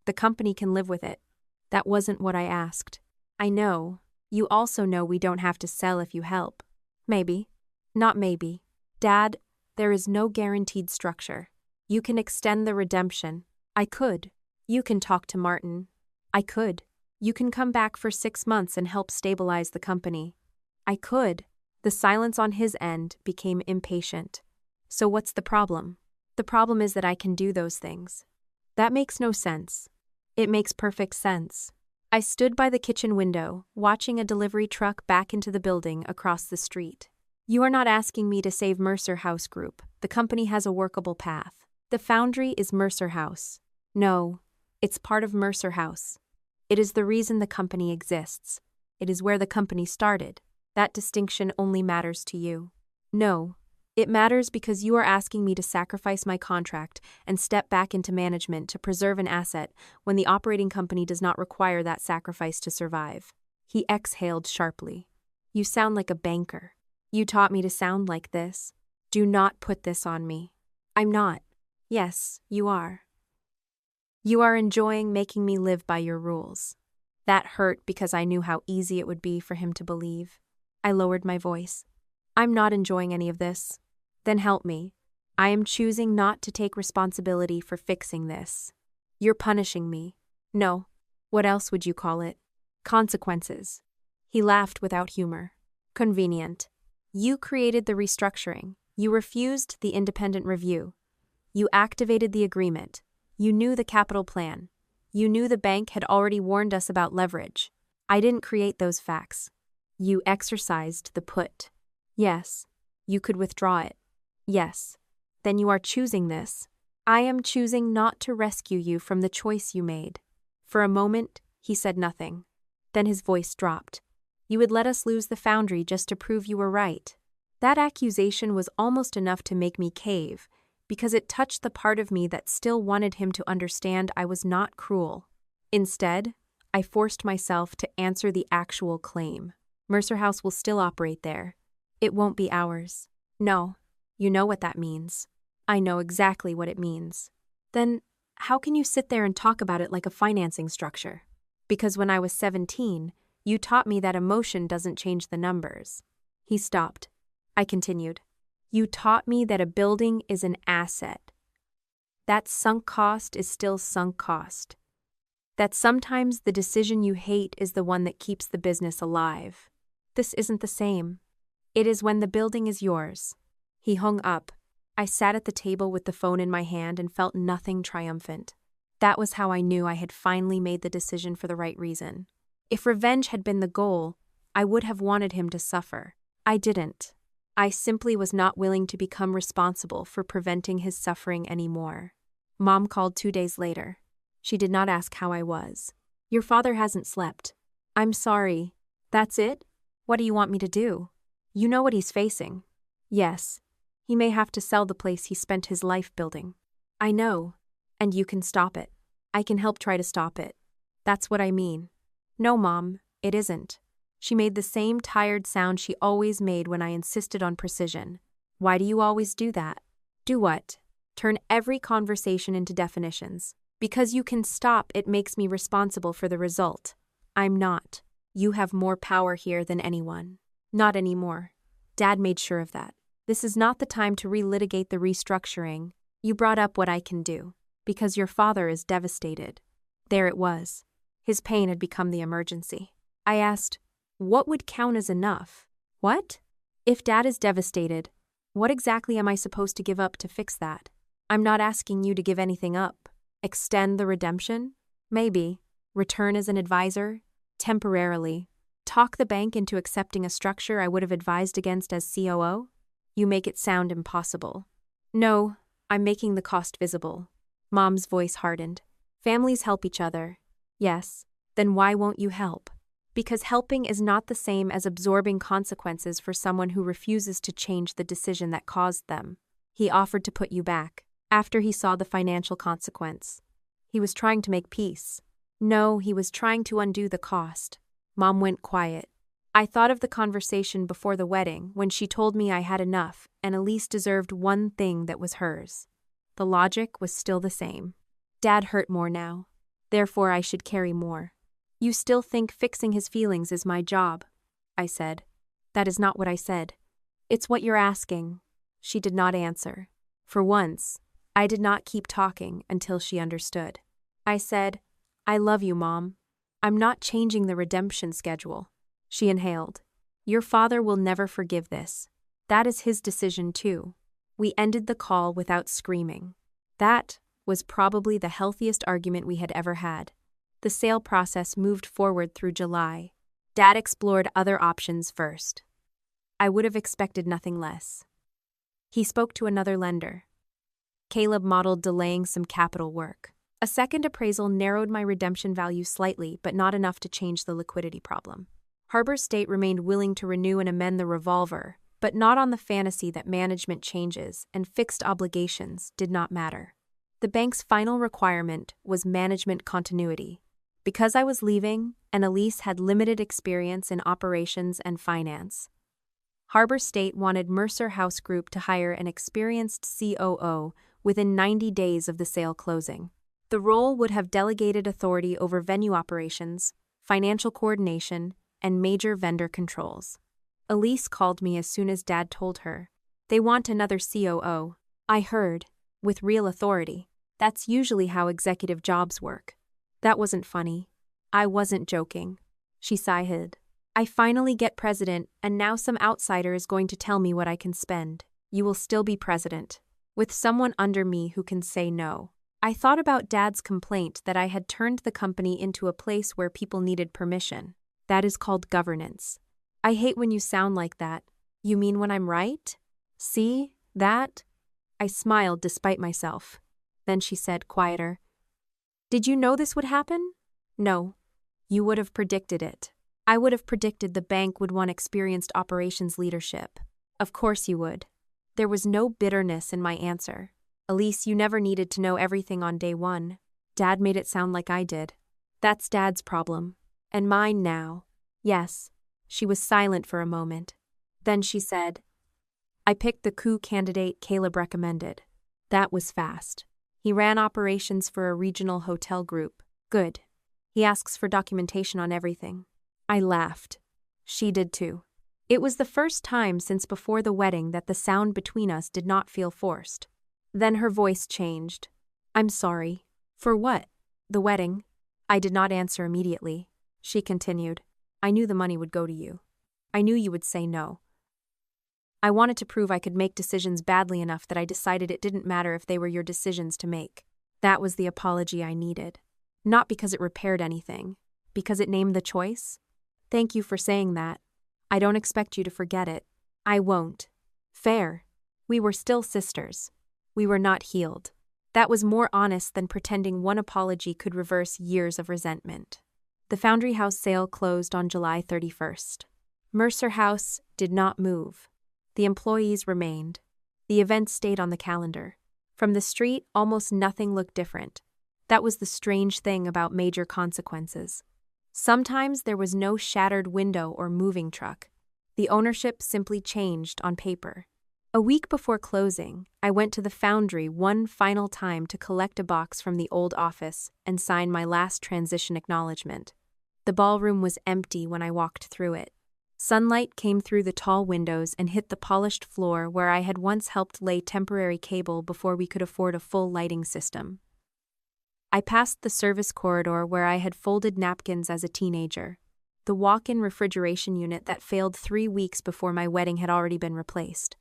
Speaker 1: the company can live with it. That wasn't what I asked. "I know. You also know we don't have to sell if you help." "Maybe. Not maybe. Dad, there is no guaranteed structure. You can extend the redemption." I could. "You can talk to Martin." I could. "You can come back for 6 months and help stabilize the company." I could. The silence on his end became impatient. "So what's the problem?" "The problem is that I can do those things." "That makes no sense." "It makes perfect sense." I stood by the kitchen window, watching a delivery truck back into the building across the street. "You are not asking me to save Mercer House Group. The company has a workable path. The foundry is Mercer House." "No, it's part of Mercer House." It is the reason the company exists. It is where the company started. That distinction only matters to you. No, it matters because you are asking me to sacrifice my contract and step back into management to preserve an asset when the operating company does not require that sacrifice to survive. He exhaled sharply. You sound like a banker. You taught me to sound like this. Do not put this on me. I'm not. Yes, you are. You are enjoying making me live by your rules. That hurt because I knew how easy it would be for him to believe. I lowered my voice. I'm not enjoying any of this. Then help me. I am choosing not to take responsibility for fixing this. You're punishing me. No. What else would you call it? Consequences. He laughed without humor. Convenient. You created the restructuring. You refused the independent review. You activated the agreement. You knew the capital plan. You knew the bank had already warned us about leverage. I didn't create those facts. You exercised the put. Yes. You could withdraw it. Yes. Then you are choosing this. I am choosing not to rescue you from the choice you made. For a moment, he said nothing. Then his voice dropped. You would let us lose the foundry just to prove you were right. That accusation was almost enough to make me cave, because it touched the part of me that still wanted him to understand I was not cruel. Instead, I forced myself to answer the actual claim. Mercer House will still operate there. It won't be ours. No. You know what that means. I know exactly what it means. Then, how can you sit there and talk about it like a financing structure? Because when I was 17, you taught me that emotion doesn't change the numbers. He stopped. I continued. You taught me that a building is an asset. That sunk cost is still sunk cost. That sometimes the decision you hate is the one that keeps the business alive. This isn't the same. It is when the building is yours. He hung up. I sat at the table with the phone in my hand and felt nothing triumphant. That was how I knew I had finally made the decision for the right reason. If revenge had been the goal, I would have wanted him to suffer. I didn't. I simply was not willing to become responsible for preventing his suffering anymore. Mom called 2 days later. She did not ask how I was. Your father hasn't slept. I'm sorry. That's it? What do you want me to do? You know what he's facing. Yes. He may have to sell the place he spent his life building. I know. And you can stop it. I can help try to stop it. That's what I mean. No, Mom, it isn't. She made the same tired sound she always made when I insisted on precision. Why do you always do that? Do what? Turn every conversation into definitions. Because you can stop, it makes me responsible for the result. I'm not. You have more power here than anyone. Not anymore. Dad made sure of that. This is not the time to relitigate the restructuring. You brought up what I can do. Because your father is devastated. There it was. His pain had become the emergency. I asked, what would count as enough? What? If Dad is devastated, what exactly am I supposed to give up to fix that? I'm not asking you to give anything up. Extend the redemption? Maybe. Return as an advisor? Temporarily. Talk the bank into accepting a structure I would have advised against as COO? You make it sound impossible. No, I'm making the cost visible. Mom's voice hardened. Families help each other. Yes. Then why won't you help? Because helping is not the same as absorbing consequences for someone who refuses to change the decision that caused them. He offered to put you back, after he saw the financial consequence. He was trying to make peace. No, he was trying to undo the cost. Mom went quiet. I thought of the conversation before the wedding when she told me I had enough and Elise deserved one thing that was hers. The logic was still the same. Dad hurt more now. Therefore, I should carry more. You still think fixing his feelings is my job, I said. That is not what I said. It's what you're asking. She did not answer. For once, I did not keep talking until she understood. I said, I love you, Mom. I'm not changing the redemption schedule. She inhaled. Your father will never forgive this. That is his decision too. We ended the call without screaming. That was probably the healthiest argument we had ever had. The sale process moved forward through July. Dad explored other options first. I would have expected nothing less. He spoke to another lender. Caleb modeled delaying some capital work. A second appraisal narrowed my redemption value slightly, but not enough to change the liquidity problem. Harbor State remained willing to renew and amend the revolver, but not on the fantasy that management changes and fixed obligations did not matter. The bank's final requirement was management continuity. Because I was leaving, and Elise had limited experience in operations and finance, Harbor State wanted Mercer House Group to hire an experienced COO within 90 days of the sale closing. The role would have delegated authority over venue operations, financial coordination, and major vendor controls. Elise called me as soon as Dad told her. They want another COO. I heard, with real authority. That's usually how executive jobs work. That wasn't funny. I wasn't joking. She sighed. I finally get president, and now some outsider is going to tell me what I can spend. You will still be president, with someone under me who can say no. I thought about Dad's complaint that I had turned the company into a place where people needed permission. That is called governance. I hate when you sound like that. You mean when I'm right? See, that? I smiled despite myself. Then she said, quieter, "Did you know this would happen?" "No. You would have predicted it." "I would have predicted the bank would want experienced operations leadership." "Of course you would." There was no bitterness in my answer. "Elise, you never needed to know everything on day one." Dad made it sound like I did. "That's Dad's problem. And mine now." "Yes." She was silent for a moment. Then she said, "I picked the coup candidate Caleb recommended." That was fast. He ran operations for a regional hotel group. Good. He asks for documentation on everything. I laughed. She did too. It was the first time since before the wedding that the sound between us did not feel forced. Then her voice changed. "I'm sorry." "For what?" "The wedding." I did not answer immediately. She continued, "I knew the money would go to you. I knew you would say no. I wanted to prove I could make decisions badly enough that I decided it didn't matter if they were your decisions to make. That was the apology I needed. Not because it repaired anything, because it named the choice. Thank you for saying that. I don't expect you to forget it. I won't. Fair. We were still sisters. We were not healed. That was more honest than pretending one apology could reverse years of resentment. The Foundry House sale closed on July 31st. Mercer House did not move. The employees remained. The event stayed on the calendar. From the street, almost nothing looked different. That was the strange thing about major consequences. Sometimes there was no shattered window or moving truck. The ownership simply changed on paper. A week before closing, I went to the Foundry one final time to collect a box from the old office and sign my last transition acknowledgement. The ballroom was empty when I walked through it. Sunlight came through the tall windows and hit the polished floor where I had once helped lay temporary cable before we could afford a full lighting system. I passed the service corridor where I had folded napkins as a teenager. The walk-in refrigeration unit that failed 3 weeks before my wedding had already been replaced.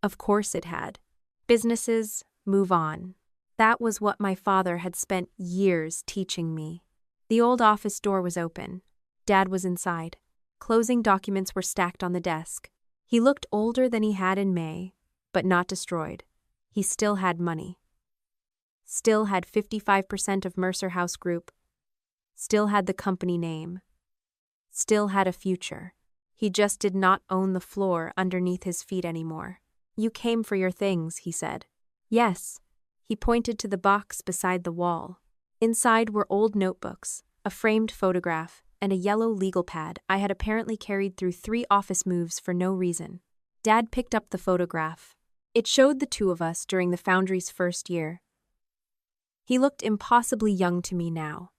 Speaker 1: Of course it had. Businesses move on. That was what my father had spent years teaching me. The old office door was open. Dad was inside. Closing documents were stacked on the desk. He looked older than he had in May, but not destroyed. He still had money. Still had 55% of Mercer House Group. Still had the company name. Still had a future. He just did not own the floor underneath his feet anymore. "You came for your things," he said. "Yes." He pointed to the box beside the wall. Inside were old notebooks, a framed photograph, and a yellow legal pad I had apparently carried through 3 office moves for no reason. Dad picked up the photograph. It showed the two of us during the Foundry's first year. He looked impossibly young to me now.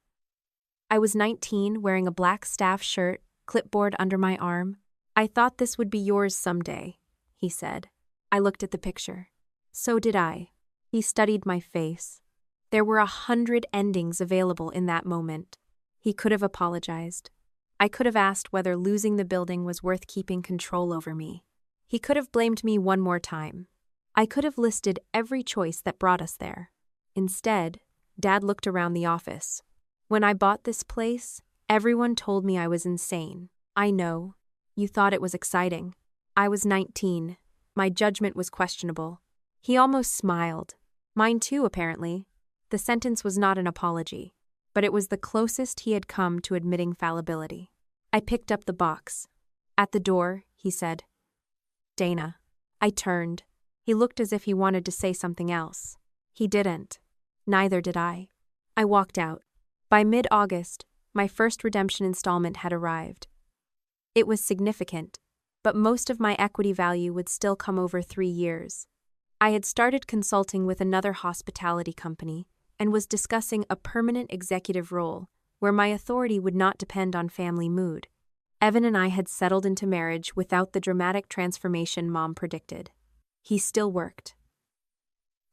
Speaker 1: I was 19, wearing a black staff shirt, clipboard under my arm. "I thought this would be yours someday," he said. I looked at the picture. So did I. He studied my face. There were 100 endings available in that moment. He could have apologized. I could have asked whether losing the building was worth keeping control over me. He could have blamed me one more time. I could have listed every choice that brought us there. Instead, Dad looked around the office. "When I bought this place, everyone told me I was insane. I know. You thought it was exciting. I was 19. My judgment was questionable." He almost smiled. Mine too, apparently. The sentence was not an apology, but it was the closest he had come to admitting fallibility. I picked up the box. At the door, he said, "Dana." I turned. He looked as if he wanted to say something else. He didn't. Neither did I. I walked out. By mid-August, my first redemption installment had arrived. It was significant, but most of my equity value would still come over 3 years. I had started consulting with another hospitality company and was discussing a permanent executive role where my authority would not depend on family mood. Evan and I had settled into marriage without the dramatic transformation Mom predicted. He still worked.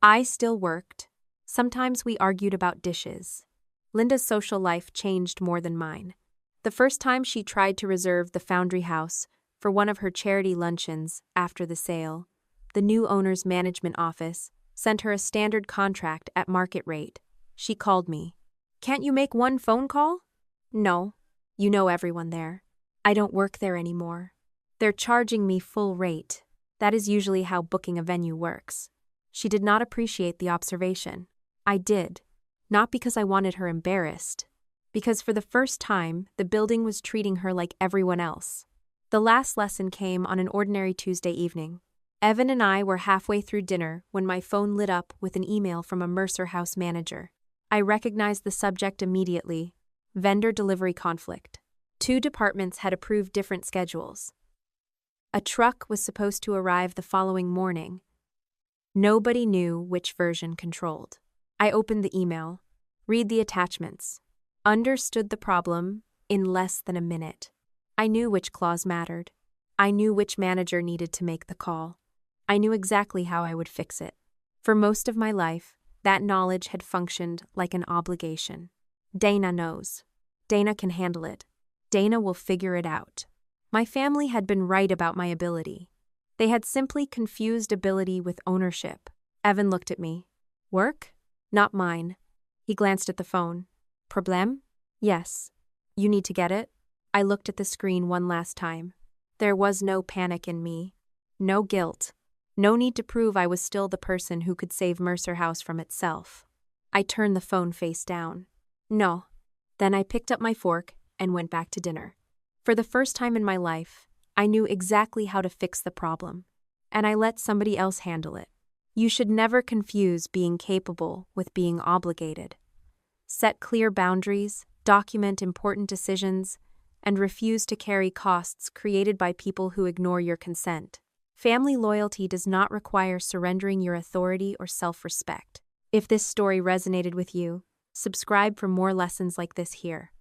Speaker 1: I still worked. Sometimes we argued about dishes. Linda's social life changed more than mine. The first time she tried to reserve the Foundry House for one of her charity luncheons after the sale, the new owner's management office sent her a standard contract at market rate. She called me. "Can't you make one phone call?" "No. You know everyone there. I don't work there anymore. They're charging me full rate. That is usually how booking a venue works." She did not appreciate the observation. I did. Not because I wanted her embarrassed. Because for the first time, the building was treating her like everyone else. The last lesson came on an ordinary Tuesday evening. Evan and I were halfway through dinner when my phone lit up with an email from a Mercer House manager. I recognized the subject immediately: vendor delivery conflict. 2 departments had approved different schedules. A truck was supposed to arrive the following morning. Nobody knew which version controlled. I opened the email, read the attachments, understood the problem in less than a minute. I knew which clause mattered. I knew which manager needed to make the call. I knew exactly how I would fix it. For most of my life, that knowledge had functioned like an obligation. Dana knows. Dana can handle it. Dana will figure it out. My family had been right about my ability. They had simply confused ability with ownership. Evan looked at me. "Work? Not mine." He glanced at the phone. "Problem? Yes. You need to get it?" I looked at the screen one last time. There was no panic in me. No guilt. No need to prove I was still the person who could save Mercer House from itself. I turned the phone face down. No. Then I picked up my fork and went back to dinner. For the first time in my life, I knew exactly how to fix the problem, and I let somebody else handle it. You should never confuse being capable with being obligated. Set clear boundaries, document important decisions, and refuse to carry costs created by people who ignore your consent. Family loyalty does not require surrendering your authority or self-respect. If this story resonated with you, subscribe for more lessons like this here.